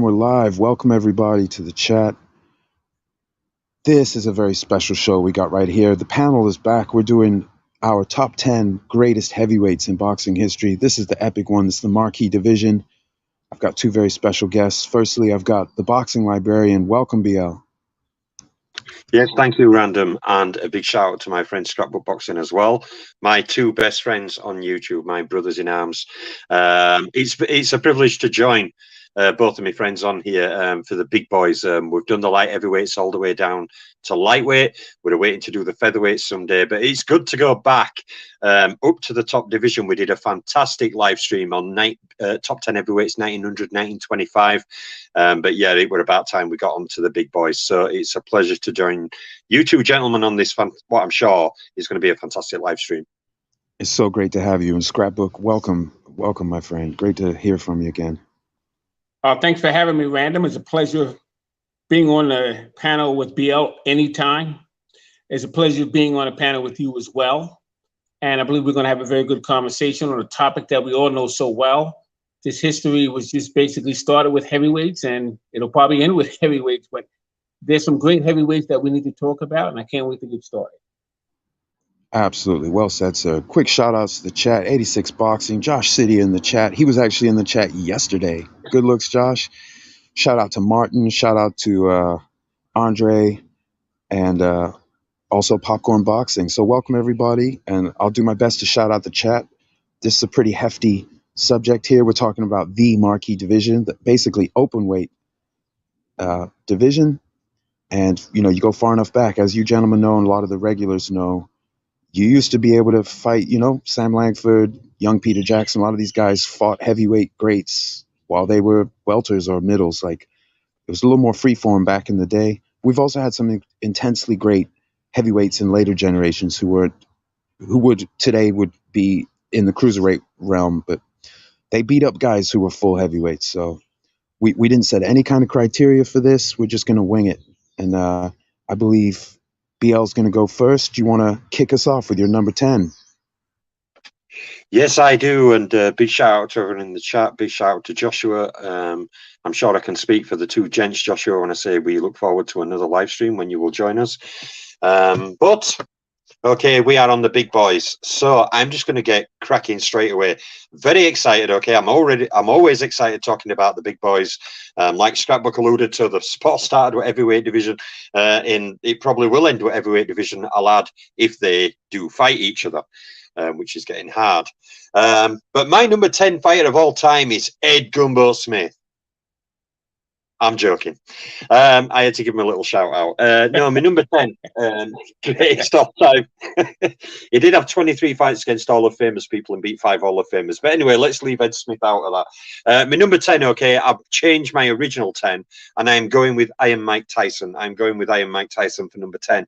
And we're live. Welcome everybody to the chat. This is a very special show we got right here. The panel is back. We're doing our top 10 greatest heavyweights in boxing history. This is the epic one. This is the marquee division. I've got two very special guests. Firstly, I've got the Boxing Librarian. Welcome, BL. Yes, thank you, Random, and a big shout out to my friend Scrapbook Boxing as well. My two best friends on YouTube, my brothers in arms. It's a privilege to join both of my friends on here for the big boys. We've done the light heavyweights all the way down to lightweight. We're waiting to do the featherweights someday, but it's good to go back up to the top division. We did a fantastic live stream on top 10 heavyweights 1900, 1925. But yeah, it were about time we got on to the big boys. So it's a pleasure to join you two gentlemen on this, what I'm sure is going to be a fantastic live stream. It's so great to have you. And Scrapbook, welcome, my friend. Great to hear from you again. Thanks for having me, Random. It's a pleasure being on the panel with BL anytime. It's a pleasure being on a panel with you as well. And I believe we're going to have a very good conversation on a topic that we all know so well. This history was just basically started with heavyweights, and it'll probably end with heavyweights, but there's some great heavyweights that we need to talk about, and I can't wait to get started. Absolutely. Well said, sir. Quick shout outs to the chat. 86 Boxing, Josh City in the chat. He was actually in the chat yesterday. Good looks, Josh. Shout out to Martin. Shout out to Andre, and also Popcorn Boxing. So welcome everybody, and I'll do my best to shout out the chat. This is a pretty hefty subject here. We're talking about the marquee division, the basically open weight division. And you know, you go far enough back, as you gentlemen know, and a lot of the regulars know, you used to be able to fight, you know, Sam Langford, young Peter Jackson. A lot of these guys fought heavyweight greats while they were welters or middles. Like, it was a little more freeform back in the day. We've also had some intensely great heavyweights in later generations who would today would be in the cruiserweight realm, but they beat up guys who were full heavyweights. So we didn't set any kind of criteria for this. We're just going to wing it. And I believe BL's going to go first. Do you want to kick us off with your number 10? Yes, I do. And big shout out to everyone in the chat. Big shout out to Joshua. I'm sure I can speak for the two gents, Joshua, when I say we look forward to another live stream when you will join us. But okay, we are on the big boys. So I'm just going to get cracking straight away. Very excited. Okay, I'm always excited talking about the big boys. Like Scrapbook alluded to, the sport started with heavyweight division, and it probably will end with heavyweight division. I'll add, if they do fight each other, which is getting hard. But my number 10 fighter of all time is Ed Gumbo Smith. I'm joking. I had to give him a little shout out. No, my number 10, greatest all time. He did have 23 fights against Hall of Famers people and beat 5 Hall of Famers. But anyway, let's leave Ed Smith out of that. My number 10, okay, I've changed my original 10, and I'm going with Iron Mike Tyson. I'm going with Iron Mike Tyson for number 10.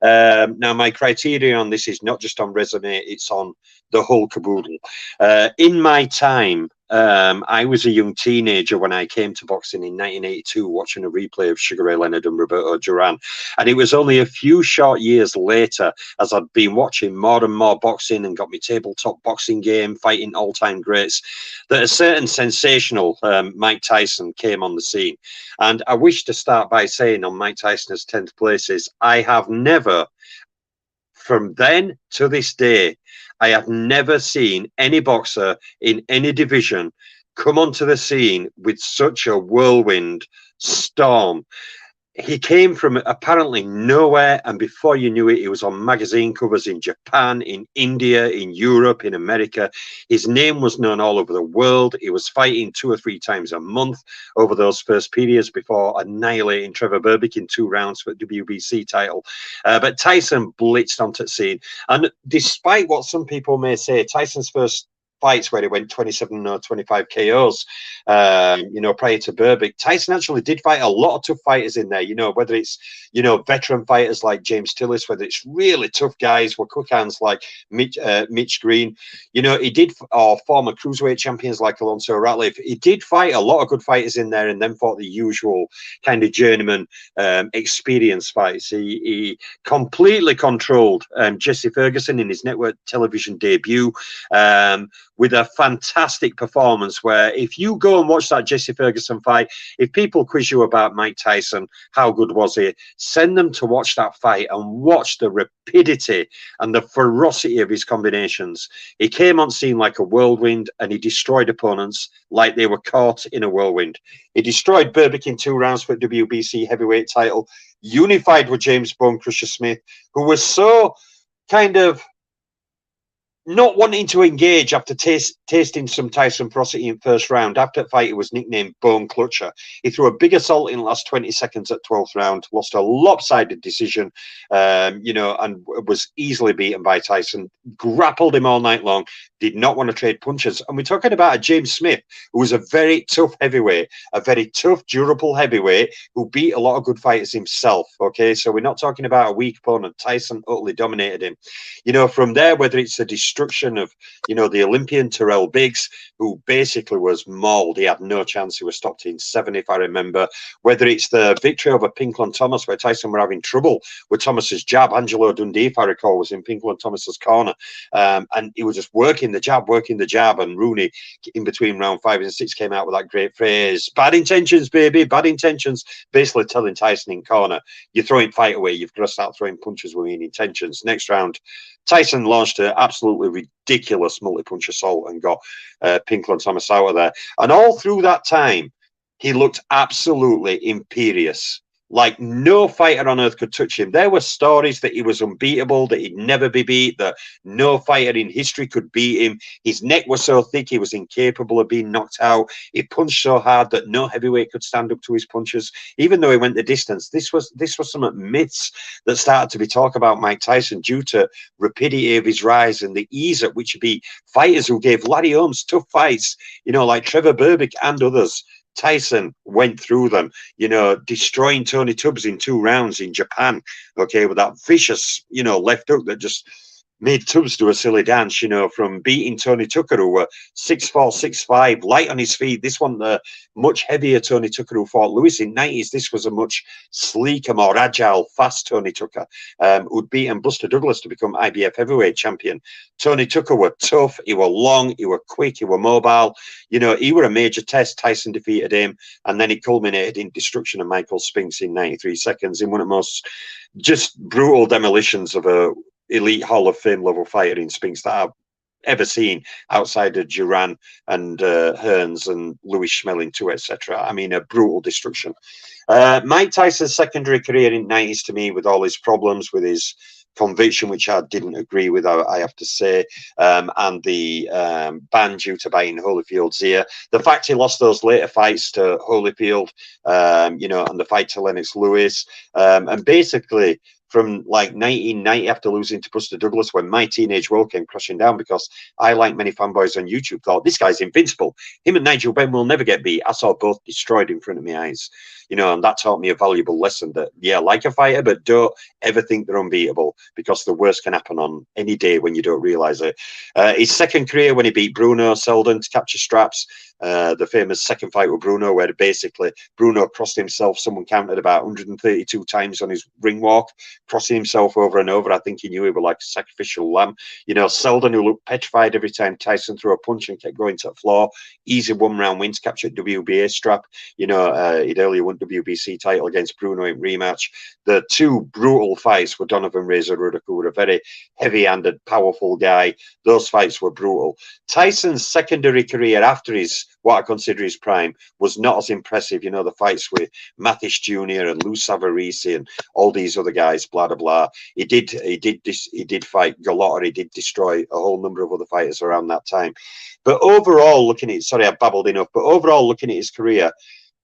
Now, my criteria on this is not just on resume, it's on the whole caboodle. In my time, I was a young teenager when I came to boxing in 1982, watching a replay of Sugar Ray Leonard and Roberto Duran. And it was only a few short years later, as I'd been watching more and more boxing and got my tabletop boxing game, fighting all-time greats, that a certain sensational Mike Tyson came on the scene. And I wish to start by saying on Mike Tyson's 10th places, I have never, from then to this day, I have never seen any boxer in any division come onto the scene with such a whirlwind storm. He came from apparently nowhere, and before you knew it, he was on magazine covers in Japan, in India, in Europe, in America. His name was known all over the world. He was fighting 2 or 3 times a month over those first periods before annihilating Trevor Berbick in 2 rounds for the WBC title. But Tyson blitzed onto the scene. And despite what some people may say, Tyson's first fights where he went 27 or 25 KOs, you know, prior to Berbick, Tyson actually did fight a lot of tough fighters in there, you know, whether it's, you know, veteran fighters like James Tillis, whether it's really tough guys with quick hands like Mitch Green, you know, he did, or former cruiserweight champions like Alonso Ratliff. He did fight a lot of good fighters in there, and then fought the usual kind of journeyman experience fights. He completely controlled Jesse Ferguson in his network television debut, with a fantastic performance where if you go and watch that Jesse Ferguson fight, if people quiz you about Mike Tyson, how good was he, send them to watch that fight and watch the rapidity and the ferocity of his combinations. He came on scene like a whirlwind and he destroyed opponents like they were caught in a whirlwind. He destroyed Berbick in 2 rounds for WBC heavyweight title, unified with James Bone Crusher Smith, who was so kind of not wanting to engage after tasting some Tyson ferocity in first round. After the fight, he was nicknamed Bone Clutcher. He threw a big assault in the last 20 seconds at 12th round, lost a lopsided decision, you know, and was easily beaten by Tyson. Grappled him all night long, did not want to trade punches. And we're talking about a James Smith, who was a very tough heavyweight, a very tough, durable heavyweight who beat a lot of good fighters himself, okay? So we're not talking about a weak opponent. Tyson utterly dominated him. You know, from there, whether it's the destruction of, you know, the Olympian Terrell Biggs, who basically was mauled. He had no chance. He was stopped in 7, if I remember. Whether it's the victory over Pinklon Thomas, where Tyson were having trouble with Thomas's jab. Angelo Dundee, if I recall, was in Pinklon Thomas's corner. And he was just working the jab. And Rooney, in between round 5 and 6, came out with that great phrase, bad intentions, baby, bad intentions, basically telling Tyson in corner, you're throwing fight away. You've got to start throwing punches with mean intentions. Next round, Tyson launched an absolutely ridiculous multi-punch assault and got Pinklon Thomas out of there. And all through that time, he looked absolutely imperious. Like no fighter on earth could touch him. There were stories that he was unbeatable, that he'd never be beat, that no fighter in history could beat him. His neck was so thick, he was incapable of being knocked out. He punched so hard that no heavyweight could stand up to his punches, even though he went the distance. This was some myths that started to be talked about Mike Tyson due to rapidity of his rise and the ease at which he beat fighters who gave Larry Holmes tough fights, you know, like Trevor Berbick and others. Tyson went through them, you know, destroying Tony Tubbs in 2 rounds in Japan, okay, with that vicious, you know, left hook that just made Tubbs do a silly dance, you know, from beating Tony Tucker, who were 6'4", 6'5", light on his feet. This one, the much heavier Tony Tucker who fought Lewis in 90s. This was a much sleeker, more agile, fast Tony Tucker, who'd beaten Buster Douglas to become IBF heavyweight champion. Tony Tucker were tough, he were long, he were quick, he were mobile. You know, he were a major test. Tyson defeated him, and then it culminated in destruction of Michael Spinks in 93 seconds in one of the most just brutal demolitions of a elite Hall of Fame level fighter in Spinks that I've ever seen outside of Duran and Hearns and Louis Schmeling too, etc. I mean, a brutal destruction. Mike Tyson's secondary career in the 90s, to me, with all his problems, with his conviction, which I didn't agree with, I have to say, and the ban due to buying Holyfield's ear. The fact he lost those later fights to Holyfield, you know, and the fight to Lennox Lewis, and basically from like 1990, after losing to Buster Douglas, when my teenage world came crashing down, because I, like many fanboys on YouTube, thought this guy's invincible. Him and Nigel Benn will never get beat. I saw both destroyed in front of my eyes, you know, and that taught me a valuable lesson that, yeah, like a fighter, but don't ever think they're unbeatable, because the worst can happen on any day when you don't realize it. His second career, when he beat Bruno Seldon to capture straps, the famous second fight with Bruno, where basically Bruno crossed himself. Someone counted about 132 times on his ring walk, crossing himself over and over. I think he knew he was like a sacrificial lamb. You know, Seldon, who looked petrified every time Tyson threw a punch and kept going to the floor. Easy 1-round win to capture WBA strap. You know, he'd earlier won WBC title against Bruno in rematch. The 2 brutal fights with Donovan Razor Ruddock, who were a very heavy-handed, powerful guy. Those fights were brutal. Tyson's secondary career after his, what I consider his prime, was not as impressive. You know, the fights with Mathis Jr. and Lou Savarese and all these other guys, blah, blah, blah. He did fight Gallotta. He did destroy a whole number of other fighters around that time. But overall, looking at, sorry, I babbled enough, but overall, looking at his career,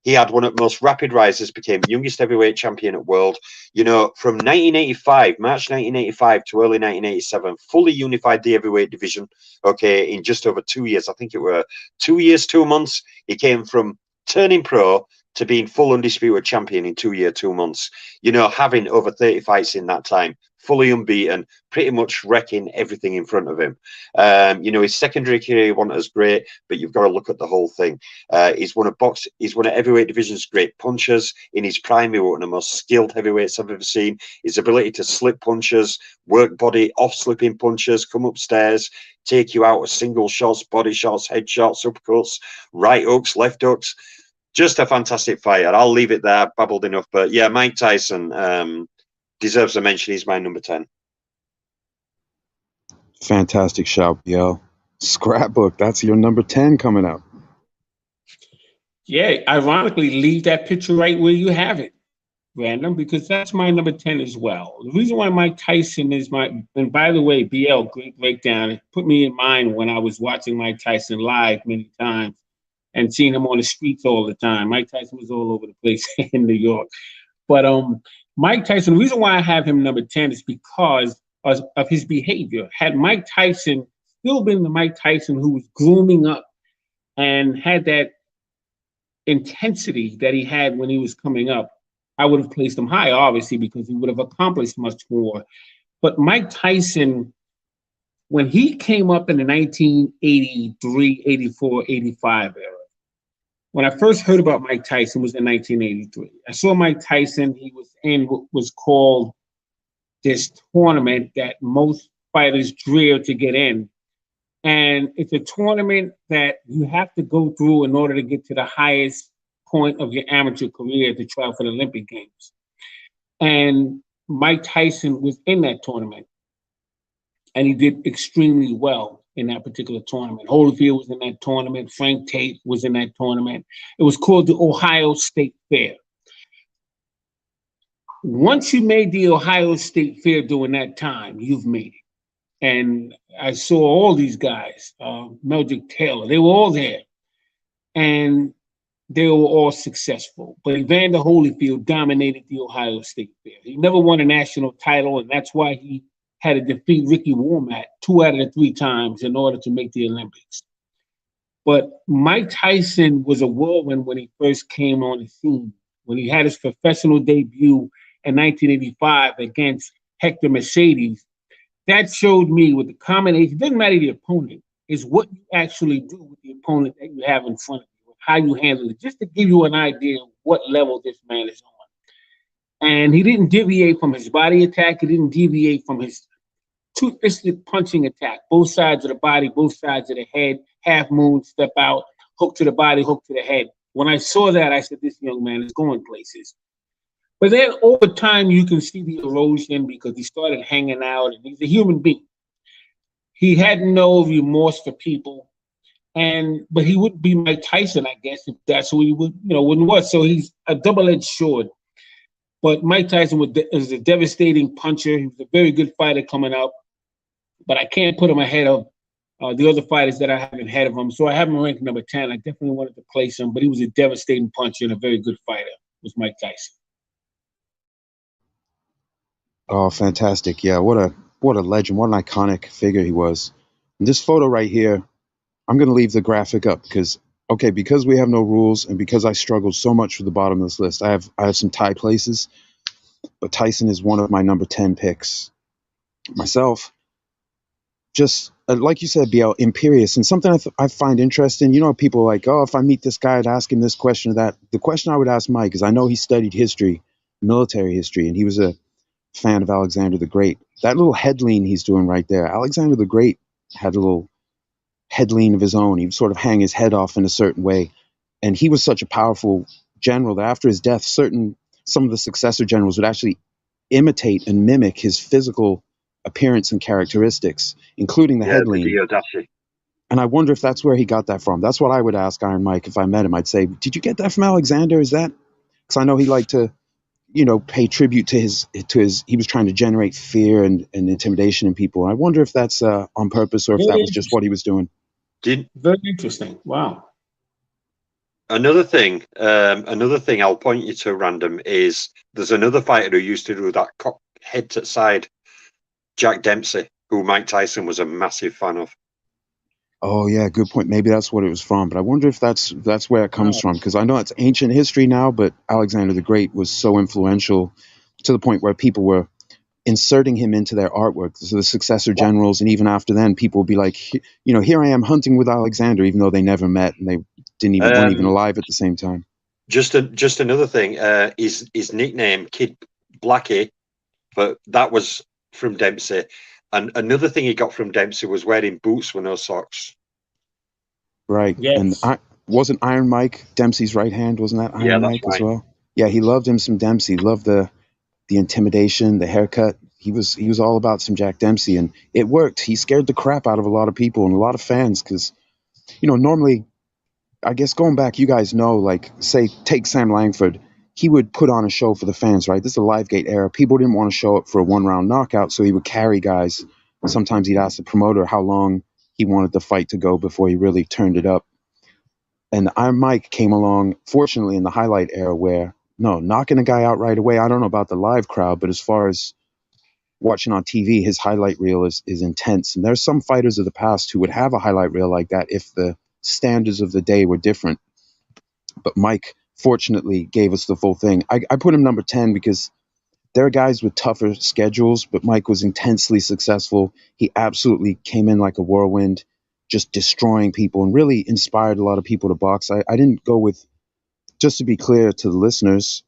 he had one of the most rapid rises, became youngest heavyweight champion at world. You know, from 1985, March 1985 to early 1987, fully unified the heavyweight division, okay, in just over 2 years. I think it were 2 years, 2 months. He came from turning pro to being full undisputed champion in 2 years, 2 months. You know, having over 30 fights in that time. fully unbeaten, pretty much wrecking everything in front of him. You know, his secondary career wasn't as great, but you've got to look at the whole thing. He's one of heavyweight division's great punchers. In his prime, he was one of the most skilled heavyweights I've ever seen. His ability to slip punches, work body, off-slipping punches, come upstairs, take you out with single shots, body shots, head shots, uppercuts, right hooks, left hooks. Just a fantastic fighter. I'll leave it there. I've babbled enough. But yeah, Mike Tyson deserves a mention. He's my number 10. Fantastic shout, BL. Scrapbook, that's your number 10 coming out. Yeah, ironically, leave that picture right where you have it, Random, because that's my number 10 as well. The reason why Mike Tyson is and by the way, BL, great breakdown. It put me in mind when I was watching Mike Tyson live many times and seeing him on the streets all the time. Mike Tyson was all over the place in New York. But Mike Tyson, the reason why I have him number 10 is because of his behavior. Had Mike Tyson still been the Mike Tyson who was grooming up and had that intensity that he had when he was coming up, I would have placed him high, obviously, because he would have accomplished much more. But Mike Tyson, when he came up in the 1983, 84, 85 era, when I first heard about Mike Tyson was in 1983. I saw Mike Tyson. He was in what was called this tournament that most fighters drear to get in. And it's a tournament that you have to go through in order to get to the highest point of your amateur career to try for the Olympic Games. And Mike Tyson was in that tournament. And he did extremely well in that particular tournament. Holyfield was in that tournament. Frank Tate was in that tournament. It was called the Ohio State Fair. Once you made the Ohio State Fair during that time, you've made it. And I saw all these guys, Meldrick Taylor, they were all there. And they were all successful. But Evander Holyfield dominated the Ohio State Fair. He never won a national title, and that's why he had to defeat Ricky Warmack 2 out of the 3 times in order to make the Olympics. But Mike Tyson was a whirlwind when he first came on the scene. When he had his professional debut in 1985 against Hector Mercedes, that showed me with the combination, it doesn't matter the opponent, is what you actually do with the opponent that you have in front of you, how you handle it, just to give you an idea of what level this man is on. And he didn't deviate from his body attack. He didn't deviate from his two-fisted punching attack, both sides of the body, both sides of the head, half moon, step out, hook to the body, hook to the head. When I saw that, I said, this young man is going places. But then over time, you can see the erosion because he started hanging out, and he's a human being. He had no remorse for people, but he wouldn't be Mike Tyson, I guess, if that's who he wouldn't was. So he's a double-edged sword. But Mike Tyson was a devastating puncher. He was a very good fighter coming up. But I can't put him ahead of the other fighters that I have ahead of him. So I have him ranked number 10. I definitely wanted to place him, but he was a devastating puncher and a very good fighter, was Mike Tyson. Oh, fantastic. Yeah, what a legend, what an iconic figure he was. And this photo right here, I'm going to leave the graphic up because we have no rules and because I struggled so much with the bottom of this list, I have some tie places, but Tyson is one of my number 10 picks. Myself, just like you said, BL, imperious, and something I find interesting. You know, people are like, oh, if I meet this guy, I'd ask him this question or that. The question I would ask Mike is, I know he studied history, military history, and he was a fan of Alexander the Great. That little head lean he's doing right there, Alexander the Great had a little head lean of his own. He would sort of hang his head off in a certain way. And he was such a powerful general that after his death, some of the successor generals would actually imitate and mimic his physical appearance and characteristics, including the head lean. And I wonder if that's where he got that from. That's what I would ask Iron Mike if I met him. I'd say, did you get that from Alexander? Is that? Because I know he liked to, pay tribute to his, he was trying to generate fear and intimidation in people. I wonder if that's on purpose or if that was just what he was doing. Very interesting. Wow. Another thing I'll point you to, Random, is there's another fighter who used to do that head to side, Jack Dempsey, who Mike Tyson was a massive fan of. Oh yeah, good point. Maybe that's what it was from. But I wonder if that's where it comes from, because I know it's ancient history now, but Alexander the Great was so influential to the point where people were inserting him into their artwork. So the successor generals, and even after then, people will be like, here I am hunting with Alexander, even though they never met and they weren't even alive at the same time. Just another thing, his nickname Kid Blackie, but that was from Dempsey. And another thing he got from Dempsey was wearing boots with no socks. Right. Yes. And wasn't Iron Mike Dempsey's right hand? Wasn't that Iron Mike as well? Yeah, he loved him some Dempsey. Loved the intimidation, the haircut. He was all about some Jack Dempsey, and it worked. He scared the crap out of a lot of people and a lot of fans because, normally, I guess going back, you guys know, like, say, take Sam Langford. He would put on a show for the fans, right? This is the Livegate era. People didn't want to show up for a one-round knockout, so he would carry guys. Sometimes he'd ask the promoter how long he wanted the fight to go before he really turned it up. And Iron Mike came along, fortunately, in the highlight era where, no, knocking a guy out right away, I don't know about the live crowd, but as far as watching on TV, his highlight reel is intense. And there's some fighters of the past who would have a highlight reel like that if the standards of the day were different. But Mike, fortunately, gave us the full thing. I put him number 10 because there are guys with tougher schedules, but Mike was intensely successful. He absolutely came in like a whirlwind, just destroying people, and really inspired a lot of people to box. I didn't go with, just to be clear to the listeners,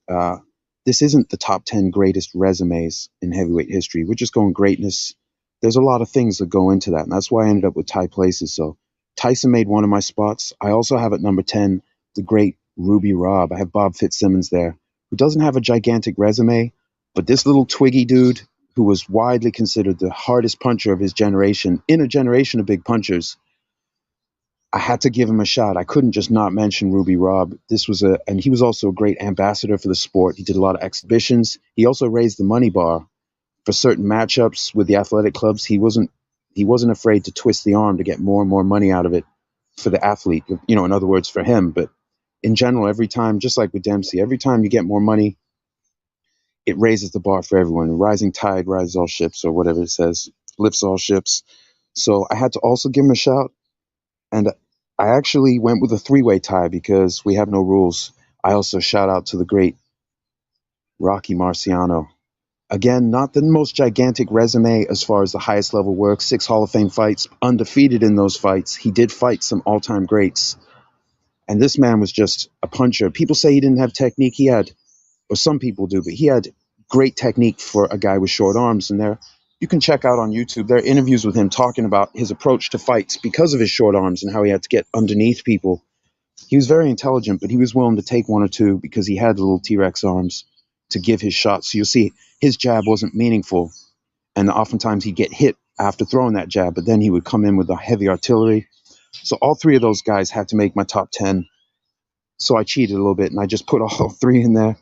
this isn't the top 10 greatest resumes in heavyweight history. We're just going greatness. There's a lot of things that go into that, and that's why I ended up with tie places. So Tyson made one of my spots. I also have at number 10 the great Ruby Robb. I have Bob Fitzsimmons there, who doesn't have a gigantic resume, but this little twiggy dude who was widely considered the hardest puncher of his generation, in a generation of big punchers, I had to give him a shot. I couldn't just not mention Ruby Robb. And he was also a great ambassador for the sport. He did a lot of exhibitions. He also raised the money bar for certain matchups with the athletic clubs. He wasn't afraid to twist the arm to get more and more money out of it for the athlete, in other words, for him. But in general, every time, just like with Dempsey, every time you get more money, it raises the bar for everyone. A rising tide rises all ships, or whatever it says, lifts all ships. So I had to also give him a shout. And I actually went with a three-way tie because we have no rules. I also shout out to the great Rocky Marciano. Again, not the most gigantic resume as far as the highest level work. 6 Hall of Fame fights, undefeated in those fights. He did fight some all-time greats. And this man was just a puncher. People say he didn't have technique. He had, or some people do, but he had great technique for a guy with short arms. And you can check out on YouTube, there are interviews with him talking about his approach to fights because of his short arms and how he had to get underneath people. He was very intelligent, but he was willing to take one or two because he had the little T-Rex arms to give his shots. So you'll see his jab wasn't meaningful. And oftentimes he'd get hit after throwing that jab, but then he would come in with the heavy artillery. So all three of those guys had to make my top 10. So I cheated a little bit and I just put all three in there.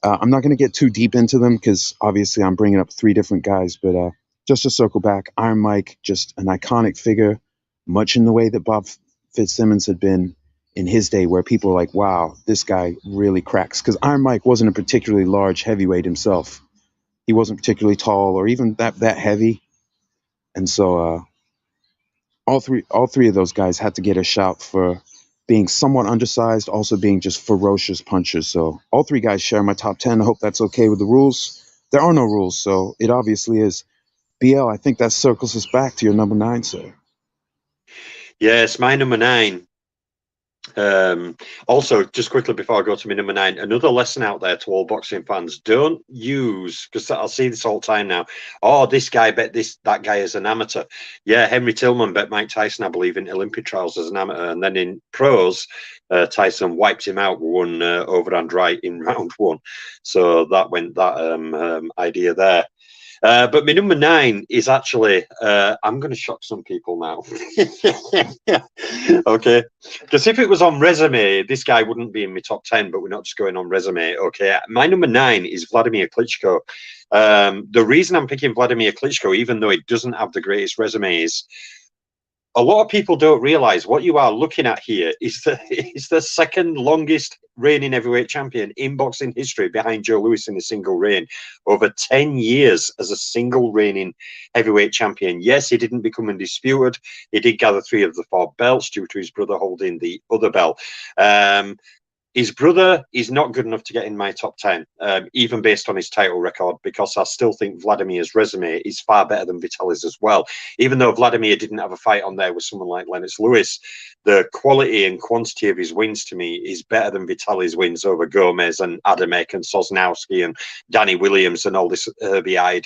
I'm not going to get too deep into them because obviously I'm bringing up 3 different guys, but just to circle back, Iron Mike, just an iconic figure, much in the way that Bob Fitzsimmons had been in his day, where people are like, wow, this guy really cracks. Because Iron Mike wasn't a particularly large heavyweight himself. He wasn't particularly tall or even that heavy. And so all three of those guys had to get a shout for being somewhat undersized, also being just ferocious punchers. So all 3 guys share my top 10. I hope that's okay with the rules. There are no rules, so it obviously is. BL, I think that circles us back to your number 9, sir. Yes, my number 9. Also, just quickly before I go to my number 9, another lesson out there to all boxing fans: don't use, because I'll see this all the time now, oh, this guy bet that guy is an amateur. Yeah, Henry Tillman bet Mike Tyson, I believe, in Olympic trials as an amateur, and then in pros, Tyson wiped him out, won overhand right in round 1. So that went that idea there. But my number 9 is actually, I'm going to shock some people now. Okay. Because if it was on resume, this guy wouldn't be in my top 10, but we're not just going on resume. Okay. My number 9 is Wladimir Klitschko. The reason I'm picking Wladimir Klitschko, even though he doesn't have the greatest resume, is a lot of people don't realize what you are looking at here is the second longest reigning heavyweight champion in boxing history, behind Joe Louis in a single reign. Over 10 years as a single reigning heavyweight champion. Yes, he didn't become undisputed. He did gather 3 of the 4 belts due to his brother holding the other belt. His brother is not good enough to get in my top 10, even based on his title record, because I still think Wladimir's resume is far better than Vitaly's as well. Even though Wladimir didn't have a fight on there with someone like Lennox Lewis, the quality and quantity of his wins to me is better than Vitaly's wins over Gomez and Adamek and Sosnowski and Danny Williams and all this Herbie-eyed.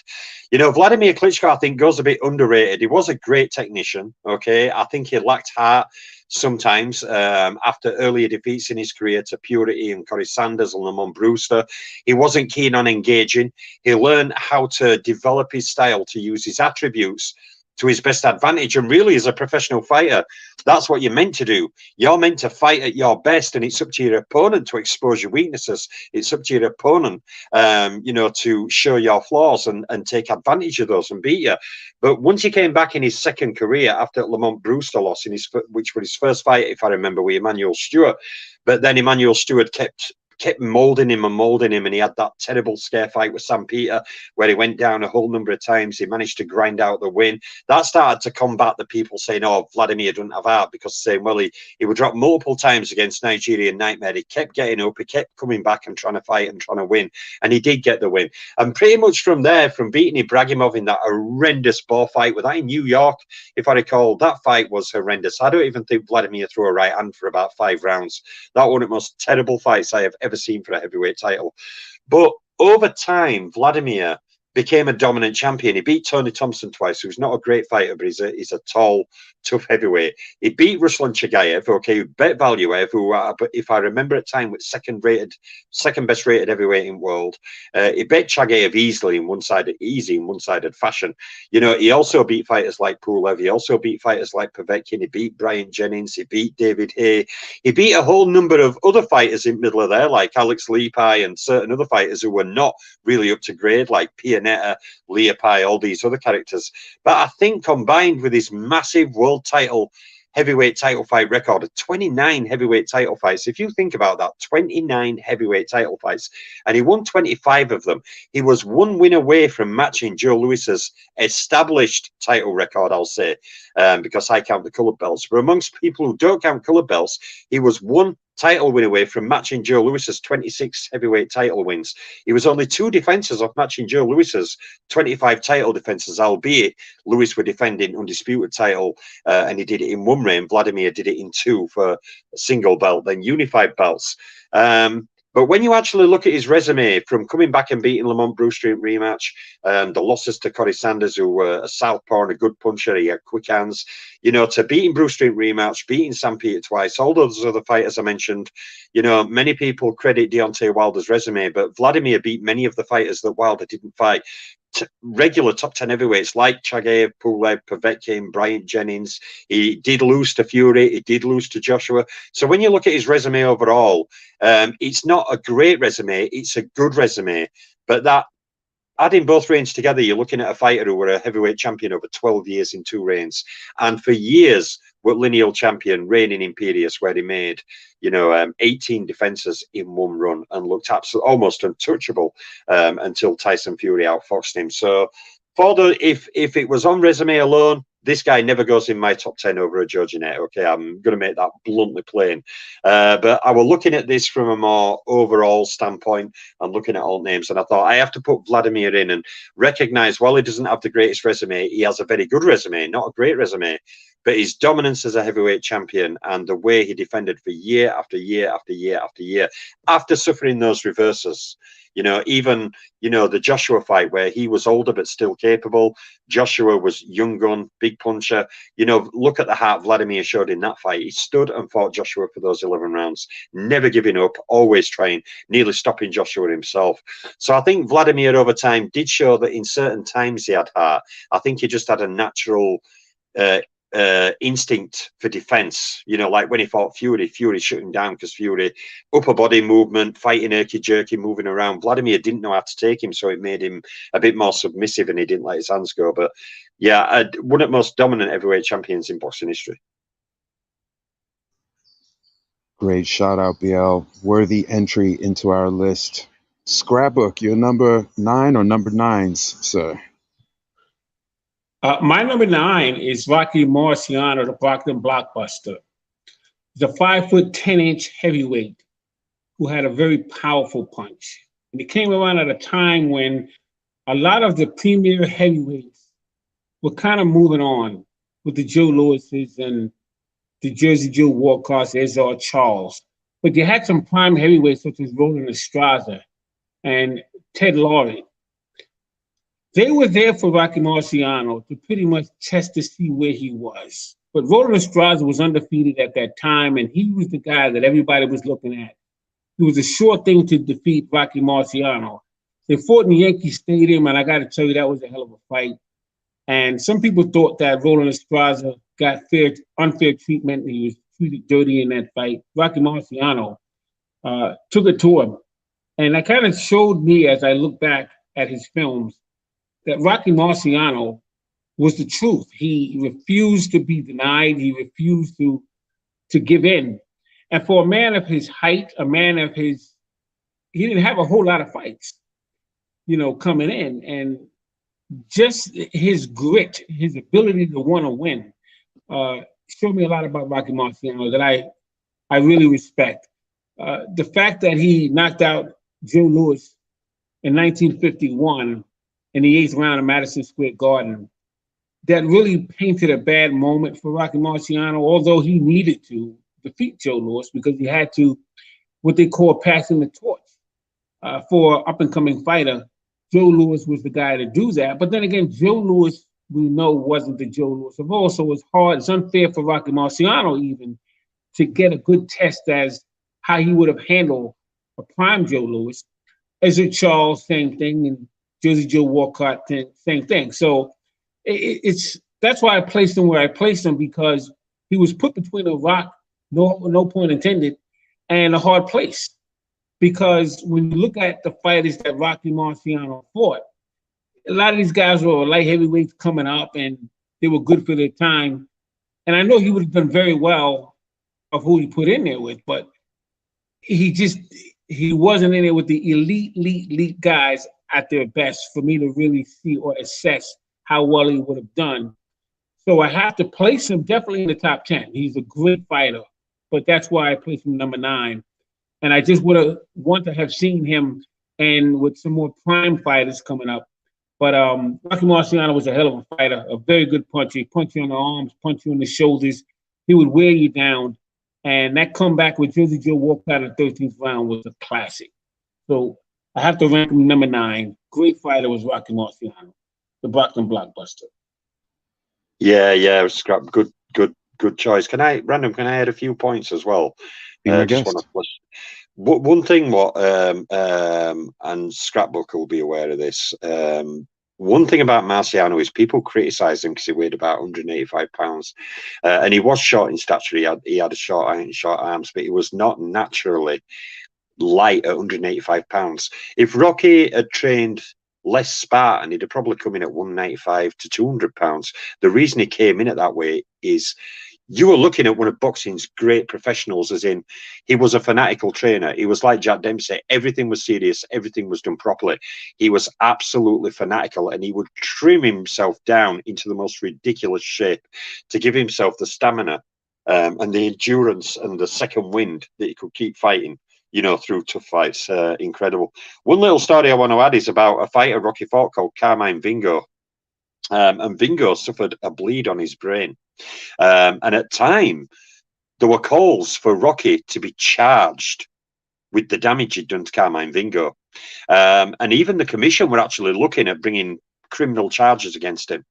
You know, Wladimir Klitschko, I think, goes a bit underrated. He was a great technician, okay? I think he lacked heart sometimes after earlier defeats in his career to Purity and Corey Sanders and Lamont Brewster. He wasn't keen on engaging. He learned how to develop his style to use his attributes to his best advantage. And really, as a professional fighter, that's what you're meant to do. You're meant to fight at your best, and it's up to your opponent to expose your weaknesses. It's up to your opponent, you know, to show your flaws and take advantage of those and beat you. But once he came back in his second career after Lamont Brewster loss, in his, which was his first fight, if I remember, with Emmanuel Stewart, but then Emmanuel Stewart kept molding him, and he had that terrible scare fight with Sam Peter where he went down a whole number of times. He managed to grind out the win. That started to combat the people saying, oh, Wladimir doesn't have heart, because saying, well, he would drop multiple times against Nigerian Nightmare. He kept getting up, he kept coming back and trying to fight and trying to win, and he did get the win. And pretty much from there, from beating Ibragimov in that horrendous ball fight with that in New York, if I recall, that fight was horrendous. I don't even think Wladimir threw a right hand for about 5 rounds. That one of the most terrible fights I have ever seen for a heavyweight title. But over time, Wladimir became a dominant champion. He beat Tony Thompson twice, who's not a great fighter, but he's a tall, tough heavyweight. He beat Ruslan Chagayev, okay, Bet Valuev, who, if I remember at time, was second best rated heavyweight in the world. He bet Chagayev easily in one-sided fashion. You know, he also beat fighters like Pulev. He also beat fighters like Povetkin. He beat Brian Jennings. He beat David Hay. He beat a whole number of other fighters in the middle of there, like Alex Leapai and certain other fighters who were not really up to grade, like Pianetta, Leapai, all these other characters. But I think combined with his massive world title, heavyweight title fight record of 29 heavyweight title fights, if you think about that, 29 heavyweight title fights, and he won 25 of them. He was 1 win away from matching Joe Louis's established title record, I'll say, because I count the coloured belts. But amongst people who don't count coloured belts, he was 1 title win away from matching Joe Louis's 26 heavyweight title wins. He was only 2 defenses of matching Joe Louis's 25 title defenses, albeit Louis were defending undisputed title, and he did it in 1 reign. Wladimir did it in 2 for a single belt, then unified belts. But when you actually look at his resume, from coming back and beating Lamont Brewster in rematch, the losses to Corey Sanders, who were a southpaw and a good puncher, he had quick hands, you know, to beating Brewster in rematch, beating Sam Peter twice, all those other fighters I mentioned, you know, many people credit Deontay Wilder's resume, but Wladimir beat many of the fighters that Wilder didn't fight. Regular top 10 heavyweights like Chagayev, Pulev, Povetkin, Bryant Jennings. He did lose to Fury. He did lose to Joshua. So when you look at his resume overall, it's not a great resume. It's a good resume. But that, adding both reigns together, you're looking at a fighter who were a heavyweight champion over 12 years in 2 reigns. And for years, were lineal champion, reigning imperious, where he made, you know, 18 defenses in 1 run and looked absolutely almost untouchable until Tyson Fury outfoxed him. So, for the if it was on resume alone, this guy never goes in my top 10 over a Joe Jeanette. Okay, I'm going to make that bluntly plain. But I was looking at this from a more overall standpoint and looking at all names, and I thought I have to put Wladimir in and recognize, while he doesn't have the greatest resume, he has a very good resume, not a great resume. But his dominance as a heavyweight champion and the way he defended for year after year after year after year, after suffering those reverses, you know, even, you know, the Joshua fight where he was older but still capable. Joshua was young gun, big puncher. You know, look at the heart Wladimir showed in that fight. He stood and fought Joshua for those 11 rounds, never giving up, always trying, nearly stopping Joshua himself. So I think Wladimir over time did show that in certain times he had heart. I think he just had a natural instinct for defense, you know, like when he fought Fury shut him down because Fury upper body movement, fighting jerky, moving around. Wladimir didn't know how to take him, so it made him a bit more submissive and he didn't let his hands go. But yeah, one of the most dominant heavyweight champions in boxing history. Great shout out, BL. Worthy entry into our list. Scrapbook, you're number 9 or number 9s, sir? My number 9 is Rocky Marciano, the Brockton blockbuster. He's a 5'10" heavyweight. who had a very powerful punch. And it came around at a time when a lot of the premier heavyweights were kind of moving on with the Joe Lewises and the Jersey Joe Walcots, Ezra Charles. But you had some prime heavyweights such as Roland Estraza and Ted Laurie. They were there for Rocky Marciano to pretty much test to see where he was. But Roland Estraza was undefeated at that time, and he was the guy that everybody was looking at. It was a sure thing to defeat Rocky Marciano. They fought in Yankee Stadium, and I got to tell you, that was a hell of a fight. And some people thought that Roland Estraza got unfair treatment. He was treated dirty in that fight. Rocky Marciano took it to him. And that kind of showed me, as I look back at his films, that Rocky Marciano was the truth. He refused to be denied. He refused to give in. And for a man of his height, a man of his, he didn't have a whole lot of fights, coming in. And just his grit, his ability to want to win, showed me a lot about Rocky Marciano that I really respect. The fact that he knocked out Joe Louis in 1951 in the 8th round of Madison Square Garden, that really painted a bad moment for Rocky Marciano, although he needed to defeat Joe Louis because he had to, what they call passing the torch. For up-and-coming fighter, Joe Louis was the guy to do that. But then again, Joe Louis, we know, wasn't the Joe Louis of old, so it's hard, it's unfair for Rocky Marciano even to get a good test as how he would have handled a prime Joe Louis. Ezra Charles, same thing, and Jersey Joe Walcott, same thing. So that's why I placed him where I placed him, because he was put between a rock, no pun intended, and a hard place. Because when you look at the fighters that Rocky Marciano fought, a lot of these guys were light heavyweights coming up, and they were good for their time. And I know he would have done very well of who he put in there with, but he wasn't in there with the elite guys at their best for me to really see or assess how well he would have done. So I have to place him definitely in the top 10. He's a great fighter, but that's why I placed him number 9. And I just want to have seen him and with some more prime fighters coming up. But Rocky Marciano was a hell of a fighter, a very good puncher. He punch you on the arms, punch you on the shoulders. He would wear you down. And that comeback with Jersey Joe Walcott in the 13th round was a classic. So I have to rank him number 9. Great fighter was Rocky Marciano, the Brockton blockbuster. Yeah, Scrap. Good choice. Can I add a few points as well? One thing, and Scrapbook will be aware of this. One thing about Marciano is people criticise him because he weighed about 185 pounds, and he was short in stature. He had a short arms, but he was not naturally light at 185 pounds. If Rocky had trained less Spartan, he'd have probably come in at 195 to 200 pounds. The reason he came in at that way is you were looking at one of boxing's great professionals, as in he was a fanatical trainer. He was like Jack Dempsey. Everything was serious. Everything was done properly. He was absolutely fanatical, and he would trim himself down into the most ridiculous shape to give himself the stamina and the endurance and the second wind that he could keep fighting, through tough fights. Incredible. One little story I want to add is about a fighter Rocky fought called Carmine Vingo. And Vingo suffered a bleed on his brain. And at time, there were calls for Rocky to be charged with the damage he'd done to Carmine Vingo. And even the commission were actually looking at bringing criminal charges against him.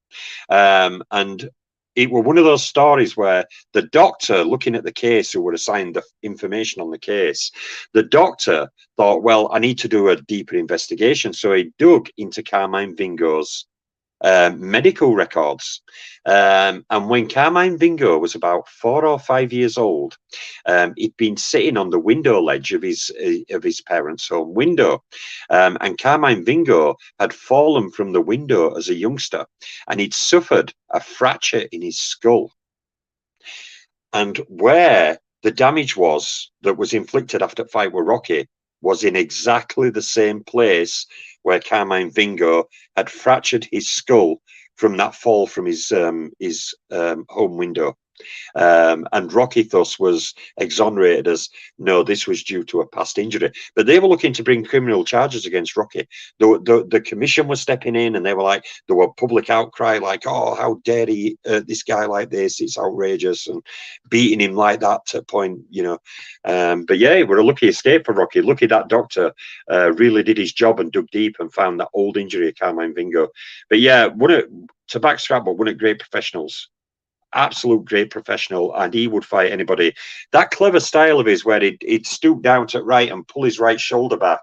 And it were one of those stories where the doctor looking at the case, who were assigned the information on the case, the doctor thought, well, I need to do a deeper investigation. So he dug into Carmine Vingo's medical records, and when Carmine Vingo was about 4 or 5 years old, he'd been sitting on the window ledge of his parents' home window, and Carmine Vingo had fallen from the window as a youngster, and he'd suffered a fracture in his skull. And where the damage that was inflicted after the fight with Rocky was in exactly the same place where Carmine Vingo had fractured his skull from that fall from his home window. And Rocky thus was exonerated as, no, this was due to a past injury. But they were looking to bring criminal charges against Rocky. The commission was stepping in, and they were like, there were public outcry like, oh, how dare he this guy like this? It's outrageous, and beating him like that to a point, you know. But yeah, it were a lucky escape for Rocky. Lucky that doctor really did his job and dug deep and found that old injury of Carmine Vingo. But yeah, to back Scrapbook, one of great professionals. Absolute great professional, and he would fight anybody. That clever style of his where he'd stoop down to right and pull his right shoulder back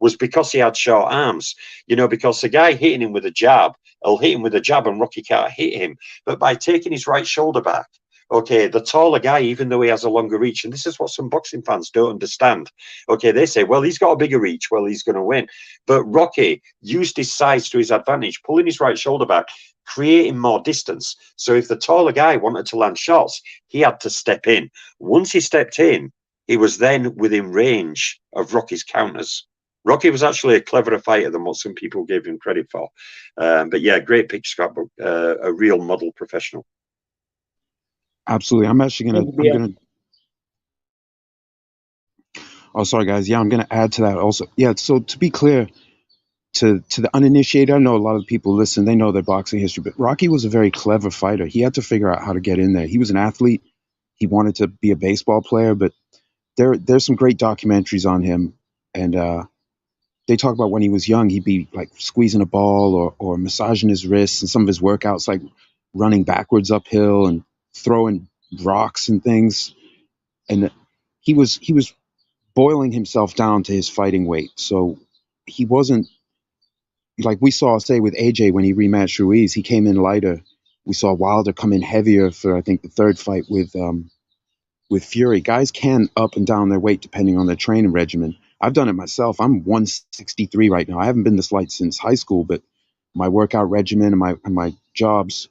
was because he had short arms, you know, because the guy hitting him with a jab, he'll hit him with a jab and Rocky can't hit him. But by taking his right shoulder back, okay, the taller guy, even though he has a longer reach, and this is what some boxing fans don't understand. Okay, they say, well, he's got a bigger reach, well, he's going to win. But Rocky used his size to his advantage, pulling his right shoulder back, creating more distance. So if the taller guy wanted to land shots, he had to step in. Once he stepped in, he was then within range of Rocky's counters. Rocky was actually a cleverer fighter than what some people gave him credit for. But yeah, great picture, Scrapbook, a real model professional. Absolutely. I'm gonna oh, sorry guys. Yeah, I'm gonna add to that also. Yeah, so to be clear, to the uninitiated, I know a lot of people listen, they know their boxing history, but Rocky was a very clever fighter. He had to figure out how to get in there. He was an athlete. He wanted to be a baseball player, but there's some great documentaries on him, and they talk about when he was young, he'd be like squeezing a ball or massaging his wrists, and some of his workouts like running backwards uphill and throwing rocks and things. And he was boiling himself down to his fighting weight. So he wasn't like we saw, say, with AJ when he rematched Ruiz, he came in lighter. We saw Wilder come in heavier for, I think, the third fight with Fury. Guys can up and down their weight depending on their training regimen. I've done it myself. I'm 163 right now. I haven't been this light since high school, but my workout regimen and my jobs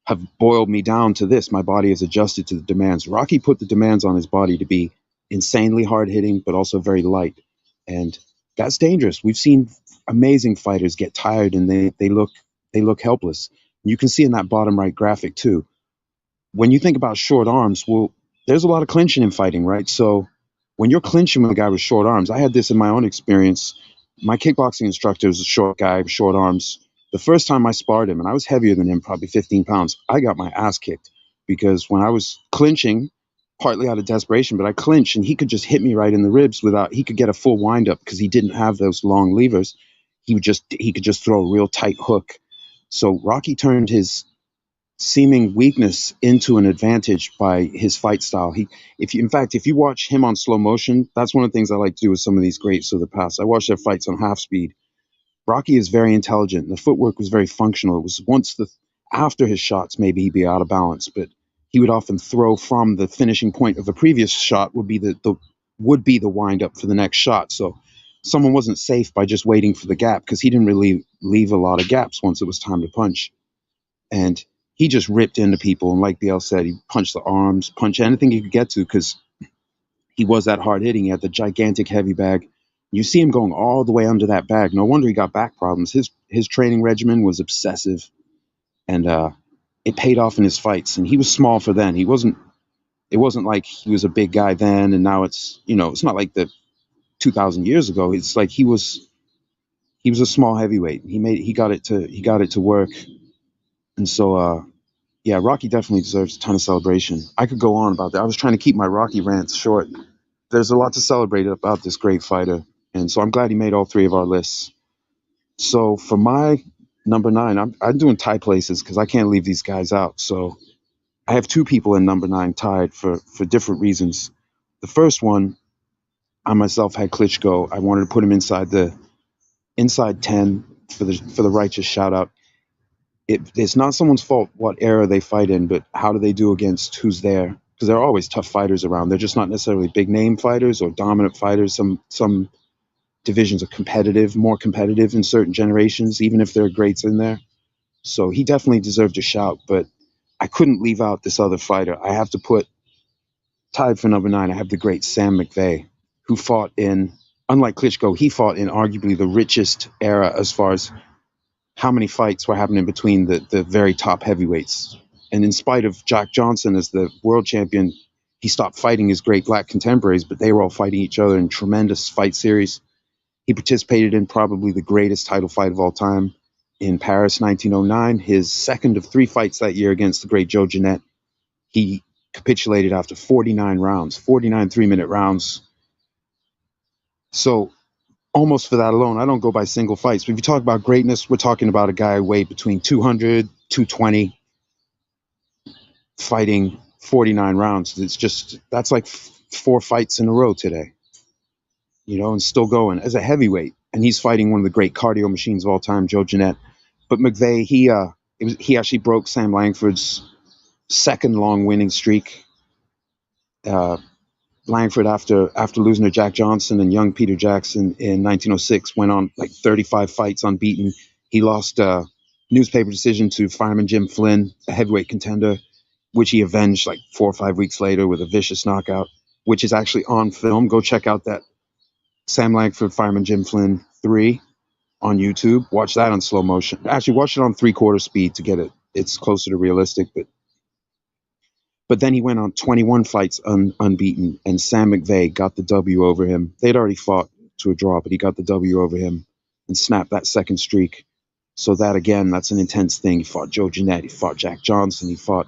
have boiled me down to this. My body has adjusted to the demands. Rocky put the demands on his body to be insanely hard hitting, but also very light. And that's dangerous. We've seen amazing fighters get tired and they look helpless. You can see in that bottom right graphic too. When you think about short arms, well, there's a lot of clinching in fighting, right? So when you're clinching with a guy with short arms, I had this in my own experience. My kickboxing instructor was a short guy with short arms. The first time I sparred him, and I was heavier than him, probably 15 pounds, I got my ass kicked because when I was clinching, partly out of desperation, but I clinched and he could just hit me right in the ribs he could get a full wind up because he didn't have those long levers. He could just throw a real tight hook. So Rocky turned his seeming weakness into an advantage by his fight style. If you watch him on slow motion, that's one of the things I like to do with some of these greats of the past. I watch their fights on half speed. Rocky is very intelligent. The footwork was very functional. It was after his shots, maybe he'd be out of balance, but he would often throw from the finishing point of the previous shot would be the wind up for the next shot. So someone wasn't safe by just waiting for the gap because he didn't really leave a lot of gaps once it was time to punch. And he just ripped into people. And like BL said, he punched the arms, punched anything he could get to because he was that hard hitting. He had the gigantic heavy bag. You see him going all the way under that bag. No wonder he got back problems. His training regimen was obsessive, and it paid off in his fights. And he was small for then. It wasn't like he was a big guy then, and now it's not like the 2,000 years ago. It's like he was a small heavyweight. He got it to work, and so yeah, Rocky definitely deserves a ton of celebration. I could go on about that. I was trying to keep my Rocky rants short. There's a lot to celebrate about this great fighter, and so I'm glad he made all three of our lists. So for my number 9, I'm doing tie places because I can't leave these guys out. So I have 2 people in number 9 tied for different reasons. The first one, I myself had Klitschko. I wanted to put him inside 10 for the righteous shout out. It's not someone's fault what era they fight in, but how do they do against who's there? Because there are always tough fighters around. They're just not necessarily big name fighters or dominant fighters. Some divisions are more competitive in certain generations, even if there are greats in there. So he definitely deserved a shout, but I couldn't leave out this other fighter. I have to put, tied for number 9, I have the great Sam McVeigh, who fought unlike Klitschko, he fought in arguably the richest era as far as how many fights were happening between the very top heavyweights. And in spite of Jack Johnson as the world champion, he stopped fighting his great black contemporaries, but they were all fighting each other in tremendous fight series. He participated in probably the greatest title fight of all time in Paris, 1909, his second of 3 fights that year against the great Joe Jeanette. He capitulated after 49 rounds, 49 3-minute rounds. So almost for that alone, I don't go by single fights. But if you talk about greatness, we're talking about a guy who weighed between 200, 220, fighting 49 rounds. It's just, that's like 4 fights in a row today, you know, and still going as a heavyweight. And he's fighting one of the great cardio machines of all time, Joe Jeanette. But McVeigh, he actually broke Sam Langford's second long winning streak. Langford, after losing to Jack Johnson and young Peter Jackson in 1906, went on like 35 fights unbeaten. He lost a newspaper decision to fireman Jim Flynn, a heavyweight contender, which he avenged like 4 or 5 weeks later with a vicious knockout, which is actually on film. Go check out that Sam Langford, Fireman Jim Flynn 3 on YouTube. Watch that on slow motion. Actually, watch it on 3/4 speed to get it. It's closer to realistic, but then he went on 21 fights unbeaten, and Sam McVeigh got the W over him. They'd already fought to a draw, but he got the W over him and snapped that second streak. So that, again, that's an intense thing. He fought Joe Jeanette. He fought Jack Johnson. He fought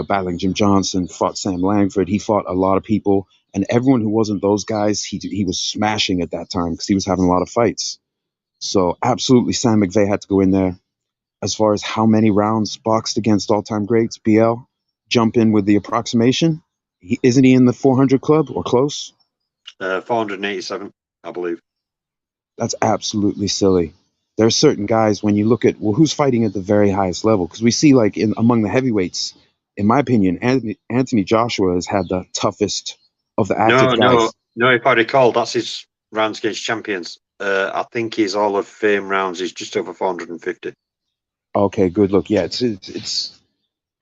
battling Jim Johnson, fought Sam Langford. He fought a lot of people. And everyone who wasn't those guys, he was smashing at that time because he was having a lot of fights. So absolutely, Sam McVeigh had to go in there. As far as how many rounds boxed against all-time greats, BL, jump in with the approximation. Isn't he in the 400 club or close? 487, I believe. That's absolutely silly. There are certain guys, when you look at, well, who's fighting at the very highest level? Because we see, like, among the heavyweights, in my opinion, Anthony Joshua has had the toughest of the active guys. No, if I recall, that's his rounds against champions. I think his Hall of Fame rounds is just over 450. Okay, good look. Yeah, it's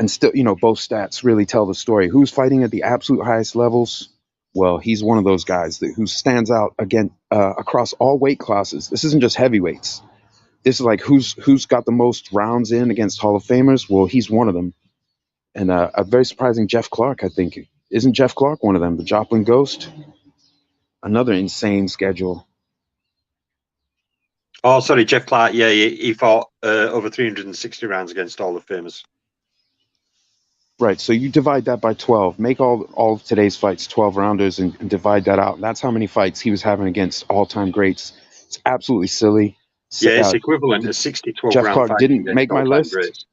and still, you know, both stats really tell the story. Who's fighting at the absolute highest levels? Well, he's one of those guys who stands out again across all weight classes. This isn't just heavyweights. This is like who's got the most rounds in against Hall of Famers. Well, he's one of them. And a very surprising Jeff Clark, I think. Isn't Jeff Clark one of them? The Joplin Ghost? Another insane schedule. Oh, sorry, Jeff Clark. Yeah, he fought over 360 rounds against Hall of Famers. Right, so you divide that by 12. Make all of today's fights 12 rounders and divide that out. And that's how many fights he was having against all-time greats. It's absolutely silly. Yeah, it's equivalent to 60 12 Jeff round Clark fights didn't make my list. Greats.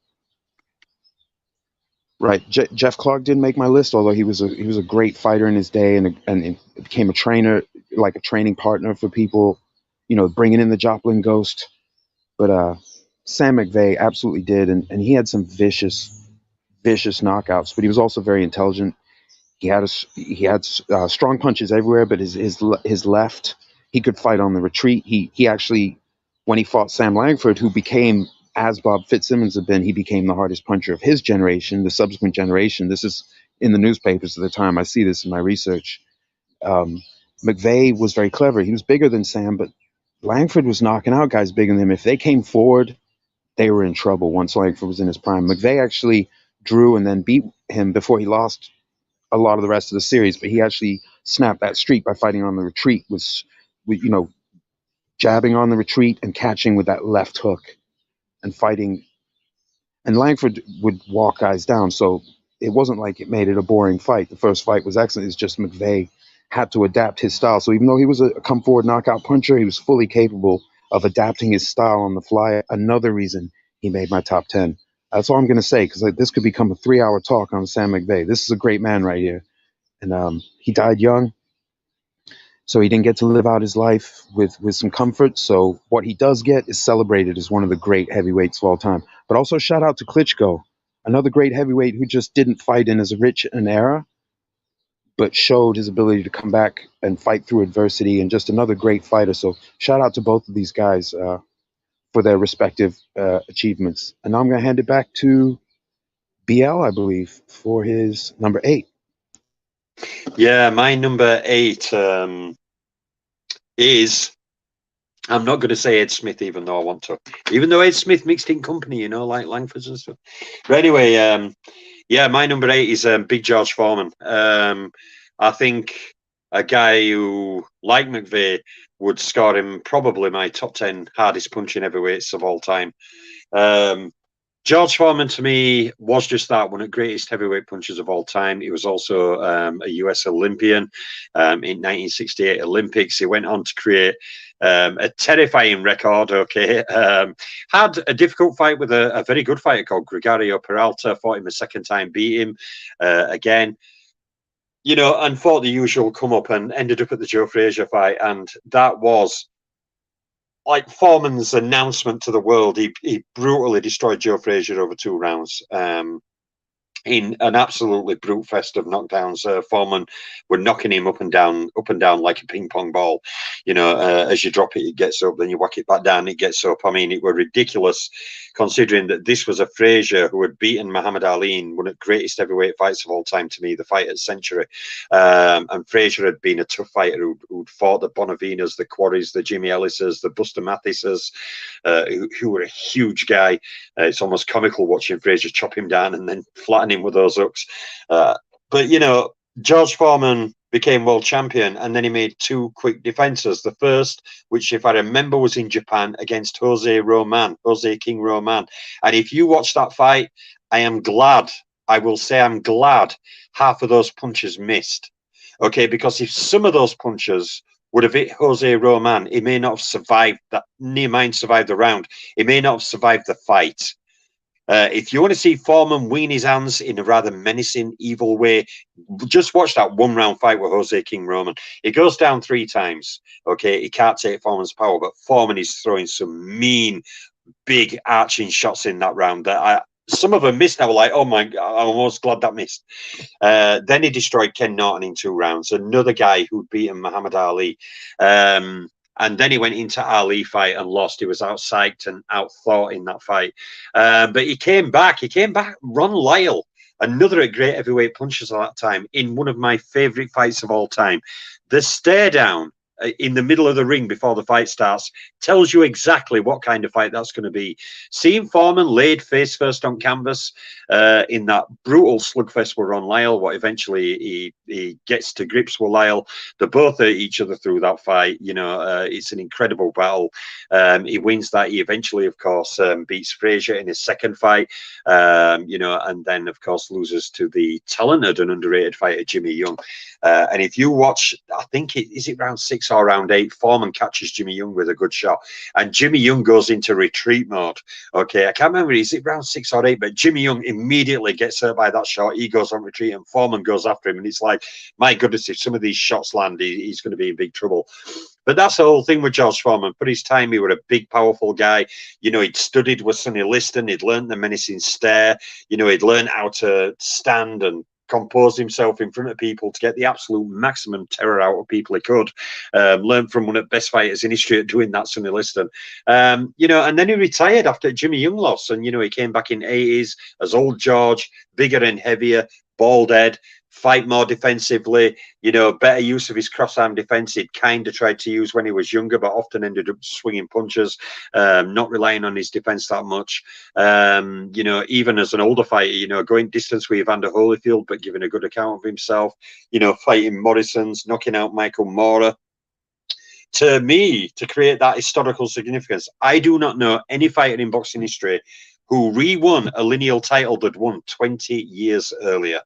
Right, Jeff Clark didn't make my list, although he was a great fighter in his day and became a trainer, like a training partner for people, you know, bringing in the Joplin Ghost. But Sam McVeigh absolutely did, and he had some vicious knockouts, but he was also very intelligent. He had strong punches everywhere, but his left, he could fight on the retreat. He actually, when he fought Sam Langford, who became, as Bob Fitzsimmons had been, he became the hardest puncher of his generation, the subsequent generation. This is in the newspapers at the time. I see this in my research. McVeigh was very clever. He was bigger than Sam, but Langford was knocking out guys bigger than him. If they came forward, they were in trouble once Langford was in his prime. McVeigh actually drew and then beat him before he lost a lot of the rest of the series, but he actually snapped that streak by fighting on the retreat, with you know, jabbing on the retreat and catching with that left hook and fighting. And Langford would walk guys down, so it wasn't like it made it a boring fight. The first fight was excellent. It's just McVeigh had to adapt his style. So even though he was a come forward knockout puncher, he was fully capable of adapting his style on the fly. Another reason he made my top 10. That's all I'm going to say, because this could become a 3-hour talk on Sam McVeigh. This is a great man right here. And he died young, so he didn't get to live out his life with some comfort. So what he does get is celebrated as one of the great heavyweights of all time. But also shout out to Klitschko, another great heavyweight who just didn't fight in as rich an era, but showed his ability to come back and fight through adversity, and just another great fighter. So shout out to both of these guys for their respective achievements. And now I'm going to hand it back to BL, I believe, for his number 8. Yeah, my number 8 is I'm not going to say Ed Smith, even though I want to. Even though Ed Smith mixed in company, you know, like Langford's and stuff. But anyway, yeah, my number 8 is Big George Foreman. I think a guy who, like McVeigh, would score him probably my top 10 hardest punching heavyweights of all time. George Foreman, to me, was just that, one of the greatest heavyweight punchers of all time. He was also a US Olympian in 1968 Olympics. He went on to create a terrifying record, okay. Had a difficult fight with a very good fighter called Gregorio Peralta, fought him a second time, beat him again. You know, and fought the usual come up and ended up at the Joe Frazier fight. And that was like Foreman's announcement to the world. He brutally destroyed Joe Frazier over 2 rounds. In an absolutely brute fest of knockdowns. Foreman were knocking him up and down like a ping pong ball. You know, as you drop it, it gets up, then you whack it back down, it gets up. I mean, it were ridiculous considering that this was a Frazier who had beaten Muhammad Ali in one of the greatest heavyweight fights of all time, to me, the fight at Century. And Frazier had been a tough fighter who'd fought the Bonavinas, the Quarries, the Jimmy Ellises, the Buster Mathises, who were a huge guy. It's almost comical watching Frazier chop him down and then flatten him with those hooks. But, you know, George Foreman became world champion, and then he made 2 quick defenses. The first, which if I remember, was in Japan against Jose King Roman. And if you watch that fight, I will say I'm glad half of those punches missed. Okay, because if some of those punches would have hit Jose Roman, he may not have survived that. Near mine survived the round. He may not have survived the fight. If you want to see Foreman wean his hands in a rather menacing, evil way, just watch that 1-round fight with Jose King Roman. He goes down 3 times. Okay, he can't take Foreman's power, but Foreman is throwing some mean, big arching shots in that round that some of them missed. I was like, oh my God, I'm almost glad that missed. Then he destroyed Ken Norton in 2 rounds, another guy who'd beaten Muhammad Ali. And then he went into Ali fight and lost. He was out-psyched and out-thought in that fight. But he came back. Ron Lyle, another great heavyweight puncher at that time, in one of my favorite fights of all time. The stare down in the middle of the ring before the fight starts tells you exactly what kind of fight that's going to be. Seeing Foreman laid face first on canvas in that brutal slugfest with Ron Lyle, what eventually he gets to grips with Lyle. They both hurt each other through that fight. You know, it's an incredible battle. He wins that. He eventually, of course, beats Frazier in his second fight, you know, and then, of course, loses to the talented and underrated fighter Jimmy Young. And if you watch, I think is it round 6 or round 8, Foreman catches Jimmy Young with a good shot, and Jimmy Young goes into retreat mode. Okay, I can't remember, is it round 6 or 8, but Jimmy Young immediately gets hurt by that shot. He goes on retreat and Foreman goes after him, and it's like, my goodness, if some of these shots land, he's going to be in big trouble. But that's the whole thing with George Foreman. For his time, he was a big, powerful guy. You know, he'd studied with Sonny Liston. He'd learned the menacing stare. You know, he'd learned how to stand and compose himself in front of people to get the absolute maximum terror out of people he could. Learned from one of the best fighters in history at doing that, Sonny Liston. You know, and then he retired after Jimmy Young lost. And, you know, he came back in the 80s as old George, bigger and heavier, bald head, fight more defensively, you know, better use of his cross-arm defense. He'd kind of tried to use when he was younger, but often ended up swinging punches, not relying on his defense that much. You know, even as an older fighter, you know, going distance with Evander Holyfield, but giving a good account of himself, you know, fighting Morrisons, knocking out Michael Moorer. To me, to create that historical significance, I do not know any fighter in boxing history who re-won a lineal title that won 20 years earlier.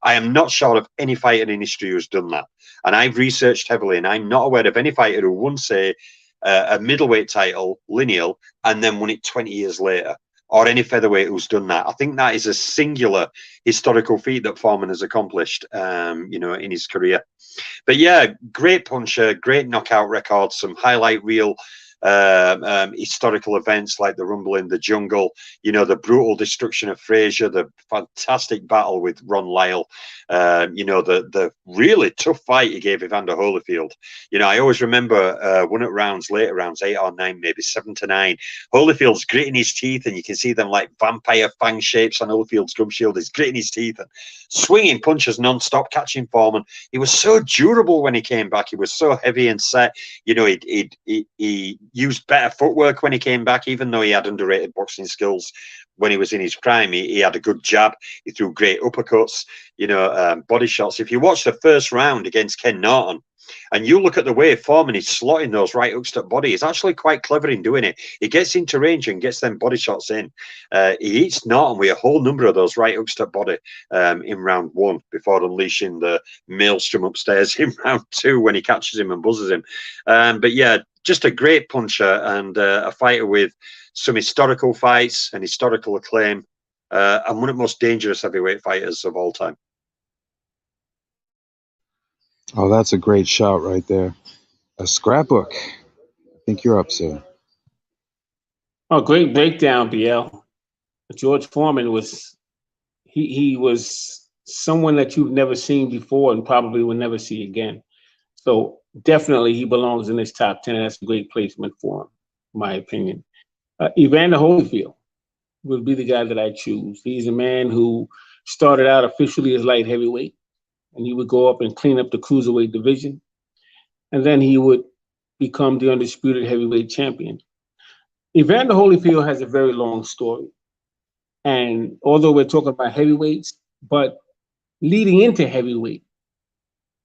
I am not sure of any fighter in history who's done that. And I've researched heavily, and I'm not aware of any fighter who won, say, a middleweight title, lineal, and then won it 20 years later, or any featherweight who's done that. I think that is a singular historical feat that Foreman has accomplished, you know, in his career. But yeah, great puncher, great knockout record, some highlight reel historical events like the Rumble in the Jungle, you know, the brutal destruction of Frazier, the fantastic battle with Ron Lyle, you know, the really tough fight he gave Evander Holyfield. You know, I always remember one at rounds, later rounds, 8 or 9, maybe 7 to 9. Holyfield's gritting his teeth, and you can see them like vampire fang shapes on Holyfield's gum shield. He's gritting his teeth and swinging punches non-stop, catching Foreman. He was so durable when he came back. He was so heavy and set. You know, he used better footwork when he came back, even though he had underrated boxing skills when he was in his prime. He had a good jab. He threw great uppercuts, body shots. If you watch the first round against Ken Norton, and you look at the way Foreman is slotting those right hooks to body, he's actually quite clever in doing it. He gets into range and gets them body shots in. He eats Norton with a whole number of those right hooks to body in round 1 before unleashing the maelstrom upstairs in round 2 when he catches him and buzzes him. But yeah, just a great puncher and a fighter with some historical fights and historical acclaim, and one of the most dangerous heavyweight fighters of all time. Oh, that's a great shout right there. A scrapbook. I think you're up, sir. Oh, great breakdown, BL. George Foreman was he was someone that you've never seen before and probably will never see again. So definitely he belongs in this top 10, and that's a great placement for him, in my opinion. Evander Holyfield would be the guy that I choose. He's a man who started out officially as light heavyweight, and he would go up and clean up the cruiserweight division. And then he would become the undisputed heavyweight champion. Evander Holyfield has a very long story. And although we're talking about heavyweights, but leading into heavyweight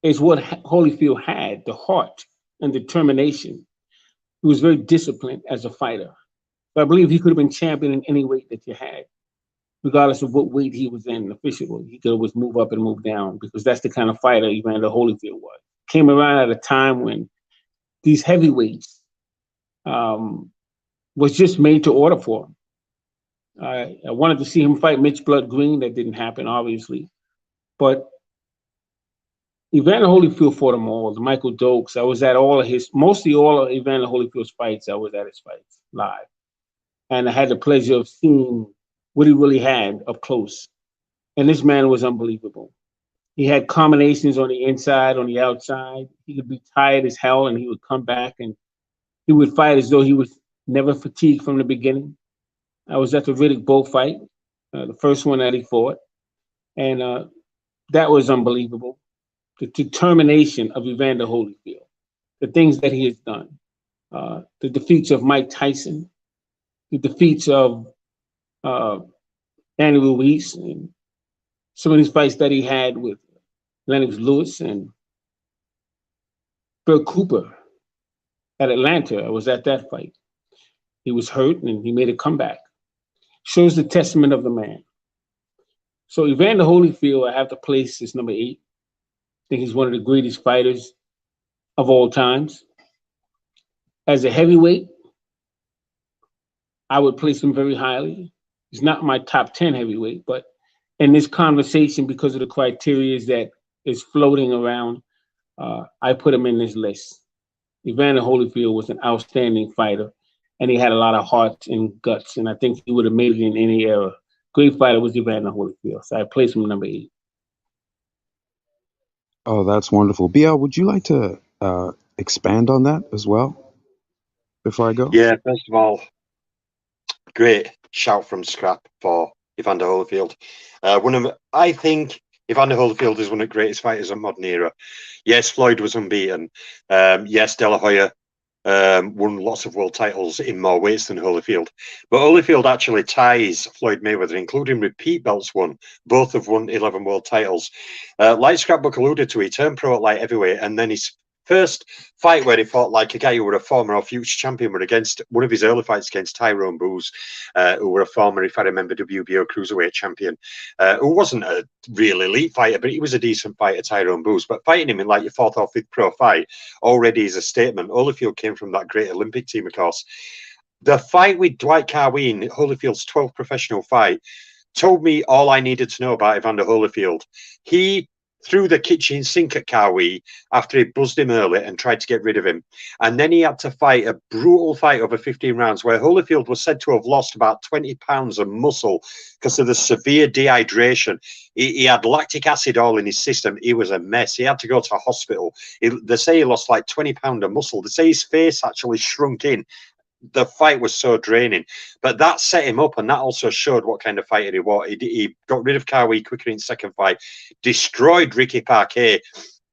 is what Holyfield had, the heart and determination. He was very disciplined as a fighter. But I believe he could have been champion in any weight that you had, regardless of what weight he was in officially. He could always move up and move down because that's the kind of fighter Evander Holyfield was. Came around at a time when these heavyweights was just made to order for him. I wanted to see him fight Mitch Blood Green. That didn't happen, obviously. But Evander Holyfield fought them all. The Michael Dokes. I was at mostly all of Evander Holyfield's fights. I was at his fights live. And I had the pleasure of seeing what he really had up close. And this man was unbelievable. He had combinations on the inside, on the outside. He could be tired as hell, and he would come back, and he would fight as though he was never fatigued from the beginning. I was at the Riddick Bowe fight, the first one that he fought, and that was unbelievable. The determination of Evander Holyfield, the things that he has done, the defeats of Mike Tyson, the defeats of Andy Ruiz, and some of these fights that he had with Lennox Lewis and Bill Cooper at Atlanta. I was at that fight. He was hurt and he made a comeback. Shows the testament of the man. So Evander Holyfield, I have to place as number 8. I think he's one of the greatest fighters of all times. As a heavyweight, I would place him very highly. He's not my top 10 heavyweight, but in this conversation, because of the criteria that is floating around, I put him in this list. Evander Holyfield was an outstanding fighter, and he had a lot of heart and guts, and I think he would have made it in any era. Great fighter was Evander Holyfield, so I placed him number 8. Oh, that's wonderful. BL, would you like to expand on that as well before I go? Yeah, first of all, great shout from Scrap for Evander Holyfield. I think Evander Holyfield is one of the greatest fighters of modern era. Yes, Floyd was unbeaten. Yes, De La Hoya won lots of world titles in more weights than Holyfield. But Holyfield actually ties Floyd Mayweather, including repeat belts won. Both have won 11 world titles. Like Scrapbook alluded to, he turned pro at light heavyweight, and then his first fight where he fought like a guy who were a former or future champion were against one of his early fights against Tyrone Booze, who were a former, if I remember, WBO cruiserweight champion, who wasn't a real elite fighter, but he was a decent fighter, Tyrone Booze. But fighting him in like your 4th or 5th pro fight already is a statement. Holyfield came from that great Olympic team, of course. The fight with Dwight Carwee in Holyfield's 12th professional fight told me all I needed to know about Evander Holyfield. He threw the kitchen sink at Carwee after he buzzed him early and tried to get rid of him. And then he had to fight a brutal fight over 15 rounds where Holyfield was said to have lost about 20 pounds of muscle because of the severe dehydration. He had lactic acid all in his system. He was a mess. He had to go to a hospital. They say he lost like 20 pounds of muscle. They say his face actually shrunk in. The fight was so draining, but that set him up, and that also showed what kind of fighter he was. He got rid of Carwee quicker in second fight, destroyed Ricky Parquet,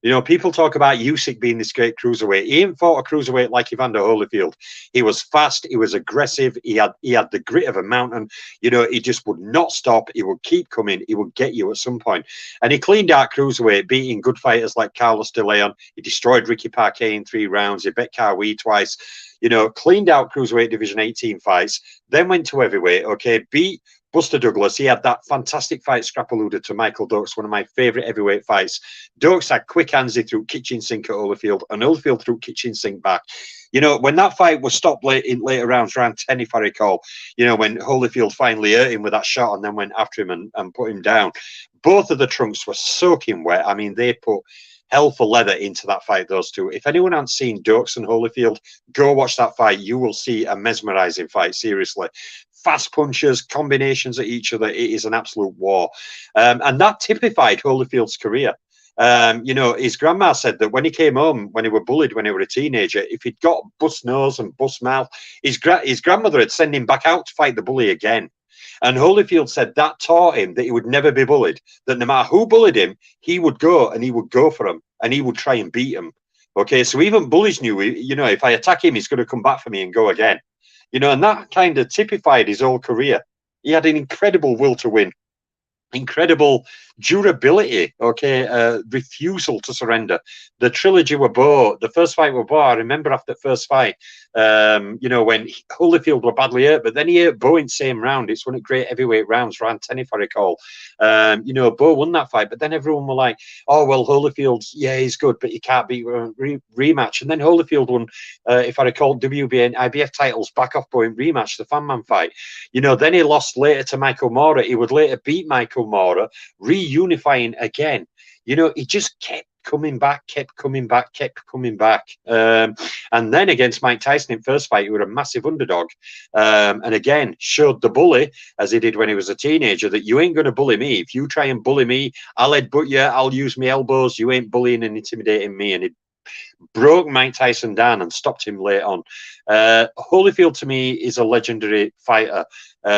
You know, people talk about Usyk being this great cruiserweight. He ain't fought a cruiserweight like Evander Holyfield. He was fast. He was aggressive. He had the grit of a mountain. You know, he just would not stop. He would keep coming. He would get you at some point. And he cleaned out cruiserweight, beating good fighters like Carlos de Leon. He destroyed Ricky Parquet in 3 rounds. He bet Kawi twice. You know, cleaned out cruiserweight division 18 fights. Then went to heavyweight. Okay, beat Buster Douglas. He had that fantastic fight, Scrap alluded to, Michael Dokes, one of my favourite heavyweight fights. Dokes had quick hands. He threw kitchen sink at Holyfield, and Holyfield threw kitchen sink back. You know, when that fight was stopped in later rounds, round 10, if I recall, you know, when Holyfield finally hurt him with that shot and then went after him and put him down, both of the trunks were soaking wet. I mean, they put hell for leather into that fight, those two. If anyone hasn't seen Dokes and Holyfield, go watch that fight. You will see a mesmerising fight, seriously. Fast punches, combinations at each other. It is an absolute war. And that typified Holyfield's career. You know, his grandma said that when he came home, when he were bullied when he was a teenager, if he'd got bust nose and bust mouth, his grandmother would send him back out to fight the bully again. And Holyfield said that taught him that he would never be bullied, that no matter who bullied him, he would go and he would go for him and he would try and beat him. Okay, so even bullies knew, you know, if I attack him, he's going to come back for me and go again. You know, and that kind of typified his whole career. He had an incredible will to win, incredible durability, okay, refusal to surrender. The trilogy were Bo, the first fight were Bo. I remember after the first fight, you know, when Holyfield were badly hurt, but then he hurt Bo in the same round. It's one of the great heavyweight rounds, round 10, if I recall. You know, Bo won that fight, but then everyone were like, oh, well, Holyfield, yeah, he's good, but he can't beat rematch. And then Holyfield won, if I recall, WBA and IBF titles back off Bo in rematch, the Fan Man fight. You know, then he lost later to Michael Moorer. He would later beat Michael Moorer, reunifying again. You know, he just kept coming back. And then against Mike Tyson in first fight, he was a massive underdog. And again, showed the bully, as he did when he was a teenager, that you ain't going to bully me. If you try and bully me, I'll headbutt you, I'll use my elbows. You ain't bullying and intimidating me. And it broke Mike Tyson down and stopped him late on. Holyfield, to me, is a legendary fighter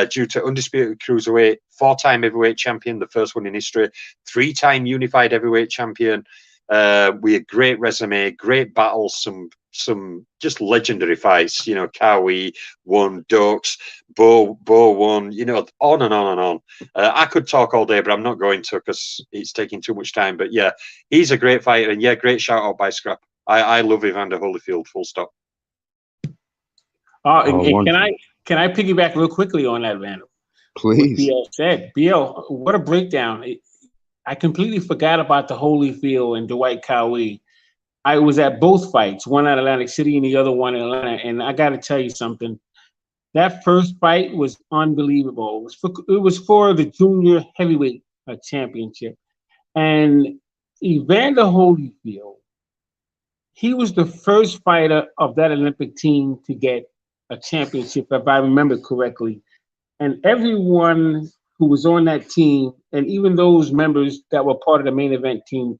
due to undisputed cruiserweight, 4-time heavyweight champion, the first one in history, 3-time unified heavyweight champion, with a great resume, great battles, some just legendary fights. You know, Kawi won, Dokes, Bo won, you know, on and on and on. I could talk all day, but I'm not going to because it's taking too much time. But yeah, he's a great fighter, and yeah, great shout out by Scrap. I love Evander Holyfield, full stop. Can I piggyback real quickly on that, Randall? Please. What BL said. BL, what a breakdown. I completely forgot about the Holyfield and Dwight Cowie. I was at both fights, one at Atlantic City and the other one in Atlanta. And I got to tell you something. That first fight was unbelievable. It was for the junior heavyweight championship. And Evander Holyfield, he was the first fighter of that Olympic team to get a championship, if I remember correctly. And everyone who was on that team, and even those members that were part of the main event team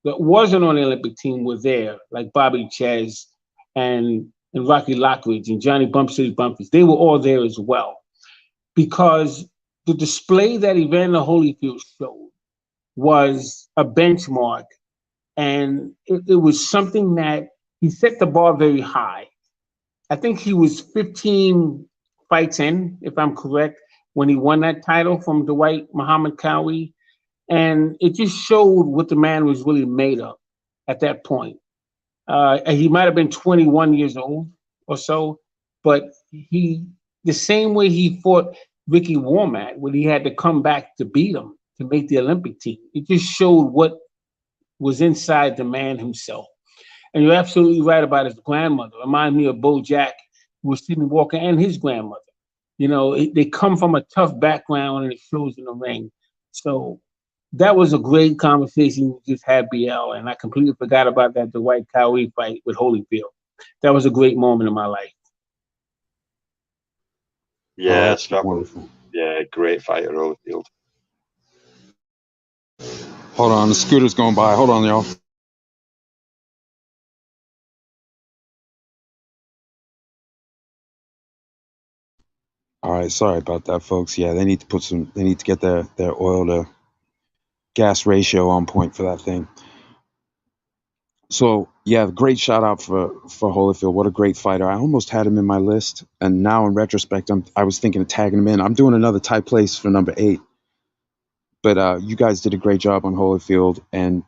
that wasn't on the Olympic team, were there, like Bobby Ches and Rocky Lockridge and Johnny Bump City Bumpers. They were all there as well, because the display that Evander Holyfield showed was a benchmark, and it was something that he set the bar very high. I think he was 15 fights in, if I'm correct, when he won that title from Dwight Muhammad Cowie. And it just showed what the man was really made of at that point. He might have been 21 years old or so, but the same way he fought Ricky Warmack, when he had to come back to beat him to make the Olympic team, it just showed what was inside the man himself. And you're absolutely right about his grandmother. Remind me of Bo Jack, who was Sidney Walker, and his grandmother. You know, they come from a tough background, and it shows in the ring. So that was a great conversation we just had, BL, and I completely forgot about that Dwight Cowie fight with Holyfield. That was a great moment in my life. Yeah, that's wonderful. Yeah, great fighter, Holyfield. Hold on, the scooter's going by. Hold on, y'all. All right, sorry about that, folks. Yeah, they need to get their oil to gas ratio on point for that thing. So yeah, great shout out for Holyfield. What a great fighter. I almost had him in my list, and now in retrospect, I was thinking of tagging him in. I'm doing another tie place for number 8, but you guys did a great job on Holyfield, and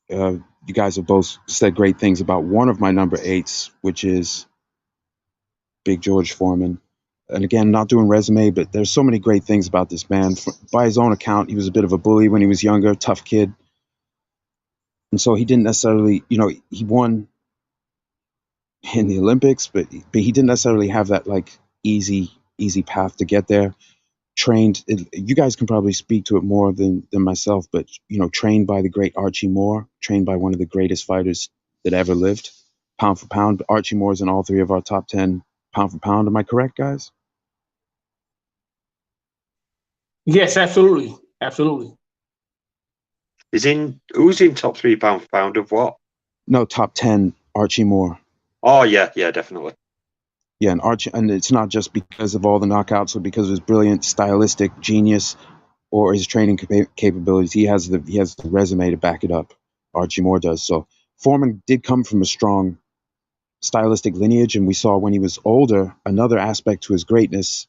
you guys have both said great things about one of my number 8s, which is Big George Foreman. And again, not doing resume, but there's so many great things about this man. By his own account, he was a bit of a bully when he was younger, tough kid. And so he didn't necessarily, he won in the Olympics, but he didn't necessarily have that like easy path to get there. Trained, you guys can probably speak to it more than myself, but trained by the great Archie Moore, trained by one of the greatest fighters that ever lived, pound for pound. Archie Moore's in all 3 of our top 10 pound for pound. Am I correct, guys? Yes, absolutely. Absolutely. Who's in top 3 pound for pound of what? No, top 10, Archie Moore. Oh, yeah, definitely. Yeah, and it's not just because of all the knockouts or because of his brilliant stylistic genius or his training capabilities. He has the resume to back it up. Archie Moore does. So Foreman did come from a strong stylistic lineage, and we saw when he was older, another aspect to his greatness.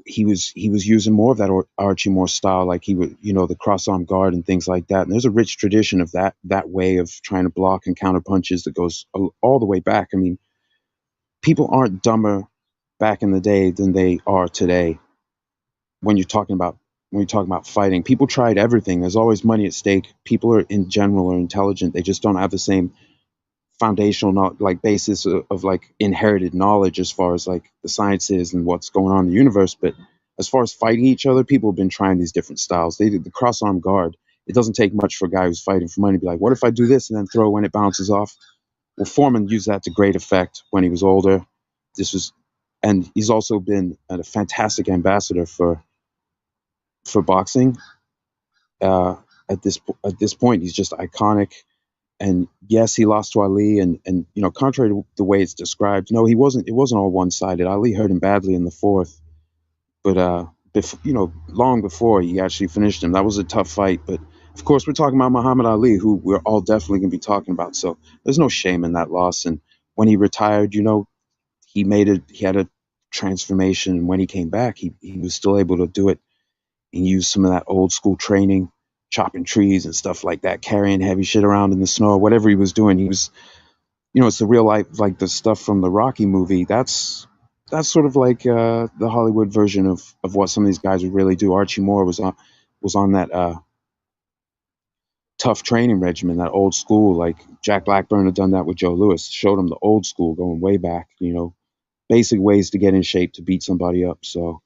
He was using more of that Archie Moore style, like he would, the cross arm guard and things like that. And there's a rich tradition of that way of trying to block and counter punches that goes all the way back. I mean, people aren't dumber back in the day than they are today. When you're talking about fighting, people tried everything. There's always money at stake. People are in general are intelligent. They just don't have the same foundational basis of like inherited knowledge as far as like the sciences and what's going on in the universe. But as far as fighting each other, people have been trying these different styles. They did the cross arm guard. It doesn't take much for a guy who's fighting for money to be like, what if I do this and then throw when it bounces off? Well, Foreman used that to great effect when he was older. And he's also been a fantastic ambassador for boxing. At this point, he's just iconic. And yes, he lost to Ali, and contrary to the way it's described, no, he wasn't. It wasn't all one-sided. Ali hurt him badly in the 4th, but long before he actually finished him, that was a tough fight. But of course, we're talking about Muhammad Ali, who we're all definitely going to be talking about. So there's no shame in that loss. And when he retired, he had a transformation. And when he came back, he was still able to do it and use some of that old school training, chopping trees and stuff like that, carrying heavy shit around in the snow, whatever he was doing. He was, it's the real life, like the stuff from the Rocky movie. That's sort of like the Hollywood version of what some of these guys would really do. Archie Moore was on that tough training regimen, that old school. Like Jack Blackburn had done that with Joe Louis, showed him the old school going way back, basic ways to get in shape to beat somebody up. So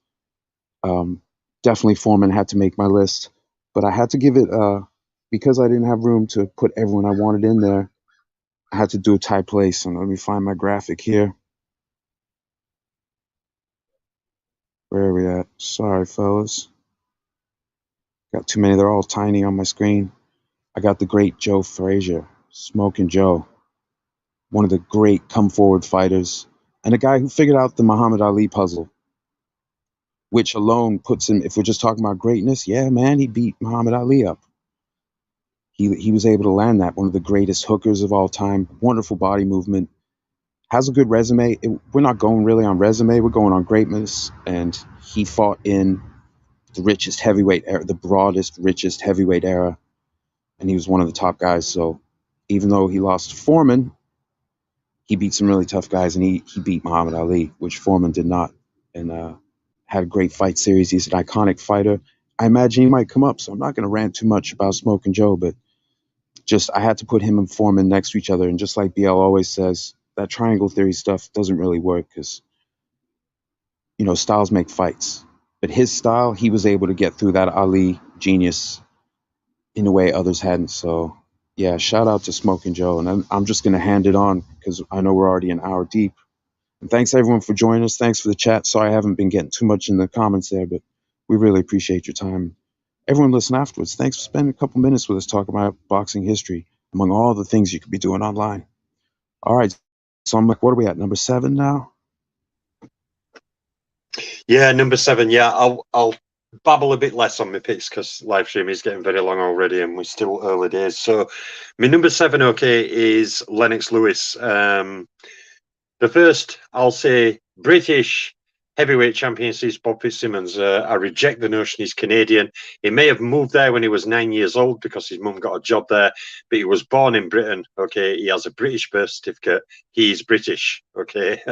definitely Foreman had to make my list, but I had to give it because I didn't have room to put everyone I wanted in there. I had to do a tie place, and let me find my graphic here. Where are we at? Sorry, fellas. Got too many. They're all tiny on my screen. I got the great Joe Frazier, Smoking Joe, one of the great come-forward fighters, and a guy who figured out the Muhammad Ali puzzle, which alone puts him, if we're just talking about greatness, yeah, man, he beat Muhammad Ali up. He was able to land that, one of the greatest hookers of all time, wonderful body movement, has a good resume. We're not going really on resume, we're going on greatness, and he fought in the richest heavyweight era, the broadest, richest heavyweight era, and he was one of the top guys. So even though he lost to Foreman, he beat some really tough guys, and he beat Muhammad Ali, which Foreman did not, and had a great fight series. He's an iconic fighter. I imagine he might come up, so I'm not going to rant too much about Smoking Joe, but just I had to put him and Foreman next to each other. And just like BL always says, that triangle theory stuff doesn't really work because, styles make fights. But his style, he was able to get through that Ali genius in a way others hadn't. So, yeah, shout out to Smoking Joe. And I'm just going to hand it on because I know we're already an hour deep. And thanks, everyone, for joining us. Thanks for the chat. Sorry I haven't been getting too much in the comments there, but we really appreciate your time. Everyone listen afterwards. Thanks for spending a couple minutes with us talking about boxing history, among all the things you could be doing online. All right. So I'm like, what are we at? Number 7 now? Yeah, number 7. Yeah, I'll babble a bit less on my picks because live stream is getting very long already and we're still early days. So my number 7, okay, is Lennox Lewis. The first, I'll say, British heavyweight champion since Bob Fitzsimmons. I reject the notion he's Canadian. He may have moved there when he was 9 years old because his mum got a job there, but he was born in Britain. Okay, he has a British birth certificate. He's British. Okay,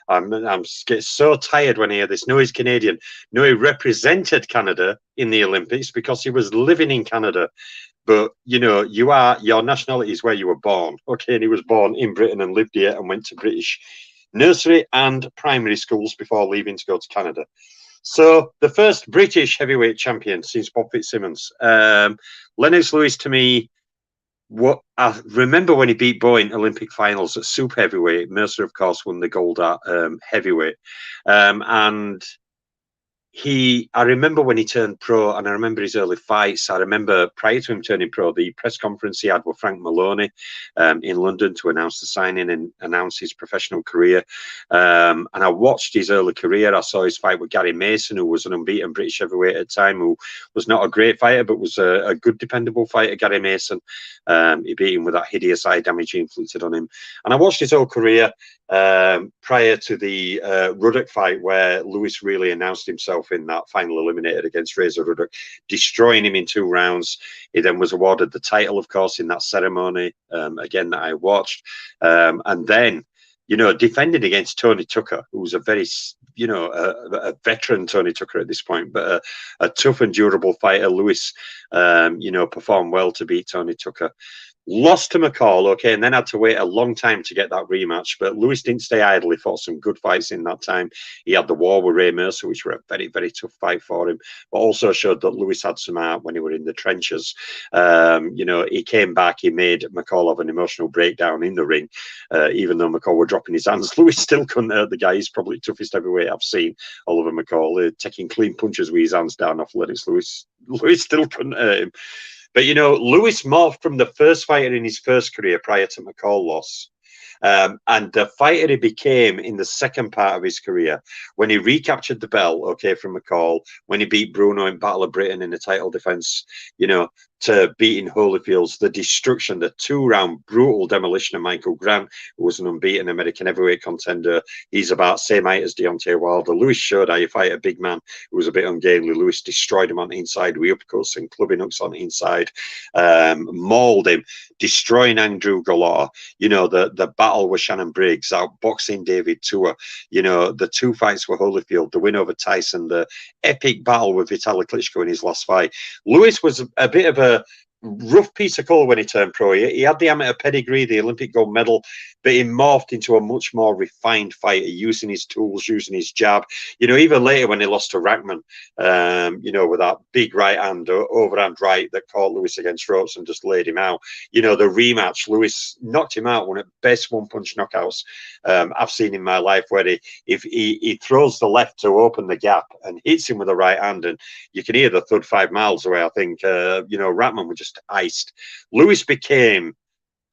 I'm get so tired when I hear this. No, he's Canadian. No, he represented Canada in the Olympics because he was living in Canada. But you know, your nationality is where you were born. Okay, and he was born in Britain and lived here and went to British nursery and primary schools before leaving to go to Canada. So the first British heavyweight champion since Bob Fitzsimmons. Lennox Lewis, to me, what I remember when he beat Boe in Olympic finals at super heavyweight. Mercer, of course, won the gold at heavyweight, and I remember when he turned pro, and I remember his early fights. I remember prior to him turning pro, the press conference he had with Frank Maloney in London to announce the signing and announce his professional career. And I watched his early career. I saw his fight with Gary Mason, who was an unbeaten British heavyweight at the time, who was not a great fighter, but was a good, dependable fighter, Gary Mason. He beat him with that hideous eye damage he inflicted on him. And I watched his whole career prior to the Ruddock fight, where Lewis really announced himself in that final eliminator against Razor Ruddock, destroying him in 2 rounds. He then was awarded the title, of course, in that ceremony, again, that I watched. And then, you know, defending against Tony Tucker, who was a very, you know, a veteran Tony Tucker at this point, but a tough and durable fighter. Lewis, you know, performed well to beat Tony Tucker. Lost to McCall, okay, and then had to wait a long time to get that rematch. But Lewis didn't stay idle. He fought some good fights in that time. He had the war with Ray Mercer, which were a very, very tough fight for him, but also showed that Lewis had some heart when he were in the trenches. You know, he came back. He made McCall have an emotional breakdown in the ring. Even though McCall were dropping his hands, Lewis still couldn't hurt the guy. He's probably the toughest heavyweight I've seen, Oliver McCall, taking clean punches with his hands down off Lennox Lewis. Lewis still couldn't hurt him. But, you know, Lewis morphed from the first fighter in his first career prior to McCall loss. And the fighter he became in the second part of his career, when he recaptured the belt, okay, from McCall, when he beat Bruno in Battle of Britain in the title defense, you know, to beating Holyfield's, the destruction, the 2-round brutal demolition of Michael Grant, who was an unbeaten American heavyweight contender. He's about same height as Deontay Wilder. Lewis showed how you fight a big man who was a bit ungainly. Lewis destroyed him on the inside with uppercuts and clubbing hooks on the inside, mauled him, destroying Andrew Galore. You know, the battle with Shannon Briggs, outboxing David Tua. You know, the 2 fights with Holyfield, the win over Tyson, the epic battle with Vitaly Klitschko in his last fight. Lewis was a bit of a rough piece of colour when he turned pro. He had the amateur pedigree, the Olympic gold medal, but he morphed into a much more refined fighter, using his tools, using his jab. You know, even later when he lost to Rackman, you know, with that big right hand, overhand right that caught Lewis against ropes and just laid him out. You know, the rematch, Lewis knocked him out, one of the best one-punch knockouts I've seen in my life, where he throws the left to open the gap and hits him with the right hand, and you can hear the thud 5 miles away. I think, you know, Rackman was just iced. Lewis became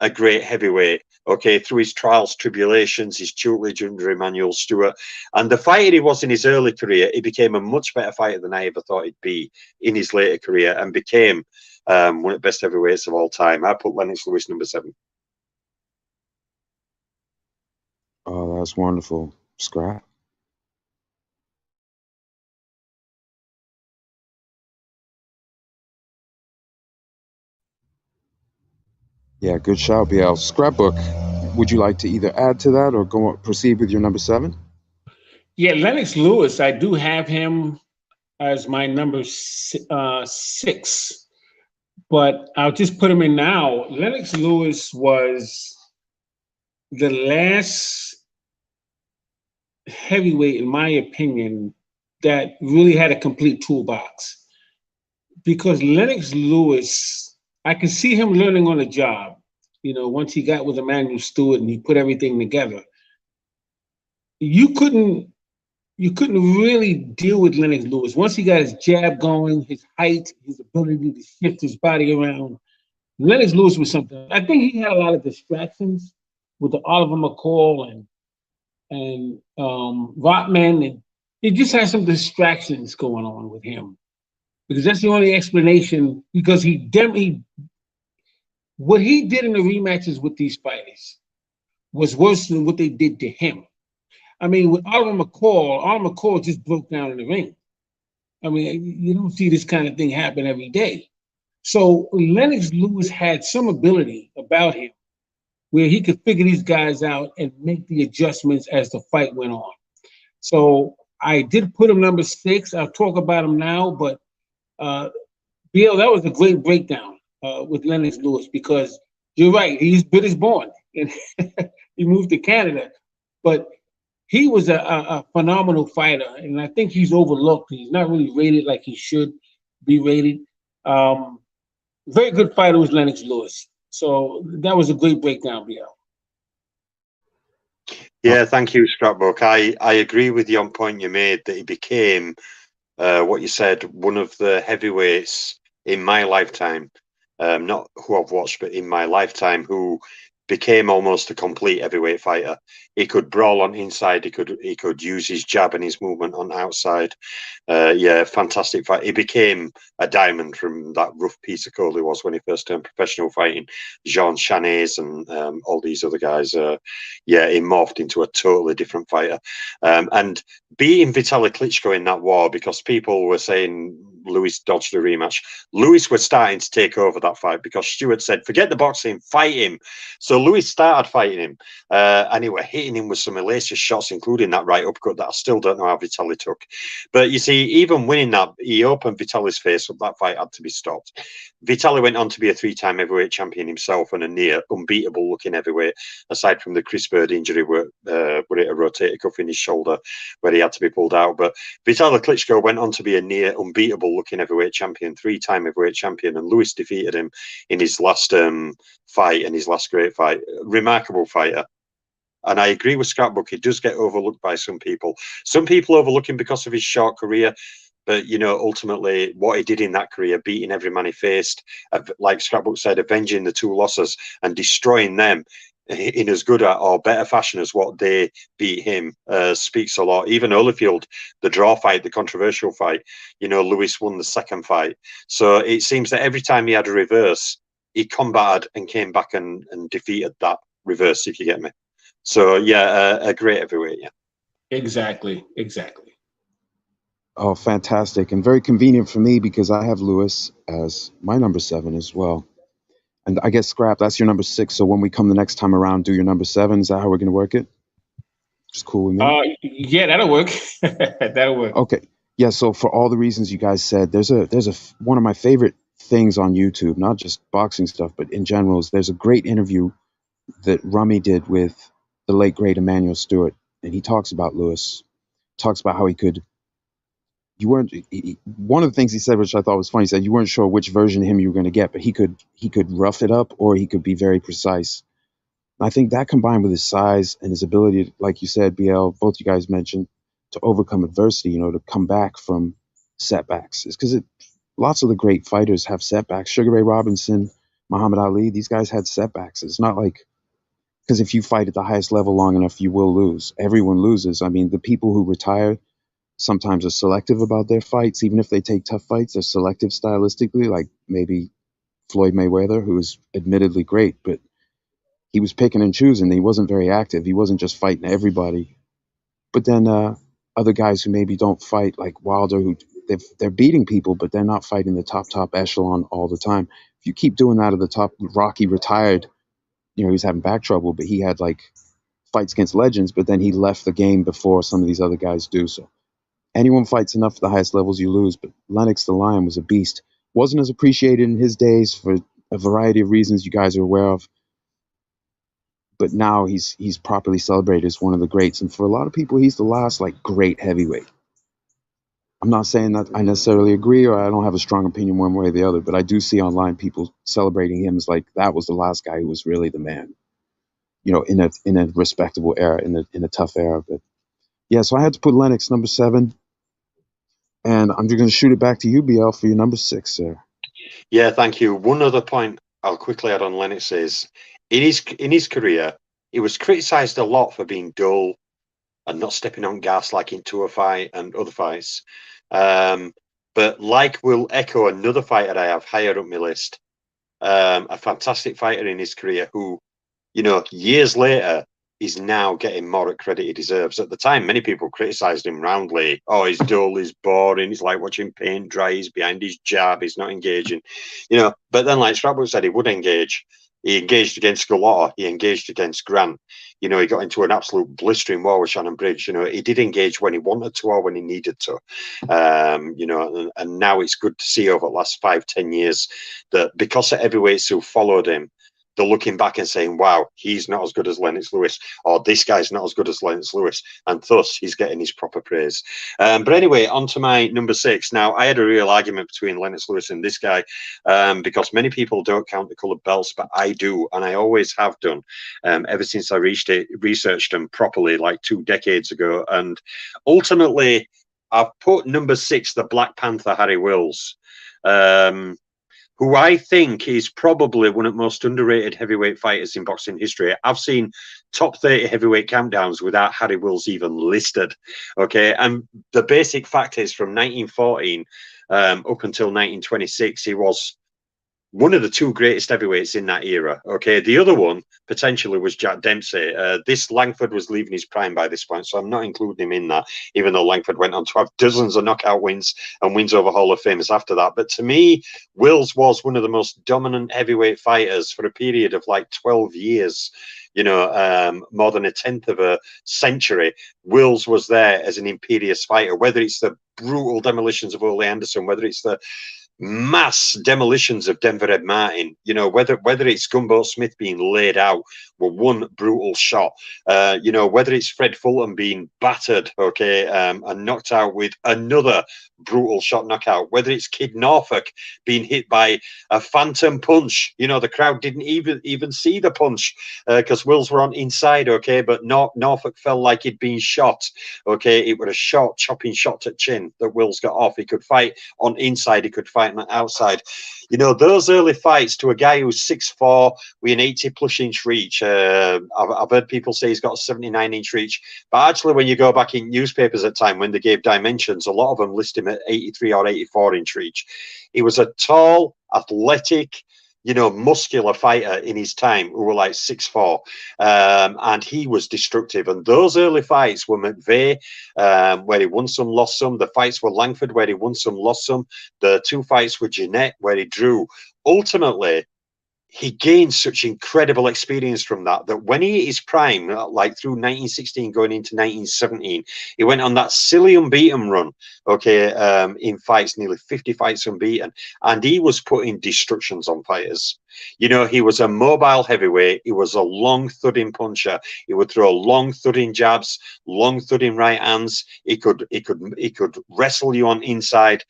a great heavyweight, okay, through his trials, tribulations, his tutelage under Emmanuel Stewart. And the fighter he was in his early career, he became a much better fighter than I ever thought he'd be in his later career, and became one of the best heavyweights of all time. I put Lennox Lewis number 7. Oh, that's wonderful. Scrap. Yeah, good shout, BL. Scrapbook, would you like to either add to that or proceed with your number 7? Yeah, Lennox Lewis, I do have him as my number 6, but I'll just put him in now. Lennox Lewis was the last heavyweight, in my opinion, that really had a complete toolbox. Because Lennox Lewis, I can see him learning on the job. You know, once he got with Emmanuel Stewart and he put everything together, you couldn't really deal with Lennox Lewis. Once he got his jab going, his height, his ability to shift his body around, Lennox Lewis was something. I think he had a lot of distractions with the Oliver McCall and Rotman, and he just has some distractions going on with him, because that's the only explanation. Because what he did in the rematches with these fighters was worse than what they did to him. I mean, with Oliver McCall just broke down in the ring. I mean, you don't see this kind of thing happen every day. So Lennox Lewis had some ability about him where he could figure these guys out and make the adjustments as the fight went on. So I did put him number 6. I'll talk about him now, but Bill, that was a great breakdown with Lennox Lewis, because you're right, he's British born and he moved to Canada, but he was a phenomenal fighter, and I think he's overlooked. He's not really rated like he should be rated. Very good fighter was Lennox Lewis. So that was a great breakdown, BL. Yeah, thank you, Scrapbook. I agree with you on point you made that he became, what you said, one of the heavyweights in my lifetime, not who I've watched, but in my lifetime, who became almost a complete heavyweight fighter. He could brawl on inside. He could use his jab and his movement on outside. Yeah, fantastic fight. He became a diamond from that rough piece of coal he was when he first turned professional, fighting Jean Chanez and all these other guys. Yeah, he morphed into a totally different fighter. And beating Vitaly Klitschko in that war, because people were saying Lewis dodged a rematch. Lewis was starting to take over that fight because Stewart said, forget the boxing, fight him. So Lewis started fighting him, and he were hitting him with some hellacious shots, including that right upcut that I still don't know how Vitaly took. But you see, even winning that, he opened Vitaly's face up. That fight had to be stopped. Vitaly went on to be a 3-time heavyweight champion himself and a near unbeatable looking heavyweight, aside from the Chris Bird injury where it a rotator cuff in his shoulder where he had to be pulled out. But Vitaly Klitschko went on to be a near unbeatable looking heavyweight champion, 3-time heavyweight champion, and Lewis defeated him in his last fight and his last great fight. Remarkable fighter. And I agree with Scrapbook, he does get overlooked by some people. Some people overlook him because of his short career. But, you know, ultimately what he did in that career, beating every man he faced, like Scrapbook said, avenging the 2 losses and destroying them in as good or better fashion as what they beat him, speaks a lot. Even Holyfield, the draw fight, the controversial fight, you know, Lewis won the second fight. So it seems that every time he had a reverse, he combated and came back and defeated that reverse, if you get me. So, yeah, a great heavyweight, yeah. Exactly. Oh, fantastic. And very convenient for me because I have Lewis as my number 7 as well. And I guess, Scrap, that's your number 6. So when we come the next time around, do your number 7. Is that how we're going to work it? Just cool with me? Yeah, that'll work. That'll work. Okay. Yeah, so for all the reasons you guys said, there's one of my favorite things on YouTube, not just boxing stuff, but in general, is there's a great interview that Rummy did with the late, great Emmanuel Stewart. And he talks about Lewis, talks about how one of the things he said, which I thought was funny, he said you weren't sure which version of him you were going to get, but he could rough it up or he could be very precise. And I think that combined with his size and his ability, like you said, BL, both you guys mentioned, to overcome adversity, you know, to come back from setbacks. It's because lots of the great fighters have setbacks. Sugar Ray Robinson, Muhammad Ali, these guys had setbacks. It's not like, because if you fight at the highest level long enough, you will lose. Everyone loses. I mean, the people who retire sometimes are selective about their fights. Even if they take tough fights, they're selective stylistically, like maybe Floyd Mayweather, who is admittedly great, but he was picking and choosing. He wasn't very active. He wasn't just fighting everybody. But then other guys who maybe don't fight, like Wilder, who they're beating people, but they're not fighting the top echelon all the time. If you keep doing that at the top, Rocky retired, you know, he was having back trouble, but he had like fights against legends, but then he left the game before some of these other guys do. So anyone fights enough at the highest levels, you lose. But Lennox the Lion was a beast. Wasn't as appreciated in his days for a variety of reasons you guys are aware of. But now he's properly celebrated as one of the greats. And for a lot of people, he's the last like great heavyweight. I'm not saying that I necessarily agree or I don't have a strong opinion one way or the other, but I do see online people celebrating him as like that was the last guy who was really the man. You know, in a respectable era, in a tough era. But yeah, so I had to put Lennox number 7. And I'm just going to shoot it back to you, BL, for your number 6, sir. Yeah, thank you. One other point I'll quickly add on Lennox is, in his career, he was criticised a lot for being dull, and not stepping on gas like in Tour fight and other fights. But like will echo another fighter I have higher up my list, a fantastic fighter in his career who, you know, years later, is now getting more credit he deserves. At the time, many people criticised him roundly. Oh, he's dull, he's boring, he's like watching paint dry, he's behind his jab, he's not engaging. You know, but then, like Scrapbook said, he would engage. He engaged against Galore, he engaged against Grant. You know, he got into an absolute blistering war with Shannon Bridge. You know, he did engage when he wanted to or when he needed to. You know, and now it's good to see over the last 5-10 years that because of heavyweights who followed him, they're looking back and saying, wow, he's not as good as Lennox Lewis, or this guy's not as good as Lennox Lewis, and thus he's getting his proper praise. But anyway, on to my number 6. Now, I had a real argument between Lennox Lewis and this guy, because many people don't count the coloured belts, but I do, and I always have done, ever since I researched them properly like 2 decades ago. And ultimately, I've put number 6, the Black Panther, Harry Wills. Who I think is probably one of the most underrated heavyweight fighters in boxing history. I've seen top 30 heavyweight countdowns without Harry Wills even listed. Okay, and the basic fact is from 1914 up until 1926, he was one of the 2 greatest heavyweights in that era. Okay, the other one potentially was Jack Dempsey. This Langford was leaving his prime by this point, so I'm not including him in that, even though Langford went on to have dozens of knockout wins and wins over Hall of Famers after that. But to me, Wills was one of the most dominant heavyweight fighters for a period of like 12 years. You know, more than a 10th of a century. Wills was there as an imperious fighter, whether it's the brutal demolitions of Ole Anderson, whether it's the mass demolitions of Denver Ed Martin, you know, whether it's Gunboat Smith being laid out with one brutal shot, you know, whether it's Fred Fulton being battered, okay, and knocked out with another brutal shot knockout, whether it's Kid Norfolk being hit by a phantom punch. You know, the crowd didn't even see the punch because Wills were on inside, okay, but Norfolk felt like he'd been shot, okay. It was a short chopping shot at chin that Wills got off. He could fight on inside, he could fight on outside. You know, those early fights to a guy who's 6'4" with an 80+ inch reach. I've heard people say he's got a 79 inch reach, but actually when you go back in newspapers at time when they gave dimensions, a lot of them list him at 83 or 84 inch reach. He was a tall, athletic, you know, muscular fighter in his time who were like 6'4", and he was destructive. And those early fights were McVeigh, where he won some, lost some. The fights were Langford, where he won some, lost some. The 2 fights with Jeanette, where he drew. Ultimately, he gained such incredible experience from that when he hit his prime, like through 1916 going into 1917, he went on that silly unbeaten run, okay, in fights, nearly 50 fights unbeaten, and he was putting destructions on fighters. You know, he was a mobile heavyweight. He was a long thudding puncher. He would throw long thudding jabs, long thudding right hands. He could wrestle you on inside.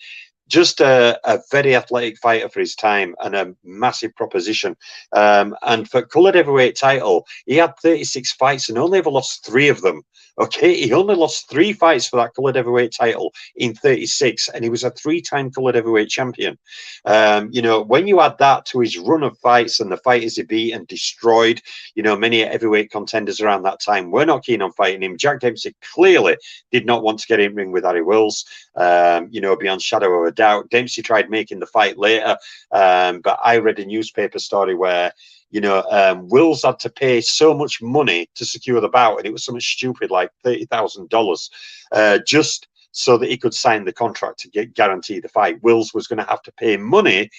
Just a very athletic fighter for his time and a massive proposition. And for coloured heavyweight title, he had 36 fights and only ever lost 3 of them. Okay, he only lost 3 fights for that coloured heavyweight title in 36, and he was a 3-time coloured heavyweight champion. You know, when you add that to his run of fights and the fighters he beat and destroyed, you know, many heavyweight contenders around that time were not keen on fighting him. Jack Dempsey clearly did not want to get in ring with Harry Wills, you know, beyond shadow of a doubt. Dempsey tried making the fight later, but I read a newspaper story where, you know, Wills had to pay so much money to secure the bout, and it was something stupid like $30,000 just so that he could sign the contract to guarantee the fight. Wills was going to have to pay money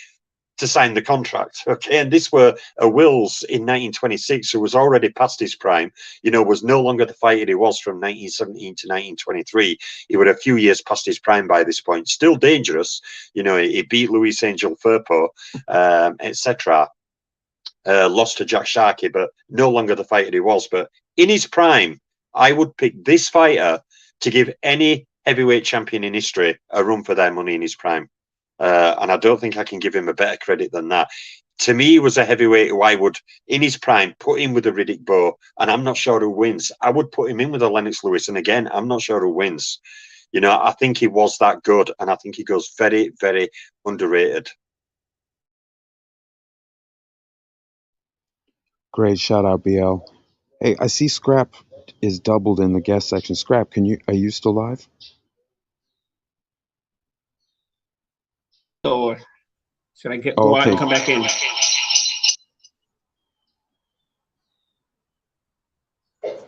to sign the contract. Okay, and this were a Wills in 1926 who was already past his prime, you know, was no longer the fighter he was from 1917 to 1923. He was a few years past his prime by this point, still dangerous. You know, he beat Louis Angel Firpo, etc. Lost to Jack Sharkey, but no longer the fighter he was. But in his prime, I would pick this fighter to give any heavyweight champion in history a run for their money in his prime. And I don't think I can give him a better credit than that. To me, he was a heavyweight who I would, in his prime, put him with a Riddick Bowe, and I'm not sure who wins. I would put him in with a Lennox Lewis, and again, I'm not sure who wins. You know, I think he was that good, and I think he goes very, very underrated. Great shout out, BL. Hey, I see Scrap is doubled in the guest section. Scrap, are you still live? Or should I Oh, go out okay. and come back in?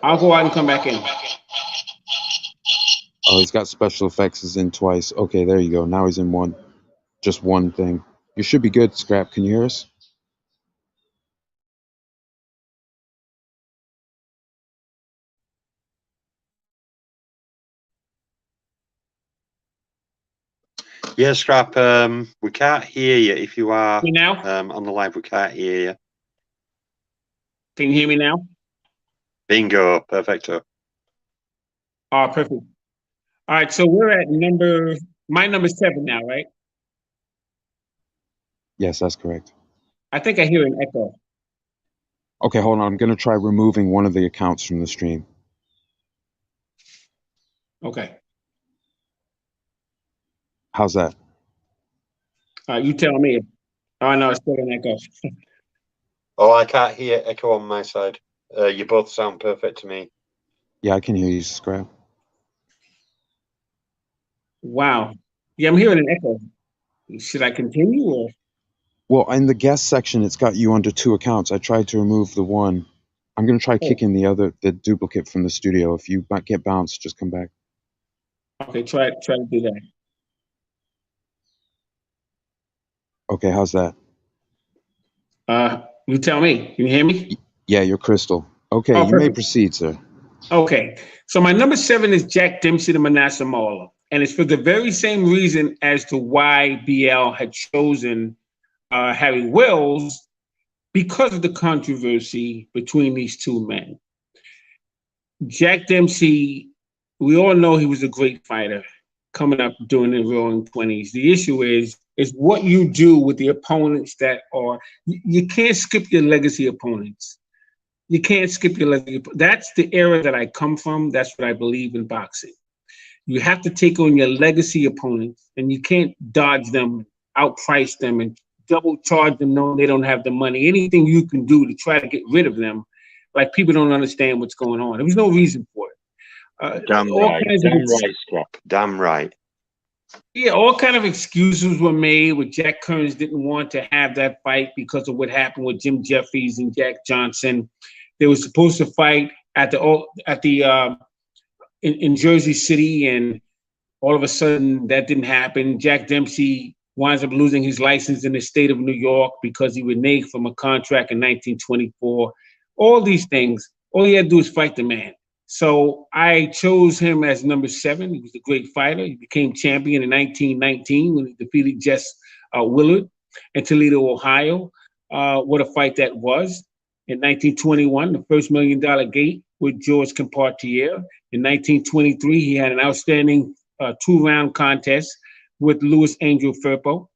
I'll go out and come back in. Oh, he's got special effects is in twice. Okay, there you go. Now he's in one. Just one thing. You should be good, Scrap. Can you hear us? Yeah, Scrap, we can't hear you. If you are Me now? on the live, we can't hear you. Can you hear me now? Bingo, perfecto. Oh, perfect. All right, so we're at my number 7 now, right? Yes, that's correct. I think I hear an echo. Okay, hold on. I'm going to try removing one of the accounts from the stream. Okay. How's that? You tell me. Oh, no, it's still an echo. Oh, I can't hear echo on my side. You both sound perfect to me. Yeah, I can hear you, Scrap. Wow. Yeah, I'm hearing an echo. Should I continue or? Well, in the guest section, it's got you under 2 accounts. I tried to remove the one. I'm going to try kicking the duplicate from the studio. If you get bounced, just come back. Okay, try to do that. Okay, how's that? You tell me. Can you hear me? Yeah, you're crystal. Okay, Oh, you may perfect. proceed, sir. Okay, so my number 7 is Jack Dempsey, the Manasseh Mauler. And it's for the very same reason as to why BL had chosen Harry Wells, because of the controversy between these two men. Jack Dempsey, we all know he was a great fighter coming up during the Roaring 20s. The issue is what you do with the opponents that are, you can't skip your legacy opponents. You can't skip your legacy. That's the era that I come from. That's what I believe in boxing. You have to take on your legacy opponents, and you can't dodge them, outprice them, and double charge them knowing they don't have the money. Anything you can do to try to get rid of them, like people don't understand what's going on. There was no reason for it. Damn right, Scrap. Damn right. Yeah, all kind of excuses were made with Jack Kearns didn't want to have that fight because of what happened with Jim Jeffries and Jack Johnson. They were supposed to fight in Jersey City, and all of a sudden that didn't happen. Jack Dempsey winds up losing his license in the state of New York because he reneged from a contract in 1924. All these things, all he had to do is fight the man. So I chose him as number 7. He was a great fighter. He became champion in 1919 when he defeated Jess Willard in Toledo, Ohio. What a fight that was. In 1921, the first $1 Million Gate with George Compartier. In 1923, he had an outstanding 2-round contest with Louis Angel Firpo.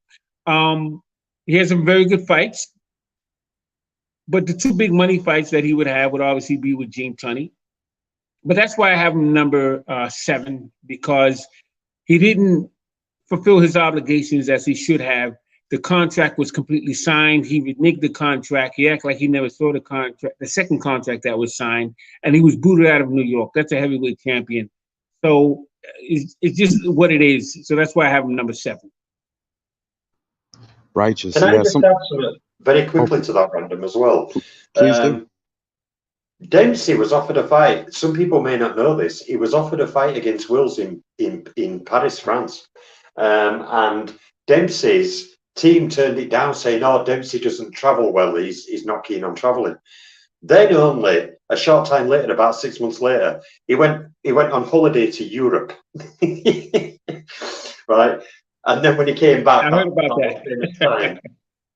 He had some very good fights, but the 2 big money fights that he would have would obviously be with Gene Tunney. But that's why I have him number 7, because he didn't fulfill his obligations as he should have. The contract was completely signed. He reneged the contract. He acted like he never saw the contract, the second contract that was signed, and he was booted out of New York. That's a heavyweight champion. So it's just what it is. So that's why I have him number 7. Righteous. Can I just add something very quickly to that, Random, as well? Please do. Dempsey was offered a fight. Some people may not know this. He was offered a fight against Wills in Paris, France. And Dempsey's team turned it down, saying, "Oh, Dempsey doesn't travel well. He's not keen on traveling." Then only a short time later, about 6 months later, he went on holiday to Europe. Right? And then when he came back, I heard about that.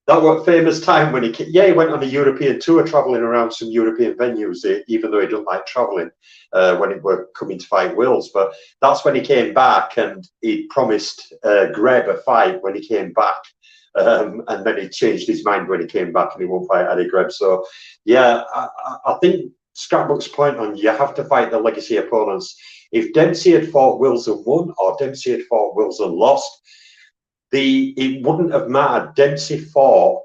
That was famous time when he went on a European tour, traveling around some European venues, even though he didn't like traveling when it were coming to fight Wills. But that's when he came back, and he promised Greb a fight when he came back. And then he changed his mind when he came back, and he won't fight Eddie Greb. So, yeah, I think Scrapbook's point on you have to fight the legacy opponents. If Dempsey had fought Wills and won, or Dempsey had fought Wills and lost, it wouldn't have mattered. Dempsey fought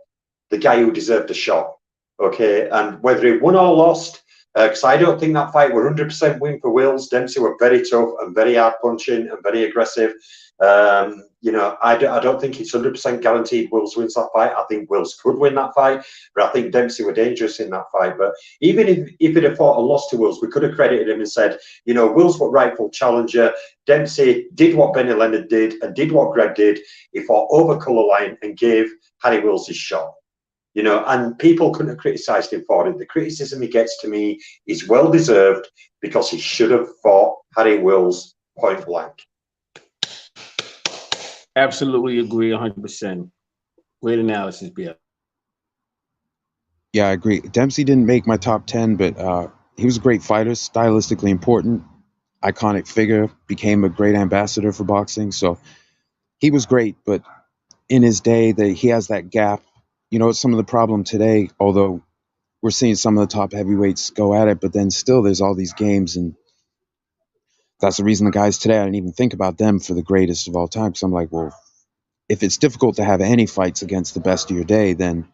the guy who deserved a shot, okay? And whether he won or lost, Because I don't think that fight were 100% win for Wills. Dempsey were very tough and very hard punching and very aggressive. I don't think it's 100% guaranteed Wills wins that fight. I think Wills could win that fight, but I think Dempsey were dangerous in that fight. But even if it had fought a loss to Wills, we could have credited him and said, Wills was rightful challenger. Dempsey did what Benny Leonard did and did what Greg did. He fought over colour line and gave Harry Wills his shot. And people couldn't have criticised him for it. The criticism he gets, to me, is well deserved because he should have fought Harry Wills point blank. Absolutely agree 100%. Great analysis, Bill. Yeah, I agree. Dempsey didn't make my top 10, but he was a great fighter, stylistically important, iconic figure, became a great ambassador for boxing. So he was great, but in his day, he has that gap. It's some of the problem today, although we're seeing some of the top heavyweights go at it, but then still there's all these games, and that's the reason the guys today, I didn't even think about them for the greatest of all time, because I'm like, well, if it's difficult to have any fights against the best of your day, then,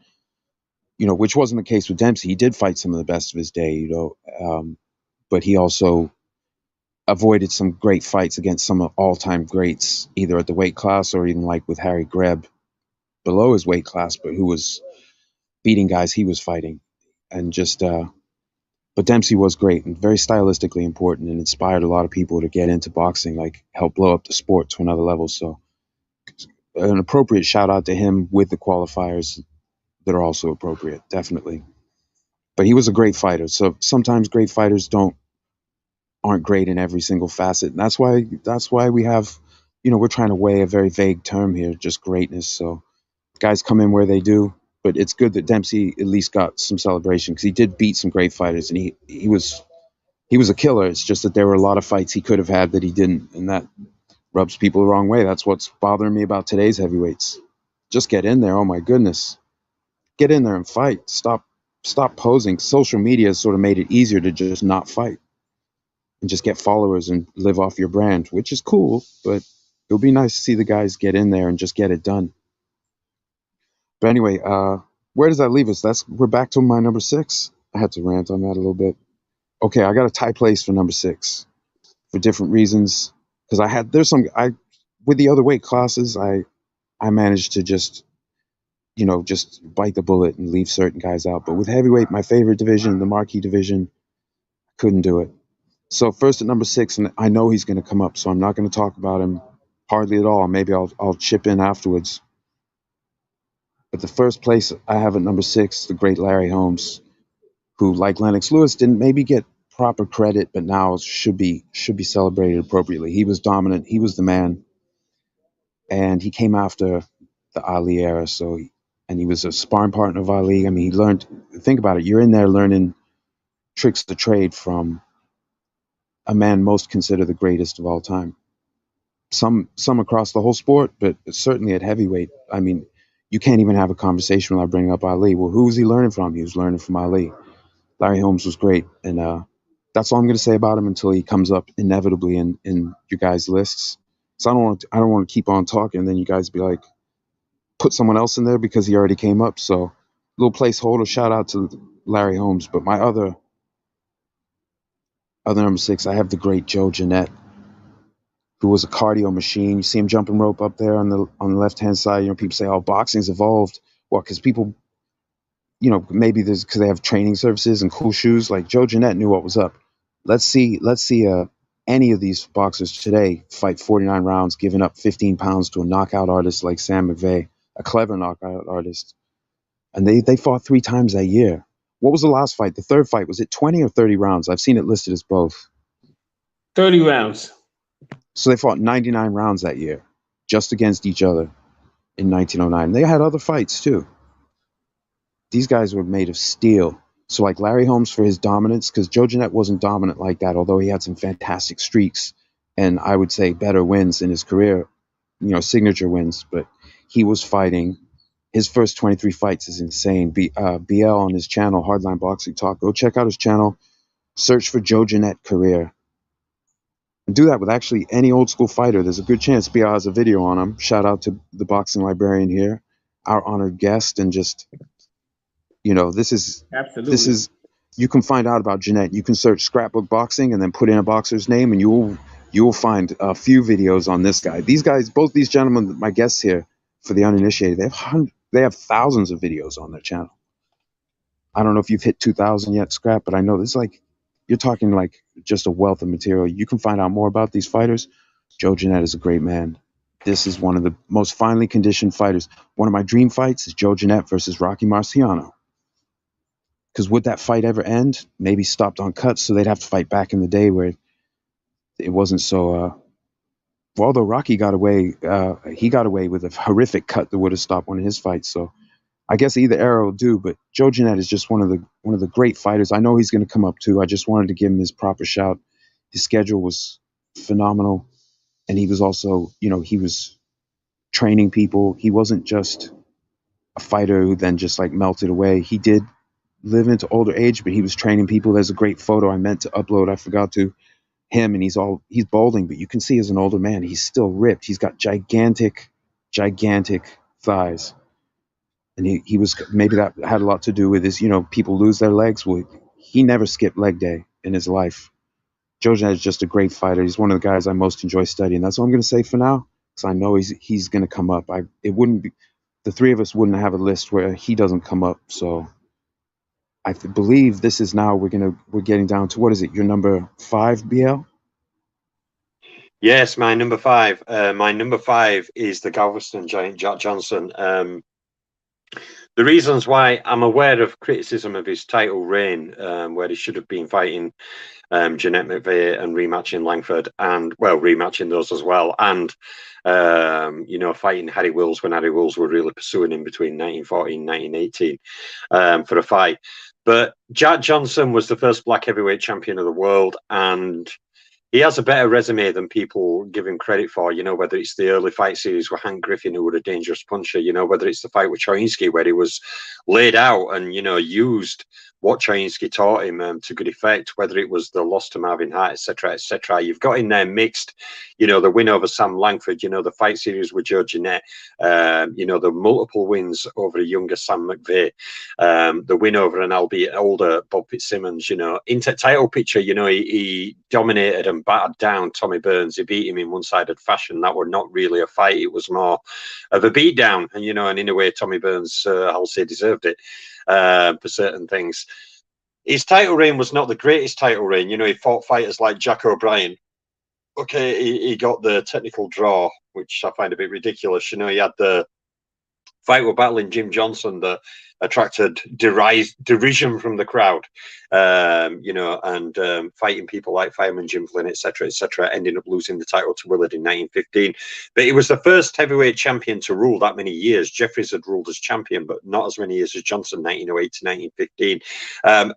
which wasn't the case with Dempsey. He did fight some of the best of his day, but he also avoided some great fights against some all-time greats, either at the weight class or even like with Harry Greb below his weight class, but who was beating guys he was fighting. And just, but Dempsey was great and very stylistically important and inspired a lot of people to get into boxing, like help blow up the sport to another level. So an appropriate shout out to him with the qualifiers that are also appropriate, definitely. But he was a great fighter. So sometimes great fighters aren't great in every single facet. And that's why we have, we're trying to weigh a very vague term here, just greatness. So guys come in where they do. But it's good that Dempsey at least got some celebration because he did beat some great fighters, and he was a killer. It's just that there were a lot of fights he could have had that he didn't, and that rubs people the wrong way. That's what's bothering me about today's heavyweights. Just get in there. Oh my goodness, get in there and fight. Stop posing. Social media has sort of made it easier to just not fight and just get followers and live off your brand, which is cool. But it would be nice to see the guys get in there and just get it done. But anyway, where does that leave us? We're back to my number 6. I had to rant on that a little bit. Okay, I got a tie place for number 6 for different reasons. Because with the other weight classes, I managed to just bite the bullet and leave certain guys out. But with heavyweight, my favorite division, the marquee division, couldn't do it. So first at number 6, and I know he's going to come up, so I'm not going to talk about him hardly at all. Maybe I'll chip in afterwards. But the first place I have at number 6, the great Larry Holmes, who, like Lennox Lewis, didn't maybe get proper credit, but now should be celebrated appropriately. He was dominant. He was the man. And he came after the Ali era. And he was a sparring partner of Ali. I mean, he learned, think about it. You're in there learning tricks of the trade from a man most considered the greatest of all time. Some across the whole sport, but certainly at heavyweight. I mean, you can't even have a conversation without bringing up Ali. Well, who was he learning from? He was learning from Ali. Larry Holmes was great, and that's all I'm going to say about him until he comes up inevitably in your guys' lists. So I don't want to keep on talking, and then you guys be like, put someone else in there because he already came up. So little placeholder shout out to Larry Holmes. But my other number 6, I have the great Joe Jeanette, who was a cardio machine. You see him jumping rope up there on the left-hand side. People say, oh, boxing's evolved. Well, because people, maybe there's because they have training services and cool shoes. Like Joe Jeanette knew what was up. Let's see any of these boxers today fight 49 rounds, giving up 15 pounds to a knockout artist like Sam McVeigh, a clever knockout artist. And they fought 3 times that year. What was the last fight? The third fight, was it 20 or 30 rounds? I've seen it listed as both. 30 rounds. So they fought 99 rounds that year, just against each other in 1909. They had other fights too. These guys were made of steel. So like Larry Holmes for his dominance, because Joe Jeanette wasn't dominant like that, although he had some fantastic streaks and I would say better wins in his career, signature wins. But he was fighting. His first 23 fights is insane. BL on his channel, Hardline Boxing Talk. Go check out his channel. Search for Joe Jeanette career. And do that with actually any old school fighter. There's a good chance BL has a video on him. Shout out to the Boxing Librarian here, our honored guest, and just, this is You can find out about Jeanette. You can search Scrapbook Boxing and then put in a boxer's name, and you will find a few videos on this guy. These guys, both these gentlemen, my guests here, for the uninitiated, they have thousands of videos on their channel. I don't know if you've hit 2,000 yet, Scrap, but I know this, like, you're talking like just a wealth of material. You can find out more about these fighters. Joe Jeanette is a great man. This is one of the most finely conditioned fighters. One of my dream fights is Joe Jeanette versus Rocky Marciano. Because would that fight ever end? Maybe stopped on cuts, so they'd have to fight back in the day where it wasn't so. Well, although Rocky got away, he got away with a horrific cut that would have stopped one of his fights. So I guess either era will do. But Joe Jeanette is just one of the great fighters. I know he's going to come up too. I just wanted to give him his proper shout. His schedule was phenomenal, and he was also, he was training people. He wasn't just a fighter who then just like melted away. He did live into older age, but he was training people. There's a great photo I meant to upload. I forgot to. Him, and he's balding, but you can see as an older man, he's still ripped. He's got gigantic thighs. And he was, maybe that had a lot to do with his, people lose their legs. Well, he never skipped leg day in his life. Joe Jeanette is just a great fighter. He's one of the guys I most enjoy studying. That's all I'm going to say for now, because I know he's going to come up. It wouldn't be, the three of us wouldn't have a list where he doesn't come up. So I believe this is now we're getting down to, what is it? Your number 5, BL? Yes, my number 5. My number 5 is the Galveston giant, Jack Johnson. The reasons why I'm aware of criticism of his title reign, where he should have been fighting Jeanette McVeigh and rematching Langford, and rematching those as well, and fighting Harry Wills when Harry Wills were really pursuing him between 1914 and 1918 for a fight. But Jack Johnson was the first black heavyweight champion of the world, and he has a better resume than people give him credit for, whether it's the early fight series with Hank Griffin, who was a dangerous puncher, whether it's the fight with Choinski, where he was laid out and, used what Choinski taught him to good effect, whether it was the loss to Marvin Hart, etc., etc. You've got in there mixed, the win over Sam Langford, the fight series with Joe Jeanette, the multiple wins over a younger Sam McVeigh, the win over an albeit older Bob Fitzsimmons, into title picture, he dominated and battered down Tommy Burns. He beat him in one-sided fashion. That were not really a fight. It was more of a beatdown. And, and in a way, Tommy Burns, I'll say, deserved it for certain things. His title reign was not the greatest title reign. He fought fighters like Jack O'Brien. Okay, he got the technical draw, which I find a bit ridiculous. He had the fight with battling Jim Johnson that attracted derision from the crowd, and fighting people like Fireman, Jim Flynn, etc., ending up losing the title to Willard in 1915. But he was the first heavyweight champion to rule that many years. Jeffries had ruled as champion, but not as many years as Johnson, 1908 to 1915.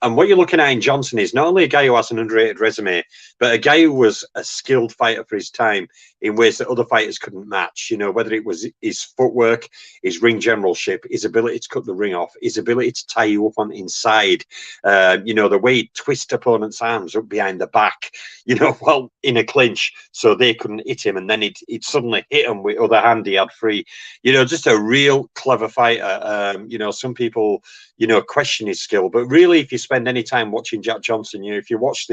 And what you're looking at in Johnson is not only a guy who has an underrated resume, but a guy who was a skilled fighter for his time in ways that other fighters couldn't match, whether it was his footwork, his ring generalship, his ability to cut the ring off, his ability to tie you up on inside, the way he'd twist opponents' arms up behind the back, while in a clinch so they couldn't hit him, and then he'd suddenly hit him with other hand he had free. Just a real clever fighter. Some people, question his skill, but really, if you spend any time watching Jack Johnson, if you watch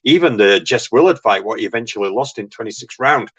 even the Jess Willard fight, what he eventually lost in 26th round,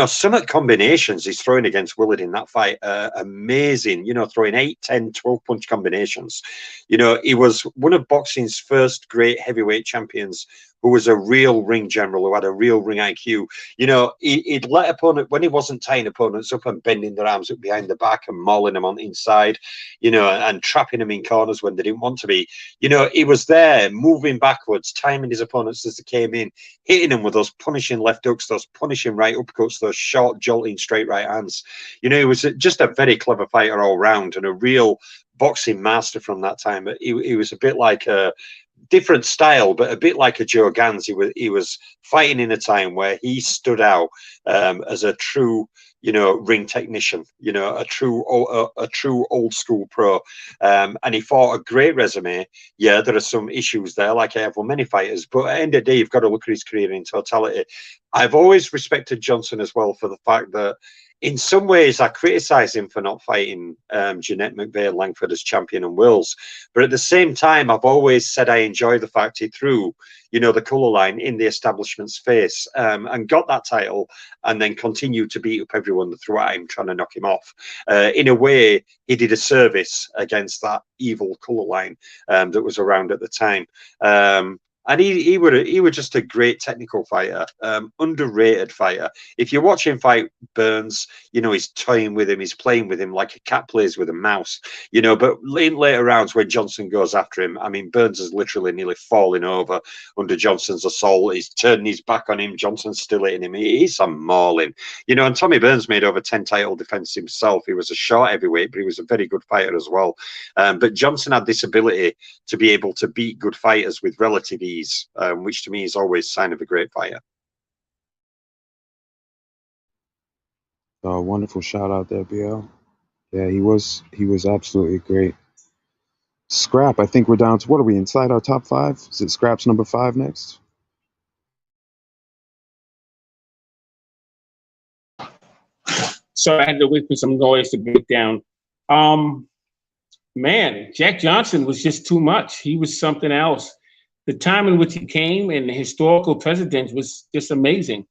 some of the combinations he's throwing against Willard in that fight are amazing, throwing 8, 10, 12 punch combinations. He was one of boxing's first great heavyweight champions who was a real ring general, who had a real ring IQ. He'd let opponent, when he wasn't tying opponents up and bending their arms up behind the back and mauling them on the inside, and trapping them in corners when they didn't want to be. He was there moving backwards, timing his opponents as they came in, hitting them with those punishing left hooks, those punishing right uppercuts, those short, jolting straight right hands. He was just a very clever fighter all round and a real boxing master from that time. He was a bit like a different style, but a bit like a Joe Gans. He was fighting in a time where he stood out as a true, ring technician, a true old school pro, and he fought a great resume. Yeah, there are some issues there, like I have with many fighters, but at the end of the day, you've got to look at his career in totality. I've always respected Johnson as well for the fact that in some ways, I criticise him for not fighting Jeanette, McVeigh and Langford as champion and wills. But at the same time, I've always said I enjoy the fact he threw, you know, the colour line in the establishment's face and got that title and then continued to beat up everyone that threw at him, trying to knock him off. In a way, he did a service against that evil colour line that was around at the time. And he was just a great technical fighter, underrated fighter. If you watch him fight Burns, you know, he's toying with him, he's playing with him like a cat plays with a mouse, you know. But in later rounds when Johnson goes after him, I mean, Burns is literally nearly falling over under Johnson's assault. He's turning his back on him. Johnson's still hitting him. He's a mauling, you know. And Tommy Burns made over 10 title defenses himself. He was a short heavyweight, but he was a very good fighter as well. But Johnson had this ability to be able to beat good fighters with relative ease, which to me is always a sign of a great fighter. Wonderful shout out there, BL. Yeah, he was absolutely great. Scrap, I think we're down to, what are we, inside our top 5? Is it Scrap's number 5 next? So I had to wait for some noise to break down. Man, Jack Johnson was just too much. He was something else. The time in which he came and the historical precedence was just amazing.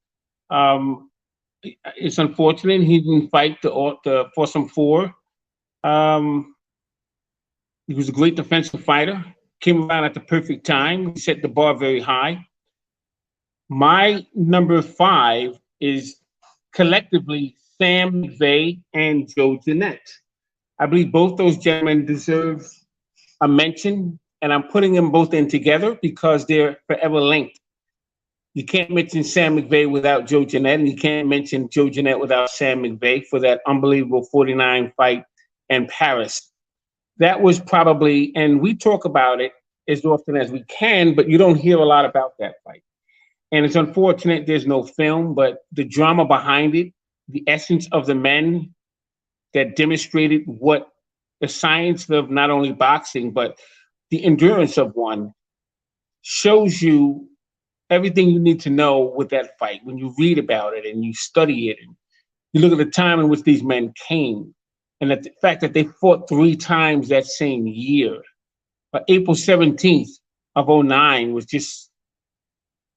It's unfortunate he didn't fight the Foursome 4. He was a great defensive fighter. Came around at the perfect time. He set the bar very high. My number 5 is collectively Sam McVeigh and Joe Jeanette. I believe both those gentlemen deserve a mention, and I'm putting them both in together because they're forever linked. You can't mention Sam McVeigh without Joe Jeanette, and you can't mention Joe Jeanette without Sam McVeigh for that unbelievable 49 fight in Paris. That was probably, and we talk about it as often as we can, but you don't hear a lot about that fight. And it's unfortunate there's no film, but the drama behind it, the essence of the men that demonstrated what the science of not only boxing, but the endurance of one, shows you everything you need to know with that fight. When you read about it and you study it and you look at the time in which these men came, and the fact that they fought 3 times that same year. But April 17th of 2009 was just,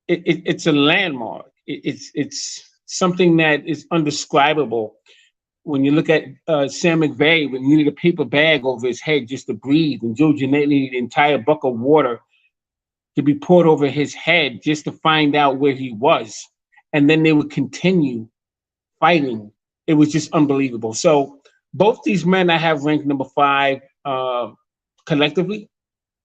it's a landmark. It's something that is undescribable. When you look at Sam McVeigh, when he needed a paper bag over his head just to breathe, and Joe Jeanette needed an entire bucket of water to be poured over his head just to find out where he was. And then they would continue fighting. It was just unbelievable. So both these men I have ranked number 5 collectively.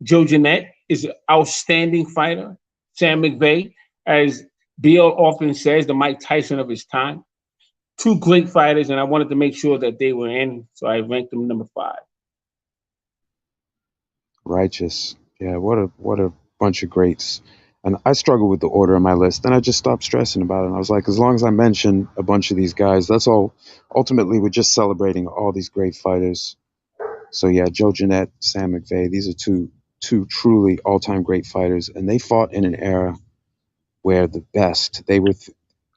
Joe Jeanette is an outstanding fighter. Sam McVeigh, as Bill often says, the Mike Tyson of his time. 2 great fighters, and I wanted to make sure that they were in, so I ranked them number 5. Righteous. Yeah, what a bunch of greats. And I struggle with the order on my list, and I just stopped stressing about it. And I was like, as long as I mention a bunch of these guys, that's all. Ultimately, we're just celebrating all these great fighters. So yeah, Joe Jeanette, Sam McVeigh, these are two truly all-time great fighters, and they fought in an era where the best, they were,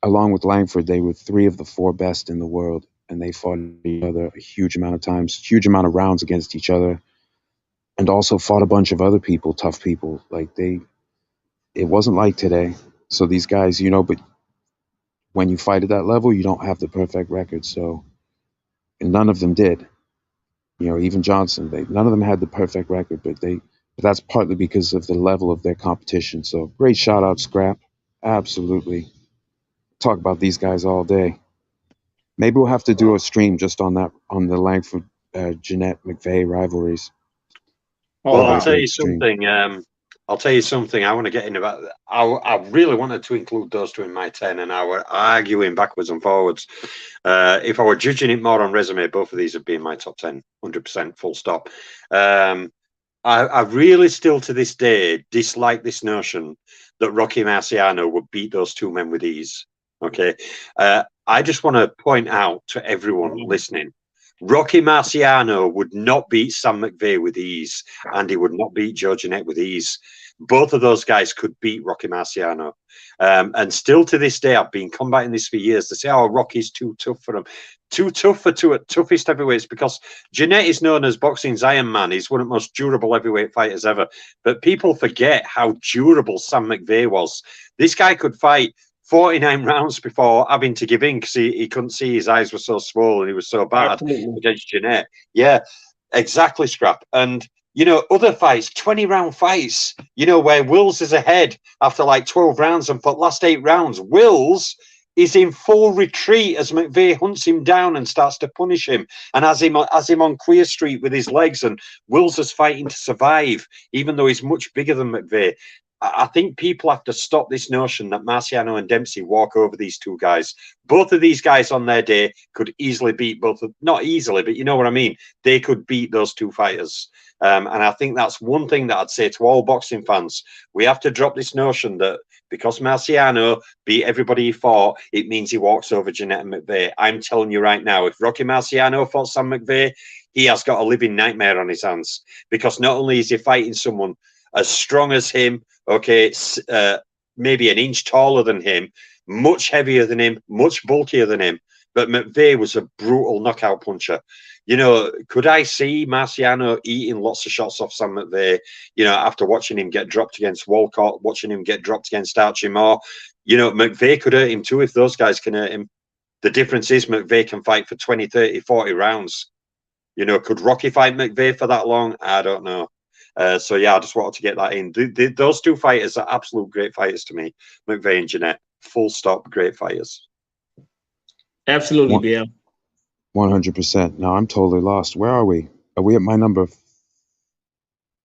along with Langford, they were 3 of the 4 best in the world, and they fought each other a huge amount of times, huge amount of rounds against each other, and also fought a bunch of other people, tough people. Like it wasn't like today. So these guys, you know, but when you fight at that level, you don't have the perfect record. So, and none of them did. You know, even Johnson, none of them had the perfect record, but that's partly because of the level of their competition. So great shout out, Scrap. Absolutely. Talk about these guys all day. Maybe we'll have to do a stream just on that, on the Langford, Jeanette McVeigh rivalries. Well, I'll tell you something. I'll tell you something. I want to get in about. I really wanted to include those 2 in my 10, and I were arguing backwards and forwards. If I were judging it more on resume, both of these would be in my top 10, 100%, full stop. I really still to this day dislike this notion that Rocky Marciano would beat those 2 men with ease. Okay, I just want to point out to everyone listening Rocky Marciano would not beat Sam McVeigh with ease, and he would not beat Joe Jeanette with ease. Both of those guys could beat Rocky Marciano. And still to this day, I've been combating this for years. They say, oh, Rocky's too tough for him. Too tough for two toughest heavyweights, because Jeanette is known as boxing's Iron Man. He's one of the most durable heavyweight fighters ever. But people forget how durable Sam McVeigh was. This guy could fight 49 rounds before having to give in because he couldn't see, his eyes were so swollen, he was so bad against Jeanette. Yeah, exactly, Scrap. And, you know, other fights, 20-round fights, you know, where Wills is ahead after like 12 rounds, and for the last 8 rounds, Wills is in full retreat as McVeigh hunts him down and starts to punish him and has him on Queer Street with his legs, and Wills is fighting to survive, even though he's much bigger than McVeigh. I think people have to stop this notion that Marciano and Dempsey walk over these two guys. Both of these guys on their day could easily beat both of, not easily, but you know what I mean? They could beat those two fighters. And I think that's one thing that I'd say to all boxing fans. We have to drop this notion that because Marciano beat everybody he fought, it means he walks over Jeanette and McVeigh. I'm telling you right now, if Rocky Marciano fought Sam McVeigh, he has got a living nightmare on his hands, because not only is he fighting someone as strong as him, okay, maybe an inch taller than him, much heavier than him, much bulkier than him, but McVeigh was a brutal knockout puncher. You know, could I see Marciano eating lots of shots off Sam McVeigh, you know, after watching him get dropped against Walcott, watching him get dropped against Archie Moore? You know, McVeigh could hurt him too if those guys can hurt him. The difference is McVeigh can fight for 20, 30, 40 rounds. You know, could Rocky fight McVeigh for that long? I don't know. So, yeah, I just wanted to get that in. Those two fighters are absolute great fighters to me, McVeigh and Jeanette. Full stop, great fighters. Absolutely, BL. 100%. No, I'm totally lost. Where are we? Are we at my number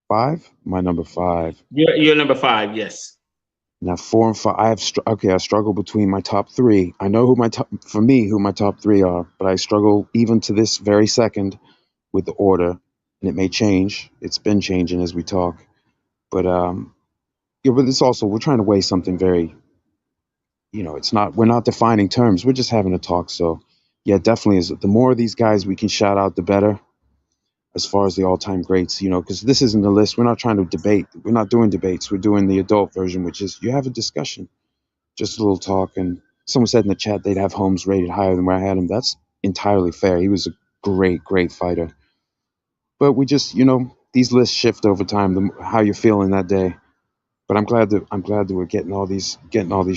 5? My number 5. You're number 5, yes. Now 4 and 5. I struggle between my top 3. I know who my top 3 are, but I struggle even to this very second with the order, and it may change. It's been changing as we talk, but yeah. But it's also, we're trying to weigh something very, you know, we're not defining terms. We're just having a talk. So yeah, definitely is. The more of these guys we can shout out, the better. As far as the all-time greats, you know, because this isn't the list. We're not trying to debate. We're not doing debates. We're doing the adult version, which is you have a discussion, just a little talk. And someone said in the chat they'd have Holmes rated higher than where I had him. That's entirely fair. He was a great, great fighter. But we just, you know, these lists shift over time, how you're feeling that day. But I'm glad that we're getting all these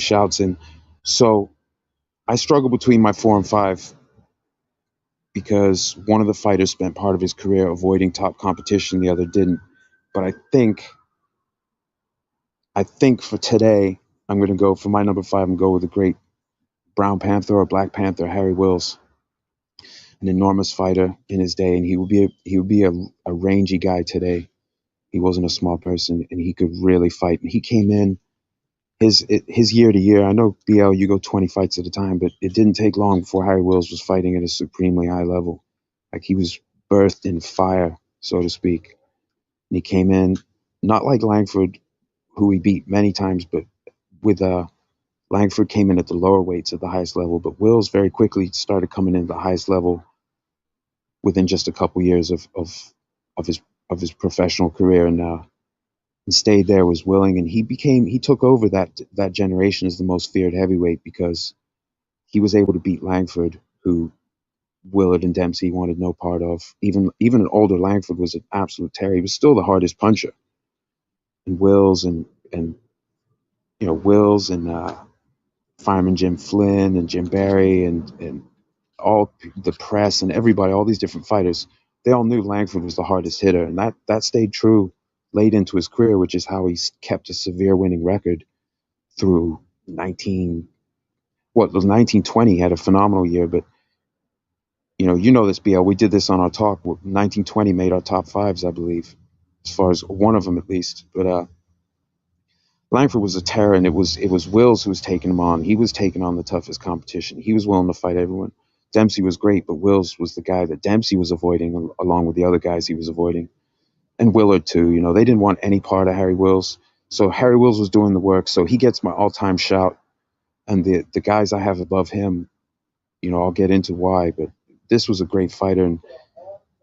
shouts in. So I struggle between my 4 and 5. Because one of the fighters spent part of his career avoiding top competition, the other didn't. But I think for today, I'm going to go for my number 5 and go with the great Brown Panther or Black Panther, Harry Wills, an enormous fighter in his day, and he would be a rangy guy today. He wasn't a small person, and he could really fight. And he came in his year to year. I know, BL, you go 20 fights at a time, but it didn't take long before Harry Wills was fighting at a supremely high level. Like, he was birthed in fire, so to speak. And he came in, not like Langford, who he beat many times, but with Langford came in at the lower weights at the highest level, but Wills very quickly started coming in at the highest level within just a couple years of his professional career, and stayed there, was willing, and he took over that generation as the most feared heavyweight because he was able to beat Langford, who Willard and Dempsey wanted no part of. Even an older Langford was an absolute terror. He was still the hardest puncher. And Wills and Fireman Jim Flynn and Jim Barry and all the press and everybody, all these different fighters, they all knew Langford was the hardest hitter, and that stayed true late into his career, which is how he kept a severe winning record through 1920. He had a phenomenal year, but you know this, BL. We did this on our talk. 1920 made our top 5s, I believe, as far as one of them at least. But Langford was a terror, and it was Wills who was taking him on. He was taking on the toughest competition. He was willing to fight everyone. Dempsey was great, but Wills was the guy that Dempsey was avoiding, along with the other guys he was avoiding. And Willard too, they didn't want any part of Harry Wills. So Harry Wills was doing the work. So he gets my all-time shout. And the guys I have above him, I'll get into why, but this was a great fighter, and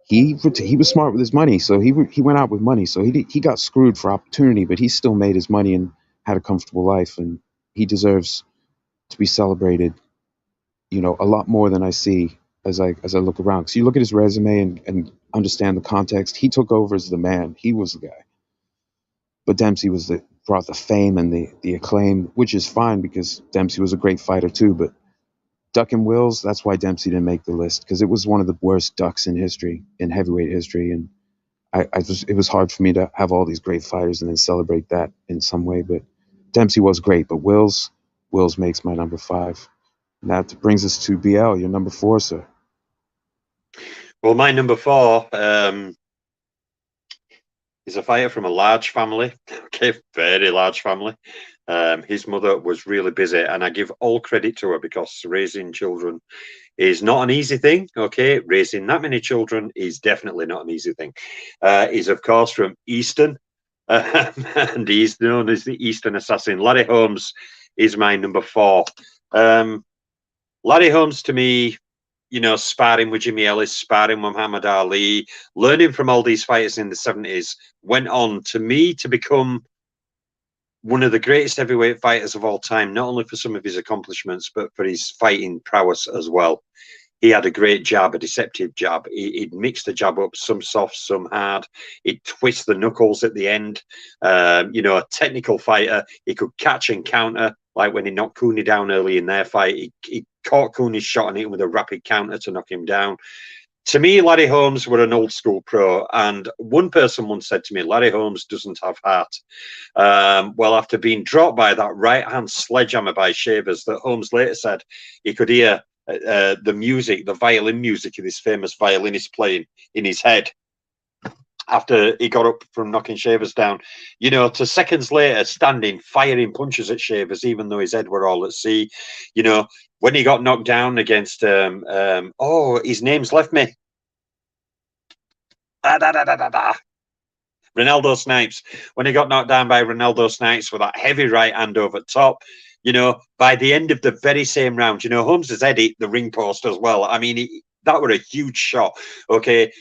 he was smart with his money, so he went out with money. So he got screwed for opportunity, but he still made his money and had a comfortable life, and he deserves to be celebrated, you know, a lot more than I see as I look around. Because you look at his resume and understand the context. He took over as the man. He was the guy. But Dempsey brought the fame and the acclaim, which is fine because Dempsey was a great fighter too. But Duck and Wills, that's why Dempsey didn't make the list, because it was one of the worst ducks in history, in heavyweight history. And it was hard for me to have all these great fighters and then celebrate that in some way. But Dempsey was great, but Wills makes my number 5. And that brings us to BL, your number 4, sir. Well, my number 4 is a fighter from a large family, okay, very large family. His mother was really busy, and I give all credit to her, because raising children is not an easy thing, okay? Raising that many children is definitely not an easy thing. He's, of course, from Easton, and he's known as the Eastern Assassin. Larry Holmes is my number 4. Larry Holmes, to me, you know, sparring with Jimmy Ellis, sparring with Muhammad Ali, learning from all these fighters in the 70s, went on, to me, to become one of the greatest heavyweight fighters of all time, not only for some of his accomplishments, but for his fighting prowess as well. He had a great jab, a deceptive jab. He'd mix the jab up, some soft, some hard. He'd twist the knuckles at the end. You know, a technical fighter. He could catch and counter, like when he knocked Cooney down early in their fight. He caught Cooney's shot and hit him with a rapid counter to knock him down. To me, Larry Holmes were an old school pro, and one person once said to me, Larry Holmes doesn't have heart. Well, after being dropped by that right-hand sledgehammer by Shavers, that Holmes later said he could hear the music, the violin music of this famous violinist playing in his head after he got up from knocking Shavers down, you know, to seconds later standing, firing punches at Shavers, even though his head were all at sea. You know, when he got knocked down against, his name's left me. Ronaldo Snipes. When he got knocked down by Ronaldo Snipes with that heavy right hand over top, you know, by the end of the very same round, you know, Holmes' head hit the ring post as well. I mean, that were a huge shot, okay?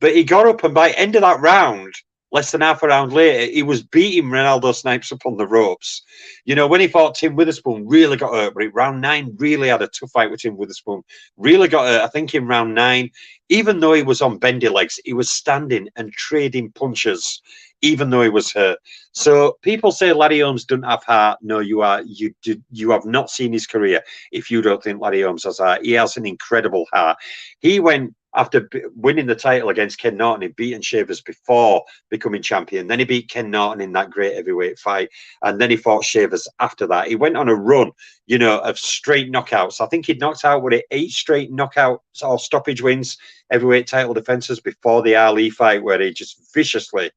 But he got up, and by the end of that round, less than half a round later, he was beating Ronaldo Snipes up on the ropes. You know, when he fought Tim Witherspoon, really got hurt. But round 9, really had a tough fight with Tim Witherspoon. Really got hurt, I think, in round 9. Even though he was on bendy legs, he was standing and trading punches, even though he was hurt. So people say Larry Holmes doesn't have heart. No, you have not seen his career if you don't think Larry Holmes has heart. He has an incredible heart. He went, after winning the title against Ken Norton, he'd beaten Shavers before becoming champion. Then he beat Ken Norton in that great heavyweight fight. And then he fought Shavers after that. He went on a run, you know, of straight knockouts. I think he'd knocked out, 8 straight knockouts or stoppage wins, heavyweight title defenses before the Ali fight, where he just viciously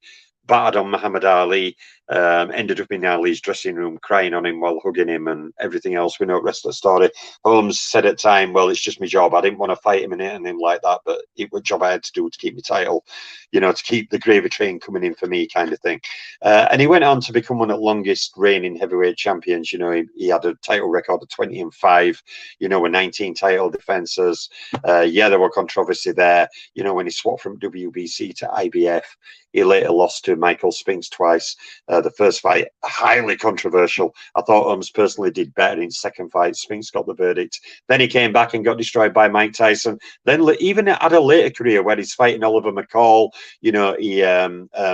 battered on Muhammad Ali, ended up in Ali's dressing room crying on him while hugging him and everything else. We know the rest of the story. Holmes said at the time, well, it's just my job. I didn't want to fight him and anything like that, but it was a job I had to do to keep my title, you know, to keep the gravy train coming in for me, kind of thing. And he went on to become one of the longest reigning heavyweight champions. You know, he had a title record of 20-5, you know, with 19 title defenses. Yeah, there were controversy there, you know, when he swapped from WBC to IBF. He later lost to Michael Spinks twice. The first fight, highly controversial. I thought Holmes personally did better in second fight. Spinks got the verdict. Then he came back and got destroyed by Mike Tyson. Then even had a later career where he's fighting Oliver McCall. You know, he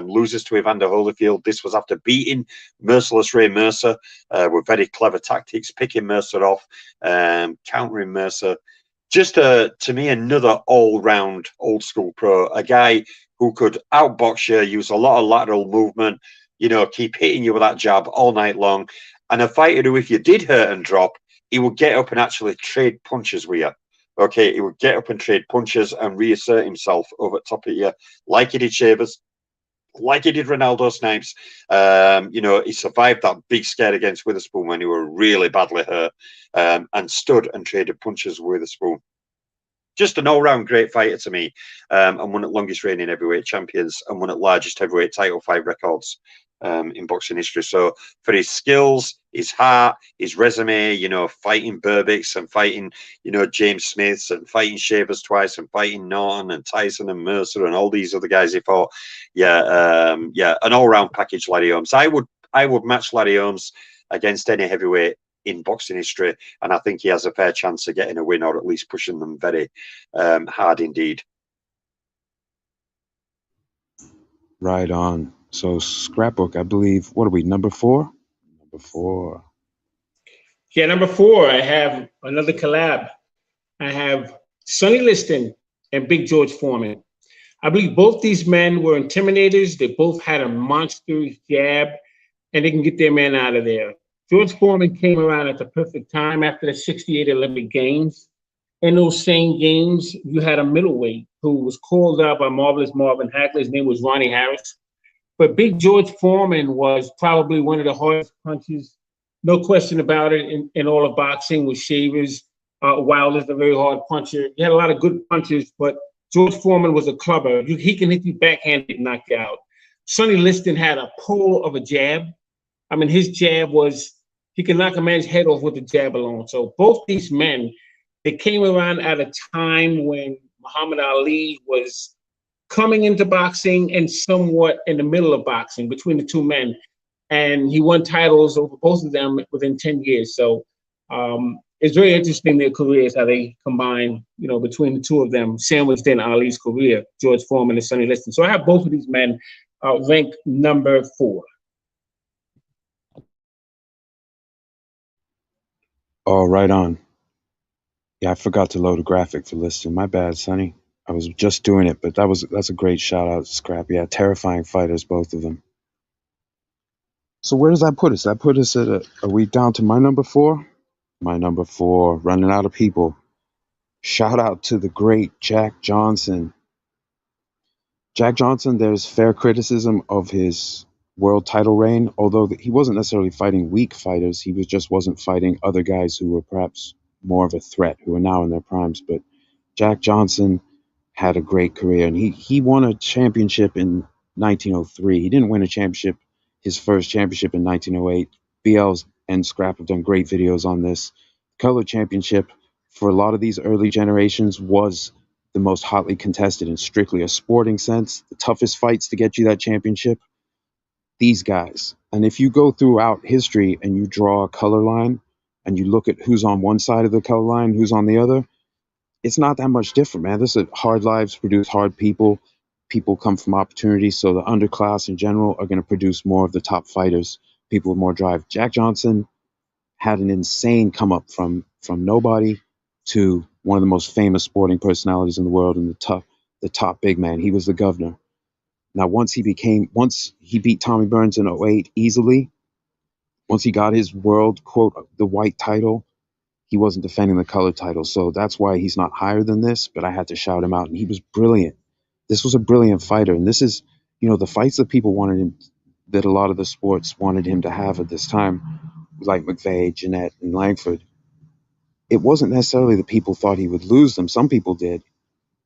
loses to Evander Holyfield. This was after beating merciless Ray Mercer with very clever tactics, picking Mercer off, countering Mercer. Just, to me, another all-round old-school pro, a guy who could outbox you, use a lot of lateral movement, you know, keep hitting you with that jab all night long. And a fighter who, if you did hurt and drop, he would get up and actually trade punches with you. Okay, he would get up and trade punches and reassert himself over top of you, like he did Shavers, like he did Ronaldo Snipes. You know, he survived that big scare against Witherspoon when he were really badly hurt, and stood and traded punches with Witherspoon. Just an all-round great fighter to me, and one of the longest reigning heavyweight champions and one of the largest heavyweight title fight records in boxing history. So for his skills, his heart, his resume, you know, fighting Burbicks and fighting, you know, James Smiths and fighting Shavers twice and fighting Norton and Tyson and Mercer and all these other guys he fought. Yeah, an all-round package, Laddie Holmes. I would match Laddie Holmes against any heavyweight in boxing history, and I think he has a fair chance of getting a win, or at least pushing them very hard indeed. Right on. So Scrapbook, I believe, what are we, number 4? Number 4. Yeah, number 4, I have another collab. I have Sonny Liston and Big George Foreman. I believe both these men were intimidators. They both had a monstrous jab, and they can get their man out of there. George Foreman came around at the perfect time after the 68 Olympic Games. In those same games, you had a middleweight who was called out by Marvelous Marvin Hagler. His name was Ronnie Harris. But Big George Foreman was probably one of the hardest punches, no question about it, in all of boxing with Shavers. Wilder's a very hard puncher. You had a lot of good punchers, but George Foreman was a clubber. He can hit you backhanded and knock you out. Sonny Liston had a pull of a jab. I mean, his jab was, he could knock a man's head off with a jab alone. So both these men, they came around at a time when Muhammad Ali was coming into boxing and somewhat in the middle of boxing between the two men. And he won titles over both of them within 10 years. So it's very interesting, their careers, how they combine, you know, between the two of them, sandwiched in Ali's career, George Foreman and Sonny Liston. So I have both of these men ranked number 4. Oh, right on. Yeah, I forgot to load a graphic for Liston. My bad, Sonny. I was just doing it, but that's a great shout out, Scrap. Yeah, terrifying fighters, both of them. So where does that put us? That put us at are we down to my number 4? My number 4, running out of people. Shout out to the great Jack Johnson. Jack Johnson, there's fair criticism of his world title reign, although he wasn't necessarily fighting weak fighters. He just wasn't fighting other guys who were perhaps more of a threat, who are now in their primes. But Jack Johnson had a great career, and he won a championship in 1903. He didn't win a championship, his first championship, in 1908. BL's and Scrap have done great videos on this. Color championship for a lot of these early generations was the most hotly contested in strictly a sporting sense. The toughest fights to get you that championship, these guys. And if you go throughout history and you draw a color line and you look at who's on one side of the color line, who's on the other, it's not that much different, man. This is hard lives produce hard people. People come from opportunity, so the underclass in general are going to produce more of the top fighters, people with more drive. Jack Johnson had an insane come up from nobody to one of the most famous sporting personalities in the world, and the top big man. He was the governor. Now, once he beat Tommy Burns in 08 easily, once he got his world, quote, the white title, he wasn't defending the color title. So that's why he's not higher than this, but I had to shout him out. And he was brilliant. This was a brilliant fighter. And this is, you know, the fights that people wanted him, that a lot of the sports wanted him to have at this time, like McVeigh, Jeanette, and Langford. It wasn't necessarily that people thought he would lose them. Some people did.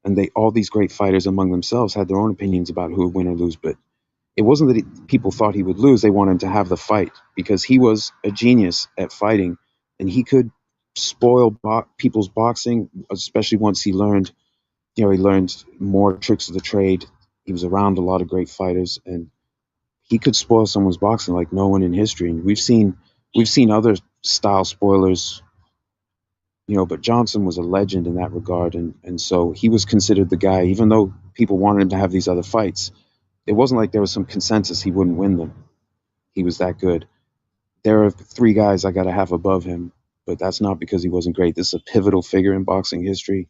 And all these great fighters among themselves had their own opinions about who would win or lose. But it wasn't that people thought he would lose. They wanted him to have the fight because he was a genius at fighting, and he could spoil people's boxing, especially once he learned, he learned more tricks of the trade. He was around a lot of great fighters, and he could spoil someone's boxing like no one in history. And we've seen other style spoilers, but Johnson was a legend in that regard, and so he was considered the guy, even though people wanted him to have these other fights. It wasn't like there was some consensus he wouldn't win them. He was that good. There are 3 guys I got to have above him, but that's not because he wasn't great. This is a pivotal figure in boxing history.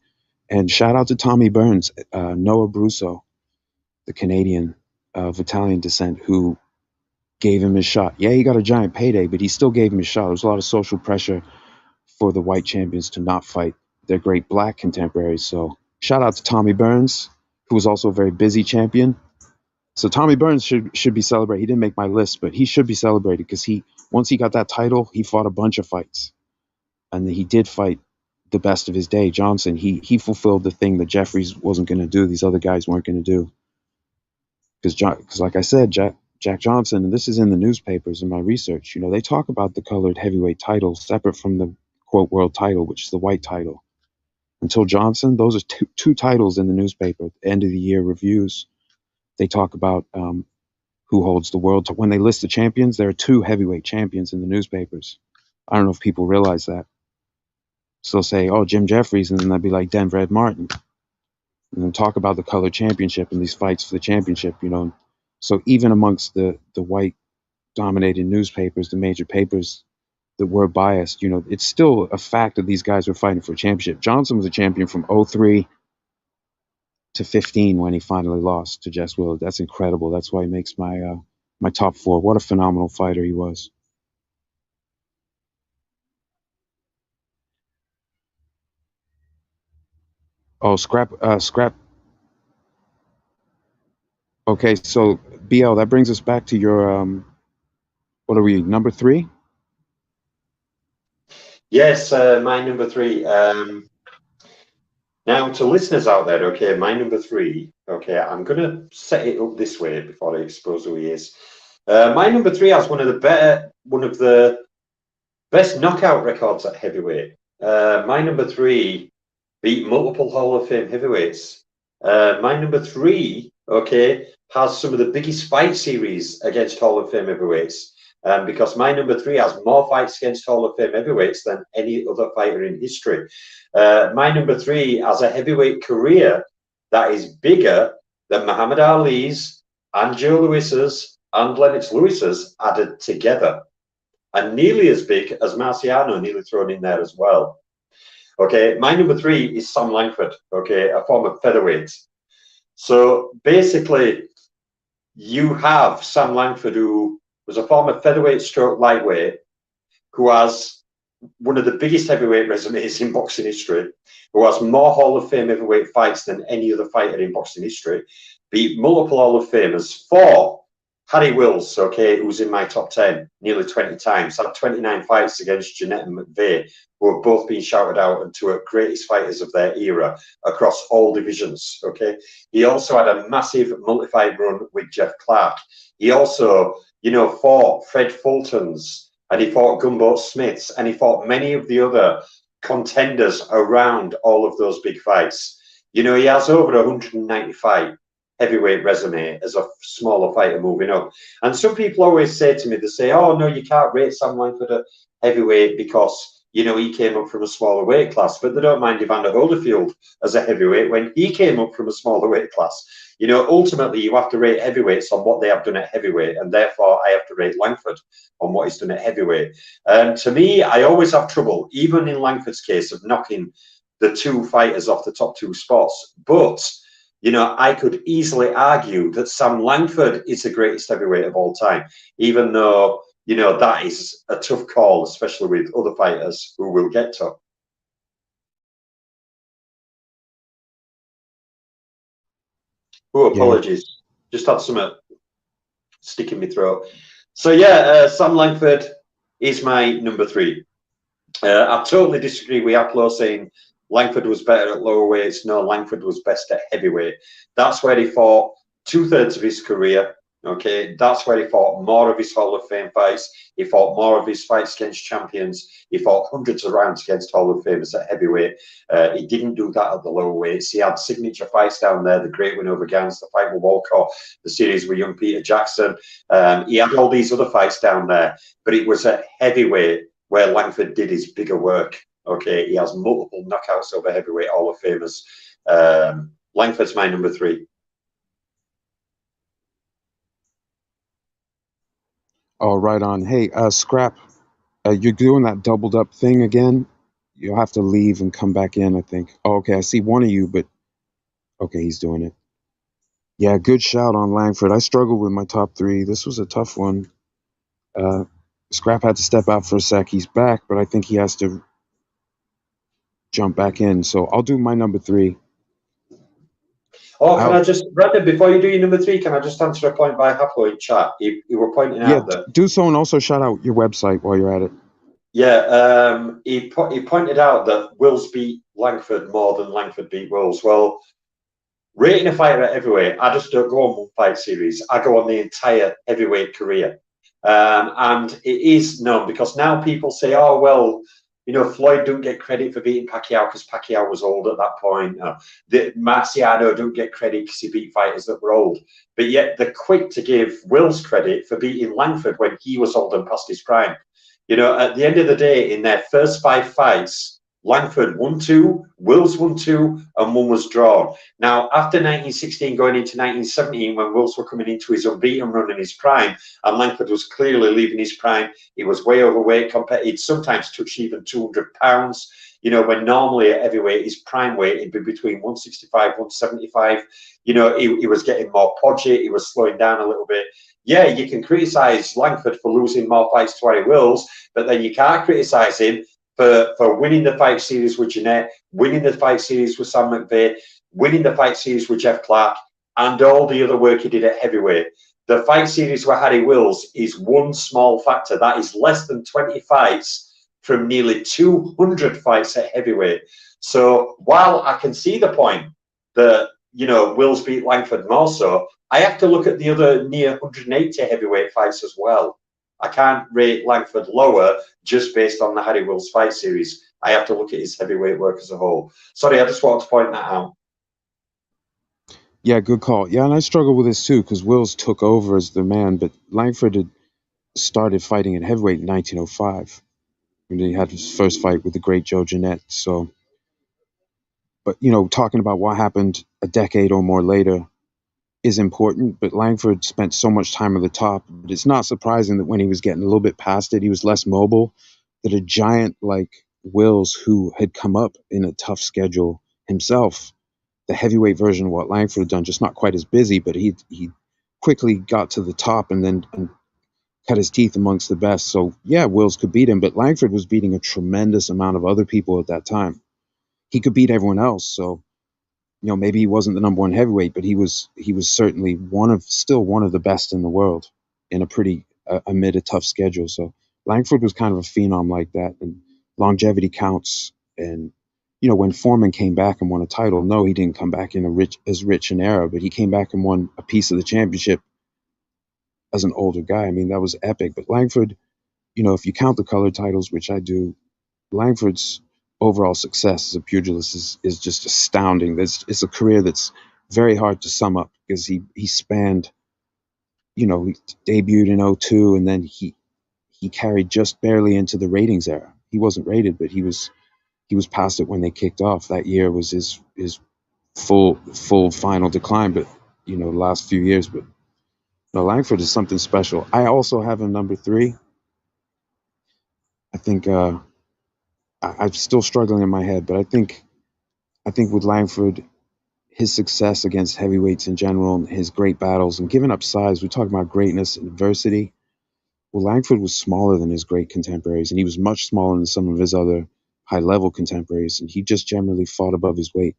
And shout out to Tommy Burns, Noah Brusso, the Canadian of Italian descent, who gave him his shot. Yeah, he got a giant payday, but he still gave him his shot. There was a lot of social pressure for the white champions to not fight their great black contemporaries. So shout out to Tommy Burns, who was also a very busy champion. So Tommy Burns should be celebrated. He didn't make my list, but he should be celebrated because once he got that title, he fought a bunch of fights. And he did fight the best of his day, Johnson. He fulfilled the thing that Jeffries wasn't going to do, these other guys weren't going to do. Because like I said, Jack Johnson, and this is in the newspapers in my research, they talk about the colored heavyweight title separate from the quote world title, which is the white title. Until Johnson, those are two titles in the newspaper. End of the year reviews, they talk about who holds the world. When they list the champions, there are two heavyweight champions in the newspapers. I don't know if people realize that. So they'll say, oh, Jim Jeffries, and then they'll be like Denver Ed Martin. And then talk about the color championship and these fights for the championship, So even amongst the white dominated newspapers, the major papers that were biased, it's still a fact that these guys were fighting for a championship. Johnson was a champion from 03 to 15 when he finally lost to Jess Willard. That's incredible. That's why he makes my my top 4. What a phenomenal fighter he was. Oh, scrap. Okay, so BL, that brings us back to your what are we, number 3? Yes, my number 3. Now, to listeners out there, okay, my number 3, okay, I'm going to set it up this way before I expose who he is. My number 3 has one of the best knockout records at heavyweight. My number 3 beat multiple Hall of Fame heavyweights. My number 3, okay, has some of the biggest fight series against Hall of Fame heavyweights. Because my number 3 has more fights against Hall of Fame heavyweights than any other fighter in history. My number 3 has a heavyweight career that is bigger than Muhammad Ali's and Joe Louis's and Lennox Lewis's added together. And nearly as big as Marciano, nearly thrown in there as well. Okay, my number 3 is Sam Langford, okay, a former featherweight. So basically, you have Sam Langford, who was a former featherweight stroke lightweight, who has one of the biggest heavyweight resumes in boxing history, who has more Hall of Fame heavyweight fights than any other fighter in boxing history, beat multiple Hall of Famers, fought Harry Wills, okay, who's in my top 10 nearly 20 times, had 29 fights against Jeanette and McVeigh, who have both been shouted out and two of the greatest fighters of their era across all divisions, okay. He also had a massive multi-fight run with Jeff Clark. He also, fought Fred Fultons, and he fought Gunboat Smiths, and he fought many of the other contenders around all of those big fights. He has over 195 heavyweight resume as a smaller fighter moving up. And some people always say to me, they say, oh, no, you can't rate Sam Langford a heavyweight because, he came up from a smaller weight class, but they don't mind Evander Holyfield as a heavyweight when he came up from a smaller weight class. Ultimately, you have to rate heavyweights on what they have done at heavyweight, and therefore I have to rate Langford on what he's done at heavyweight. To me, I always have trouble, even in Langford's case, of knocking the two fighters off the top 2 spots. But I could easily argue that Sam Langford is the greatest heavyweight of all time, even though, that is a tough call, especially with other fighters who we'll get to. Oh, apologies. Yeah. Just had something stick in my throat. So, yeah, Sam Langford is my number 3. I totally disagree with Aplo saying Langford was better at lower weights. No, Langford was best at heavyweight. That's where he fought 2/3 of his career. Okay, that's where he fought more of his Hall of Fame fights. He fought more of his fights against champions. He fought hundreds of rounds against Hall of Famers at heavyweight. He didn't do that at the lower weights. He had signature fights down there, the great win over Gans, the fight with Walcott, the series with young Peter Jackson. He had all these other fights down there, but it was at heavyweight where Langford did his bigger work. Okay, he has multiple knockouts over heavyweight Hall of Famers. Langford's my number 3. Oh, right on. Hey, Scrap, you're doing that doubled up thing again. You'll have to leave and come back in, I think. Oh, okay, I see one of you, but okay, he's doing it. Yeah, good shout on Langford. I struggled with my top 3. This was a tough one. Scrap had to step out for a sec. He's back, but I think he has to jump back in. So I'll do my number 3. Oh, can I just, Brandon, before you do your number 3, can I just answer a point by Haplo in chat? You were pointing out that... do so, and also shout out your website while you're at it. Yeah, he pointed out that Wills beat Langford more than Langford beat Wills. Well, Rating a fighter at heavyweight, I just don't go on one fight series. I go on the entire heavyweight career. And it is known because now people say, oh, well, Floyd don't get credit for beating Pacquiao because Pacquiao was old at that point. Marciano don't get credit because he beat fighters that were old. But yet they're quick to give Wills credit for beating Langford when he was old and past his prime. At the end of the day, in their first 5 fights, Langford won 2, Wills won 2, and 1 was drawn. Now, after 1916 going into 1917, when Wills were coming into his unbeaten run in his prime, and Langford was clearly leaving his prime, he was way overweight. He'd sometimes touched even 200 pounds. When normally at heavyweight, his prime weight, it'd be between 165, 175. He was getting more podgy. He was slowing down a little bit. Yeah, you can criticise Langford for losing more fights to Harry Wills, but then you can't criticise him for winning the fight series with Jeanette, winning the fight series with Sam McVeigh, winning the fight series with Jeff Clark, and all the other work he did at heavyweight. The fight series with Harry Wills is one small factor. That is less than 20 fights from nearly 200 fights at heavyweight. So while I can see the point that, Wills beat Langford more so, I have to look at the other near 180 heavyweight fights as well. I can't rate Langford lower just based on the Harry Wills fight series. I have to look at his heavyweight work as a whole. Sorry, I just wanted to point that out. Yeah, good call. Yeah, and I struggle with this too because Wills took over as the man, but Langford had started fighting at heavyweight in 1905 when he had his first fight with the great Joe Jeanette. So, but talking about what happened a decade or more later is important, but Langford spent so much time at the top. But it's not surprising that when he was getting a little bit past it, he was less mobile, that a giant like Wills, who had come up in a tough schedule himself, the heavyweight version of what Langford had done, just not quite as busy, but he quickly got to the top and cut his teeth amongst the best. So yeah, Wills could beat him, but Langford was beating a tremendous amount of other people at that time. He could beat everyone else. So maybe he wasn't the number 1 heavyweight, but he was certainly still one of the best in the world in a pretty amid a tough schedule. So Langford was kind of a phenom like that, and longevity counts. And when Foreman came back and won a title, no, he didn't come back in as rich an era, but he came back and won a piece of the championship as an older guy. I mean, that was epic. But Langford, if you count the color titles, which I do, Langford's overall success as a pugilist is just astounding. It's a career that's very hard to sum up because he spanned, he debuted in 2002 and then he carried just barely into the ratings era. He wasn't rated, but he was past it when they kicked off. That year was his full final decline, but the last few years. But Langford is something special. I also have him number 3. I think I'm still struggling in my head, but I think with Langford, his success against heavyweights in general, and his great battles, and giving up size, we talk about greatness and adversity. Well, Langford was smaller than his great contemporaries, and he was much smaller than some of his other high-level contemporaries, and he just generally fought above his weight.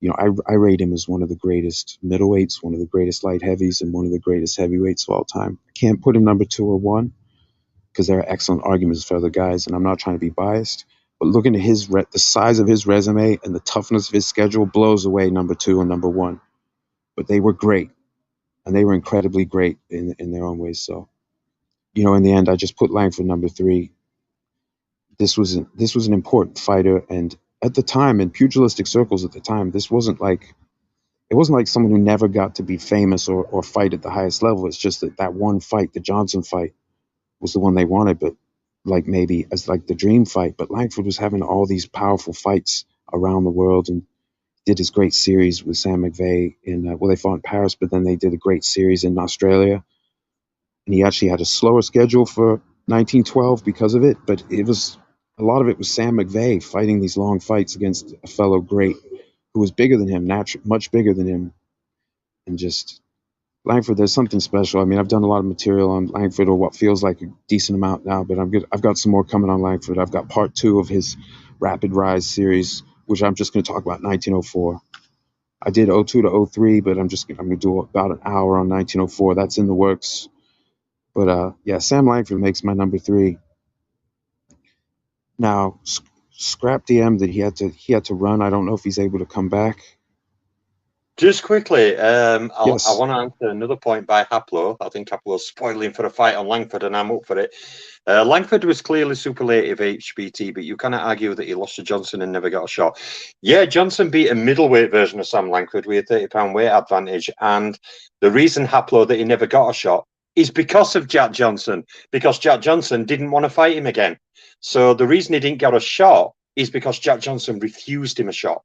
I rate him as one of the greatest middleweights, one of the greatest light heavies, and one of the greatest heavyweights of all time. I can't put him number 2 or 1 because there are excellent arguments for other guys, and I'm not trying to be biased. But looking at the size of his resume and the toughness of his schedule blows away number 2 and number 1. But they were great, and they were incredibly great in their own ways. So, in the end, I just put Langford number 3. This was an important fighter, and at the time, in pugilistic circles at the time, it wasn't like someone who never got to be famous or fight at the highest level. It's just that one fight, the Johnson fight, was the one they wanted, but maybe as the dream fight. But Langford was having all these powerful fights around the world and did his great series with Sam McVeigh they fought in Paris, but then they did a great series in Australia. And he actually had a slower schedule for 1912 because of it, but a lot of it was Sam McVeigh fighting these long fights against a fellow great who was bigger than him, much bigger than him. And just Langford, there's something special. I mean, I've done a lot of material on Langford, or what feels like a decent amount now, but I've got some more coming on Langford. I've got part 2 of his Rapid Rise series, which I'm just going to talk about 1904. I did 02 to 03, but I'm going to do about an hour on 1904. That's in the works. But yeah, Sam Langford makes my number 3. Now, Scrap DM that he had to run. I don't know if he's able to come back. Just quickly, I Yes. want to answer another point by Haplo. I think Haplo's spoiling for a fight on Langford, and I'm up for it. Langford was clearly superlative HBT, but you cannot argue that he lost to Johnson and never got a shot. Yeah, Johnson beat a middleweight version of Sam Langford with a 30-pound weight advantage, and the reason, Haplo, that he never got a shot is because of Jack Johnson, because Jack Johnson didn't want to fight him again. So the reason he didn't get a shot is because Jack Johnson refused him a shot.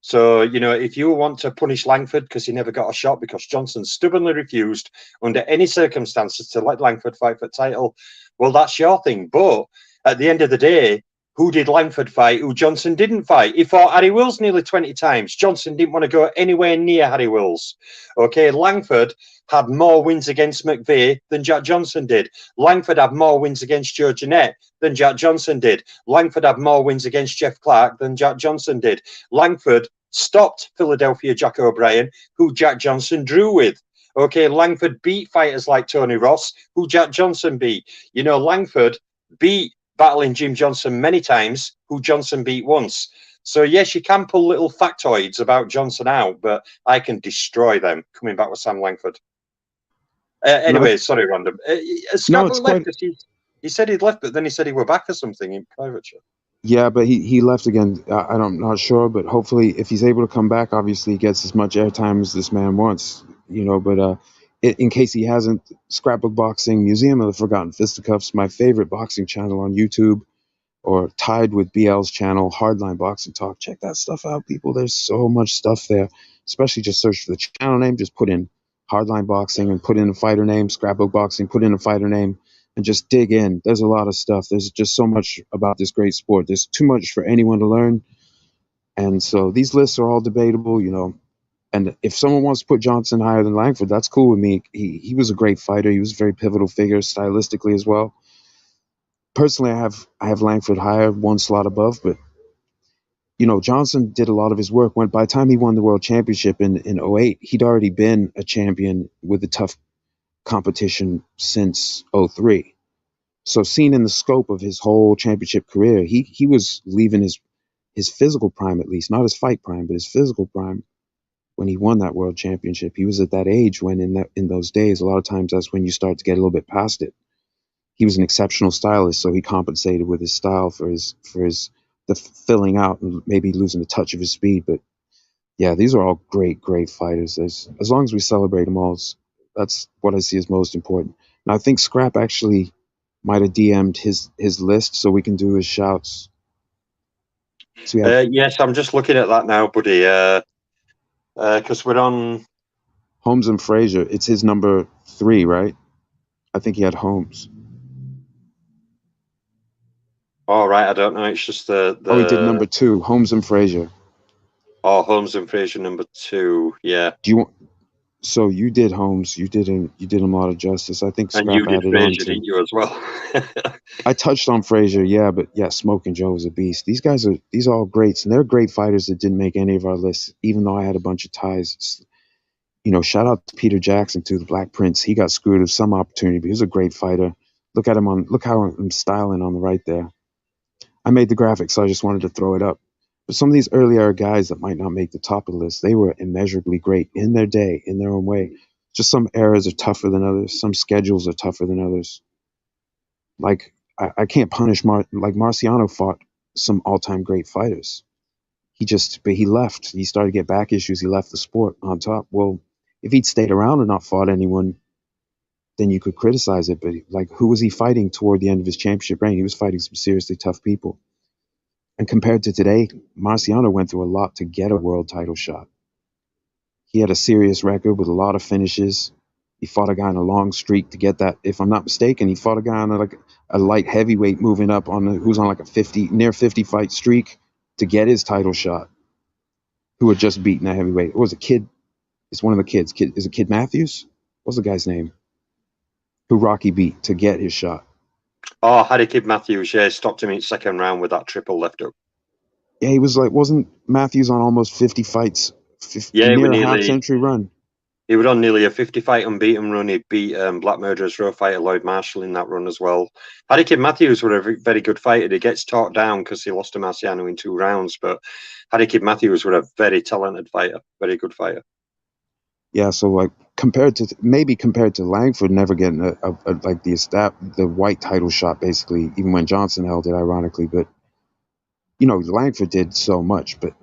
So, you know, if you want to punish Langford because he never got a shot because Johnson stubbornly refused under any circumstances to let Langford fight for the title, well, that's your thing. But at the end of the day, who did Langford fight? Who Johnson didn't fight? He fought Harry Wills nearly 20 times. Johnson didn't want to go anywhere near Harry Wills. Okay, Langford had more wins against McVeigh than Jack Johnson did. Langford had more wins against Joe Jeanette than Jack Johnson did. Langford had more wins against Jeff Clark than Jack Johnson did. Langford stopped Philadelphia Jack O'Brien, who Jack Johnson drew with. Okay, Langford beat fighters like Tony Ross, who Jack Johnson beat. You know, Langford beat battling Jim Johnson many times, who Johnson beat once. So, yes, you can pull little factoids about Johnson out, but I can destroy them coming back with Sam Langford. Anyway, No, sorry, random. no, it's Scrapbook left quite. because he said he'd left, but then he said he were back or something in private chat. Yeah, but he left again. I'm not sure, but hopefully, if he's able to come back, obviously he gets as much airtime as this man wants. You know, but in case he hasn't, Scrapbook Boxing, Museum of the Forgotten Fisticuffs, my favorite boxing channel on YouTube, or tied with BL's channel, Hardline Boxing Talk. Check that stuff out, people. There's so much stuff there. Especially just search for the channel name, just put in Hardline Boxing and put in a fighter name, Scrapbook Boxing, put in a fighter name, and just dig in. There's a lot of stuff. There's just so much about this great sport. There's too much for anyone to learn. And so these lists are all debatable, you know. And if someone wants to put Johnson higher than Langford, that's cool with me. He was a great fighter. He was a very pivotal figure stylistically as well. Personally, I have Langford higher, one slot above, but you know, Johnson did a lot of his work. When by the time he won the world championship in 08, he'd already been a champion with a tough competition since 03. So seen in the scope of his whole championship career, he was leaving his physical prime, at least, not his fight prime, but his physical prime when he won that world championship. He was at that age when in those days, a lot of times that's when you start to get a little bit past it. He was an exceptional stylist, so he compensated with his style for the filling out and maybe losing a touch of his speed. But yeah, these are all great fighters. As long as we celebrate them all, that's what I see as most important. And I think Scrap actually might have DM'd his list so we can do his shouts. So yes, I'm just looking at that now, buddy. Because we're on Holmes and Frazier. It's his number 3, right? I think he had Holmes. All right, I don't know. It's just the Oh, he did number 2, Holmes and Frazier. Oh, Holmes and Frazier number 2. Yeah. Do you want? So you did Holmes. You did him a lot of justice. I think Scrap and you did added Frazier, on to. didn't you, as well? I touched on Frazier, yeah, but yeah, Smoking Joe was a beast. These are all greats, and they're great fighters that didn't make any of our lists, even though I had a bunch of ties. You know, shout out to Peter Jackson too, the Black Prince. He got screwed of some opportunity, but he was a great fighter. Look how I'm styling on the right there. I made the graphic, so I just wanted to throw it up. But some of these earlier guys that might not make the top of the list, they were immeasurably great in their day, in their own way. Just some eras are tougher than others. Some schedules are tougher than others. Like I can't punish like Marciano fought some all-time great fighters. But he left. He started to get back issues. He left the sport on top. Well, if he'd stayed around and not fought anyone, then you could criticize it. But like, who was he fighting toward the end of his championship reign? He was fighting some seriously tough people. And compared to today, Marciano went through a lot to get a world title shot. He had a serious record with a lot of finishes. He fought a guy on a long streak to get that. If I'm not mistaken, he fought a guy on a light heavyweight moving up who's on like a near 50 fight streak to get his title shot, who had just beaten a heavyweight. It was a kid. It's one of the kids. Is it Kid Matthews? What's the guy's name? Who Rocky beat to get his shot. Oh, Harry Kid Matthews, yeah, stopped him in second round with that triple left hook. Yeah, he was wasn't Matthews on almost 50 fights? Near a half-century run. He was on nearly a 50-fight unbeaten run. He beat Black Murderer's Row fighter Lloyd Marshall in that run as well. Harry Kid Matthews was a very good fighter. He gets talked down because he lost to Marciano in 2 rounds, but Harry Kid Matthews was a very talented fighter, very good fighter. Yeah, so like compared to Langford never getting like the white title shot, basically, even when Johnson held it, ironically. But Langford did so much, but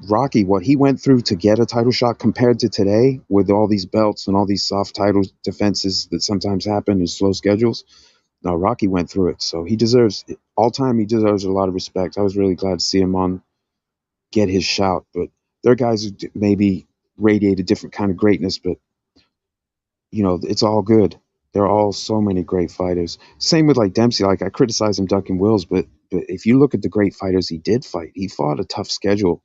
Rocky, what he went through to get a title shot compared to today, with all these belts and all these soft title defenses that sometimes happen in slow schedules. No, Rocky went through it, so he deserves all time. He deserves a lot of respect. I was really glad to see him get his shout, but there are guys who maybe radiate a different kind of greatness, but it's all good. There are all so many great fighters. Same with like Dempsey. Like I criticize him ducking wills, but if you look at the great fighters he did fight, he fought a tough schedule.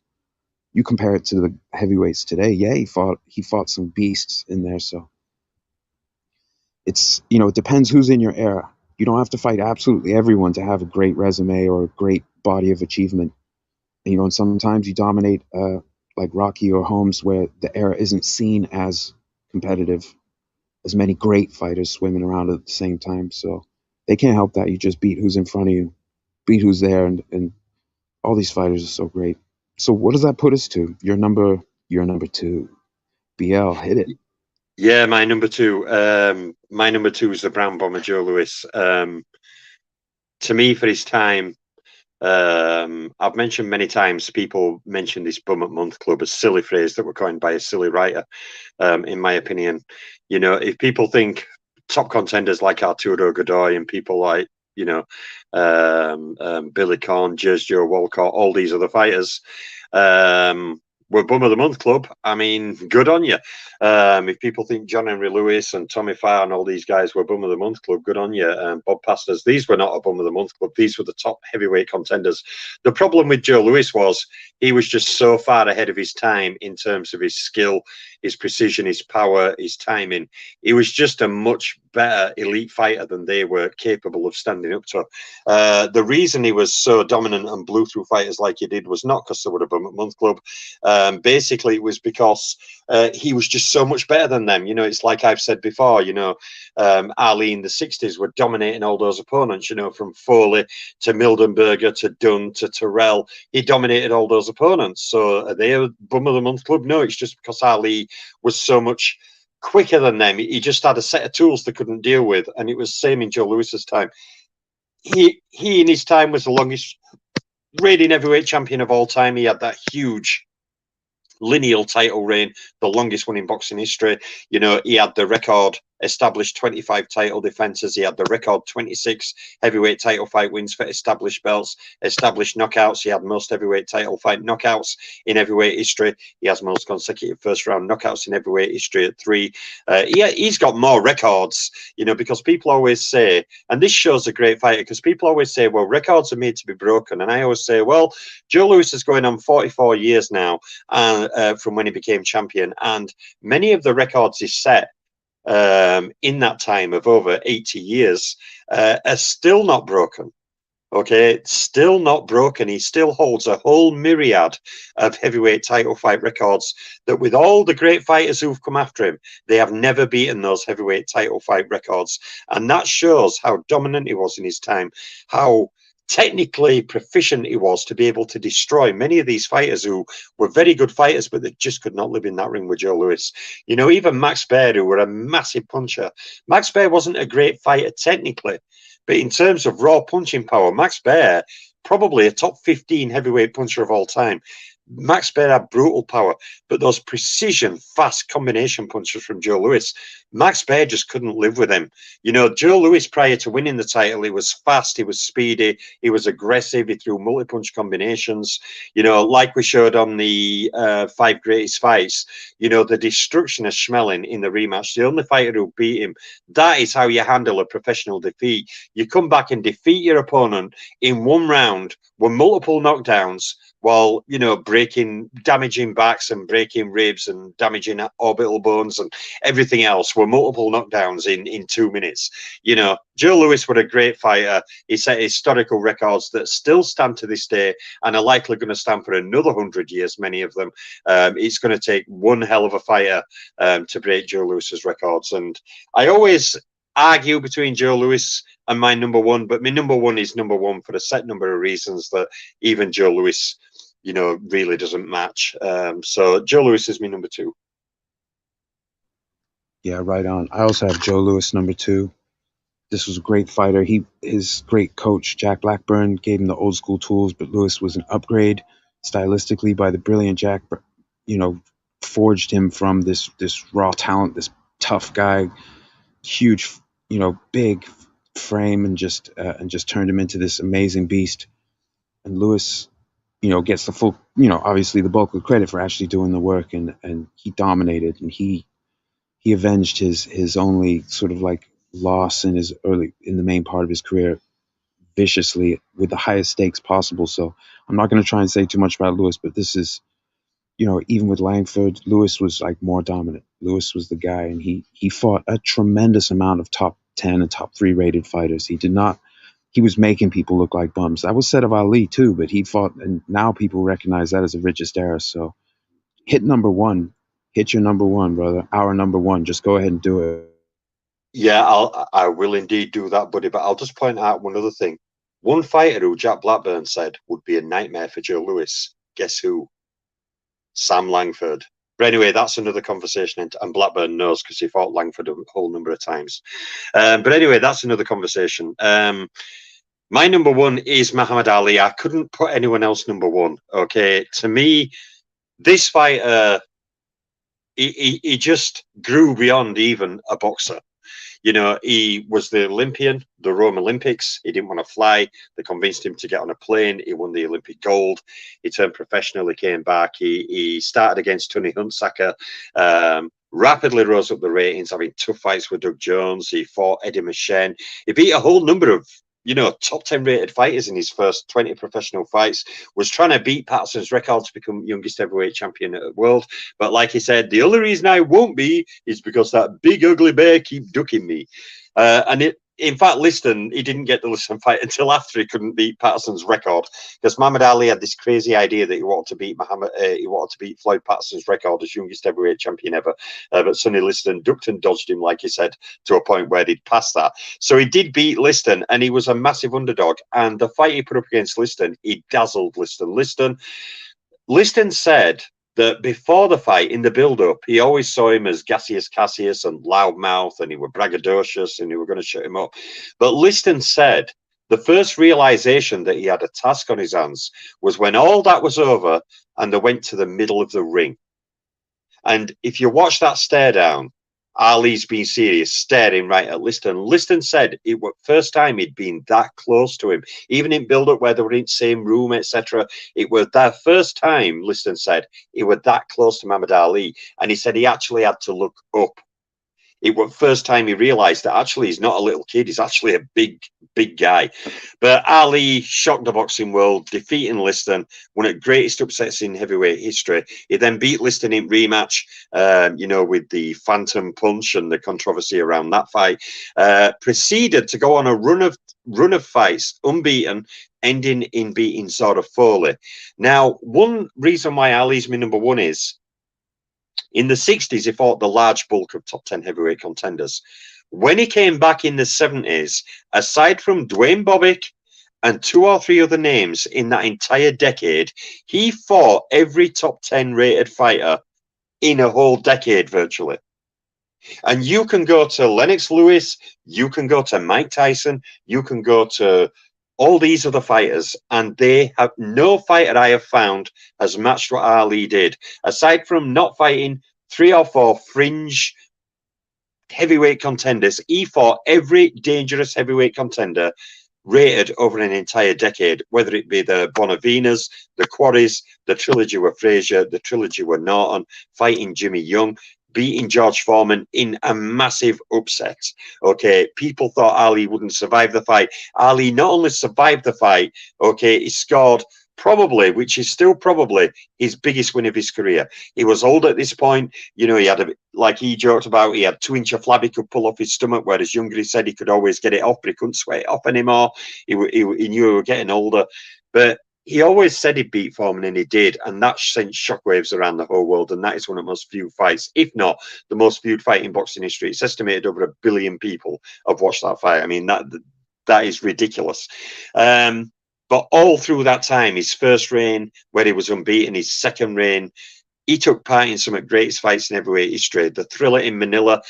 You compare it to the heavyweights today, yeah, he fought some beasts in there. So it's it depends who's in your era. You don't have to fight absolutely everyone to have a great resume or a great body of achievement. And sometimes you dominate, like Rocky or Holmes, where the era isn't seen as competitive, as many great fighters swimming around at the same time. So they can't help that. You just beat who's in front of you, beat who's there, and all these fighters are so great. So what does that put us to? You're number 2. BL, hit it. Yeah, my number 2. My number 2 is the Brown Bomber Joe Louis. To me, for his time, I've mentioned many times, people mention this bum at month club, a silly phrase that were coined by a silly writer. In my opinion, if people think top contenders like Arturo Godoy and people like Billy Corn, Jersey Joe Walcott, all these other fighters were bum of the month club, I mean, good on you. If people think John Henry Lewis and Tommy Farr and all these guys were bum of the month club, good on you. Bob Pastors, these were not a bum of the month club. These were the top heavyweight contenders. The problem with Joe Louis was he was just so far ahead of his time in terms of his skill, his precision, his power, his timing. He was just a much better elite fighter than they were capable of standing up to. The reason he was so dominant and blew through fighters like he did was not because they were a bum at month club. Basically, it was because he was just so much better than them. It's like I've said before, Ali in the 60s were dominating all those opponents, from Foley to Mildenberger to Dunn to Terrell. He dominated all those opponents. So are they a bum of the month club? No, it's just because Ali was so much quicker than them. He just had a set of tools they couldn't deal with. And it was the same in Joe Louis's time. He in his time was the longest reigning heavyweight champion of all time. He had that huge lineal title reign, the longest one in boxing history. He had the record established 25 title defenses. He had the record 26 heavyweight title fight wins for established belts, established knockouts. He had most heavyweight title fight knockouts in heavyweight history. He has most consecutive first round knockouts in heavyweight history at 3. He's got more records, because people always say, and this shows a great fighter, because people always say, well, records are made to be broken. And I always say, well, Joe Louis is going on 44 years now from when he became champion, and many of the records he set in that time of over 80 years are still not broken. Okay, still not broken. He still holds a whole myriad of heavyweight title fight records that, with all the great fighters who've come after him, they have never beaten those heavyweight title fight records. And that shows how dominant he was in his time, how technically proficient he was to be able to destroy many of these fighters who were very good fighters, but they just could not live in that ring with Joe Louis. Even Max Baer, who were a massive puncher. Max Baer wasn't a great fighter technically, but in terms of raw punching power, Max Baer, probably a top 15 heavyweight puncher of all time. Max Baer had brutal power, but those precision, fast combination punches from Joe Louis, Max Baer just couldn't live with him. Joe Louis, prior to winning the title, he was fast, he was speedy, he was aggressive, he threw multi-punch combinations. Like we showed on the 5 Greatest Fights, the destruction of Schmeling in the rematch, the only fighter who beat him. That is how you handle a professional defeat. You come back and defeat your opponent in one round with multiple knockdowns, while damaging backs and breaking ribs and damaging orbital bones and everything else, were multiple knockdowns in 2 minutes. Joe Louis was a great fighter. He set historical records that still stand to this day and are likely going to stand for another 100 years, many of them. It's going to take one hell of a fighter to break Joe Louis's records. And I always argue between Joe Louis and my number 1, but my number 1 is number 1 for a set number of reasons that even Joe Louis really doesn't match. So Joe Louis is my number 2. Yeah, right on. I also have Joe Louis, number 2. This was a great fighter. His great coach, Jack Blackburn, gave him the old school tools, but Louis was an upgrade stylistically by the brilliant Jack, you know, forged him from this raw talent, this tough guy, huge, big frame, and just turned him into this amazing beast. And Louis, gets the full, obviously the bulk of credit for actually doing the work, and he dominated, and he avenged his only sort of like loss in the main part of his career viciously with the highest stakes possible. So I'm not going to try and say too much about Louis, but this is, even with Langford, Louis was like more dominant. Louis was the guy, and he fought a tremendous amount of top 10 and top 3 rated fighters. He was making people look like bums. That was said of Ali too, but he fought, and now people recognize that as the richest era. So hit number 1. Hit your number 1, brother. Our number 1. Just go ahead and do it. Yeah, I will indeed do that, buddy. But I'll just point out one other thing. One fighter who Jack Blackburn said would be a nightmare for Joe Louis. Guess who? Sam Langford. But anyway, that's another conversation, and Blackburn knows because he fought Langford a whole number of times. But anyway, that's another conversation. My number 1 is Muhammad Ali. I couldn't put anyone else number 1. Okay, to me, this fighter, he just grew beyond even a boxer. He was the Olympian, the Rome Olympics. He didn't want to fly. They convinced him to get on a plane. He won the Olympic gold. He turned professional. He came back. He started against Tony Huntsacker, rapidly rose up the ratings, having tough fights with Doug Jones. He fought Eddie Machene. He beat a whole number of top 10 rated fighters in his first 20 professional fights, was trying to beat Patterson's record to become youngest heavyweight champion of the world. But like he said, the only reason I won't be is because that big ugly bear keep ducking me. In fact, Liston, he didn't get the Liston fight until after he couldn't beat Patterson's record, because Muhammad Ali had this crazy idea that he wanted to beat Floyd Patterson's record as youngest heavyweight champion ever. But Sonny Liston ducked and dodged him, like he said, to a point where he'd passed that. So he did beat Liston, and he was a massive underdog. And the fight he put up against Liston, he dazzled Liston. Liston said that before the fight, in the build-up, he always saw him as gaseous Cassius and loudmouth, and he were braggadocious, and he were going to shut him up. But Liston said the first realization that he had a task on his hands was when all that was over and they went to the middle of the ring. And if you watch that stare down, Ali's being serious, staring right at Liston. Liston said it was first time he'd been that close to him, even in build-up where they were in the same room, etc. It was that first time, Liston said, he was that close to Muhammad Ali, and he said he actually had to look up. It was first time he realized that actually he's not a little kid, he's actually a big guy. But Ali shocked the boxing world, defeating Liston, one of the greatest upsets in heavyweight history. He then beat Liston in rematch, with the phantom punch and the controversy around that fight. Proceeded to go on a run of fights, unbeaten, ending in beating Zora Foley. Now, one reason why Ali's my number 1 is, in the 60s, he fought the large bulk of top 10 heavyweight contenders. When he came back in the 70s, aside from Dwayne Bobbick and 2 or 3 other names in that entire decade, he fought every top 10 rated fighter in a whole decade virtually. And you can go to Lennox Lewis, you can go to Mike Tyson, you can go to all these other fighters, and they have no fighter I have found has matched what Ali did, aside from not fighting 3 or 4 fringe heavyweight contenders. He fought every dangerous heavyweight contender rated over an entire decade, whether it be the Bonavinas, the Quarries, the trilogy with Frazier, the trilogy with Norton, fighting Jimmy Young, beating George Foreman in a massive upset. Okay, people thought Ali wouldn't survive the fight. Ali not only survived the fight, okay, he scored probably, which is still probably his biggest win of his career. He was old at this point. He had, like he joked about, he had 2-inch of flab he could pull off his stomach, whereas younger he said he could always get it off, but he couldn't sweat it off anymore. He knew he was getting older. But he always said he'd beat Foreman, and he did, and that sent shockwaves around the whole world, and that is one of the most viewed fights, if not the most viewed fight in boxing history. It's estimated over 1 billion people have watched that fight. I mean, that is ridiculous. But all through that time, his first reign, where he was unbeaten, his second reign, He took part in some of the greatest fights in heavyweight history. The Thriller in Manila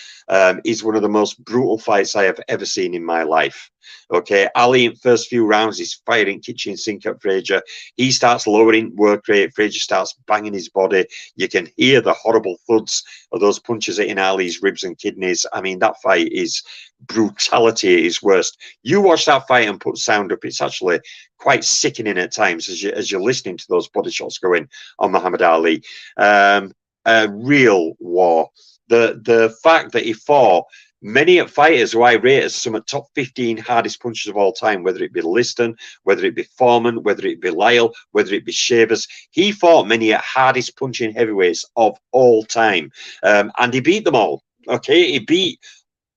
is one of the most brutal fights I have ever seen in my life. Okay, Ali in first few rounds is firing kitchen sink at Frazier. He starts lowering work rate. Frazier starts banging his body. You can hear the horrible thuds of those punches hitting Ali's ribs and kidneys. I mean, that fight is brutality at its worst. You watch that fight and put sound up. It's actually quite sickening at times as you're listening to those body shots going on Muhammad Ali. A real war. The fact that he fought many fighters who I rate as some of the top 15 hardest punchers of all time, whether it be Liston, whether it be Foreman, whether it be Lyle, whether it be Shavers. He fought many hardest punching heavyweights of all time. And he beat them all. Okay, he beat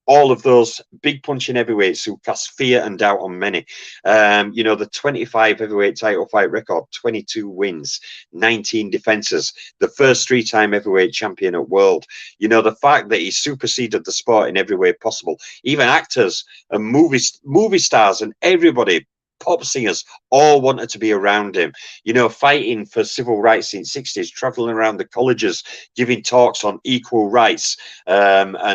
all of those big punching heavyweights who cast fear and doubt on many. The 25 heavyweight title fight record, 22 wins, 19 defenses, the first 3-time heavyweight champion at world. The fact that he superseded the sport in every way possible. Even actors and movie stars and everybody, pop singers, all wanted to be around him, fighting for civil rights in the 60s, traveling around the colleges, giving talks on equal rights, and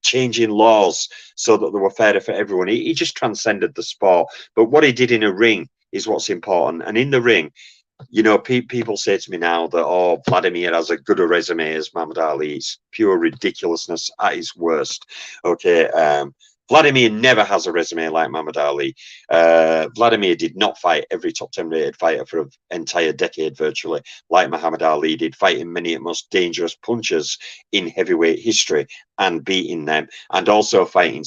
changing laws so that they were fairer for everyone. He just transcended the sport. But what he did in a ring is what's important. And in the ring, people say to me now that, Wladimir has a good a resume as Muhammad Ali. It's pure ridiculousness at his worst. Okay, Wladimir never has a resume like Muhammad Ali. Wladimir did not fight every top 10 rated fighter for an entire decade virtually, like Muhammad Ali did, fighting many of the most dangerous punchers in heavyweight history and beating them, and also fighting,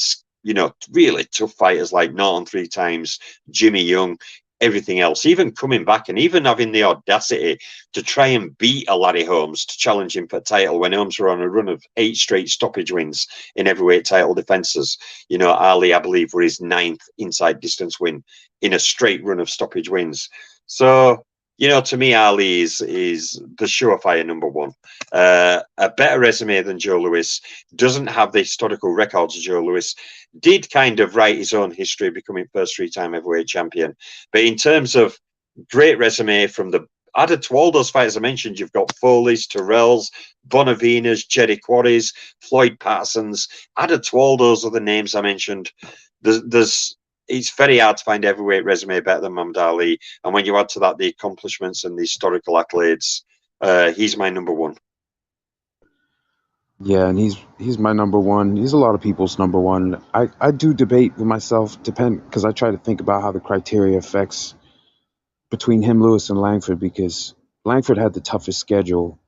really tough fighters like Norton 3 times, Jimmy Young, everything else, even coming back and even having the audacity to try and beat a Larry Holmes to challenge him for title when Holmes were on a run of 8 straight stoppage wins in heavyweight title defenses. Ali, I believe, were his 9th inside distance win in a straight run of stoppage wins. So, to me, Ali is the surefire number one. A better resume than Joe Louis, doesn't have the historical records of Joe Louis, did kind of write his own history, becoming first 3-time heavyweight champion. But in terms of great resume from added to all those fighters I mentioned, you've got Foley's, Terrell's, Bonavinas, Jerry Quarries, Floyd Patterson's, added to all those other names I mentioned, it's very hard to find heavyweight resume better than Muhammad Ali. And when you add to that the accomplishments and the historical accolades, he's my number one. Yeah, and he's my number one. He's a lot of people's number one. I do debate with myself, because I try to think about how the criteria affects between him, Lewis, and Langford, because Langford had the toughest schedule,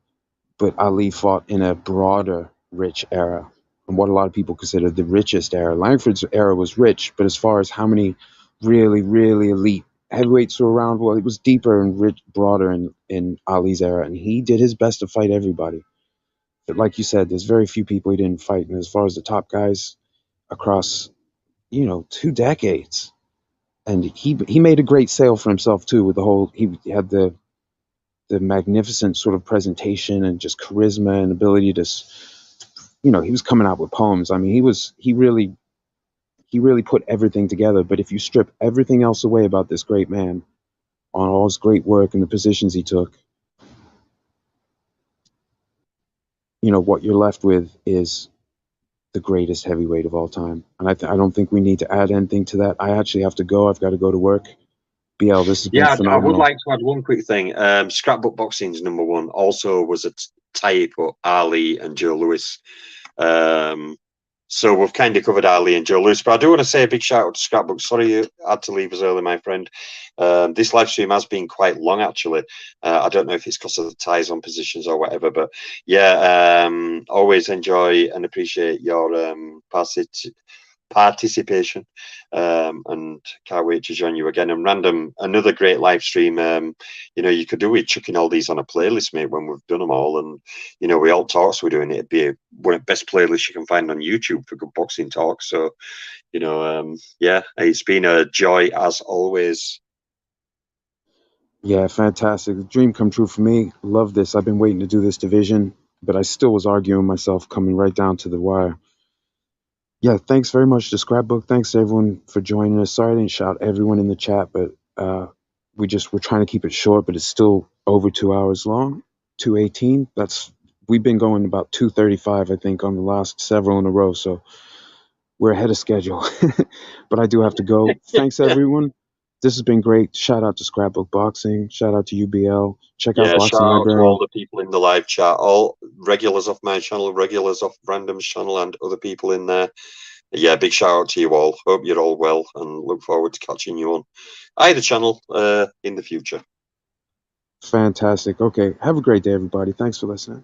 but Ali fought in a broader, rich era, and what a lot of people consider the richest era. Langford's era was rich, but as far as how many really, really elite heavyweights were around, well, it was deeper and broader in Ali's era, and he did his best to fight everybody. But like you said, there's very few people he didn't fight, and as far as the top guys across, 2 decades, and he made a great sale for himself too, with the whole, he had the magnificent sort of presentation and just charisma and ability to, he was coming out with poems. I mean, he really put everything together. But if you strip everything else away about this great man, on all his great work and the positions he took, what you're left with is the greatest heavyweight of all time. And I don't think we need to add anything to that. I actually have to go. I've got to go to work. BL, this has been phenomenal. I would like to add one quick thing. Scrapbook Boxing's number one also was a tie for Ali and Joe Louis. So we've kind of covered Ali and Joe Louis, but I do want to say a big shout out to Scrapbook. Sorry you had to leave us early, my friend. This live stream has been quite long, actually. I don't know if it's because of the ties on positions or whatever, but yeah, always enjoy and appreciate your participation, and can't wait to join you again. And Random, another great live stream. You could do with chucking all these on a playlist, mate, when we've done them all, and we all talks we're doing it. It'd be one of the best playlists you can find on YouTube for good boxing talk. So yeah, it's been a joy as always. Yeah, fantastic. Dream come true for me. Love this. I've been waiting to do this division, but I still was arguing myself, coming right down to the wire. Yeah, thanks very much to Scrapbook. Thanks to everyone for joining us. Sorry I didn't shout everyone in the chat, but we're trying to keep it short, but it's still over 2 hours long. 218. We've been going about 235, I think, on the last several in a row. So we're ahead of schedule. But I do have to go. Thanks, everyone. This has been great. Shout out to Scrapbook Boxing. Shout out to UBL. Check out Yeah, Boxing shout out to Librarian. all the people in the live chat, all regulars of my channel, regulars of Random's channel, and other people in there. Yeah, big shout out to you all. Hope you're all well, and look forward to catching you on either channel in the future. Fantastic. Okay. Have a great day, everybody. Thanks for listening.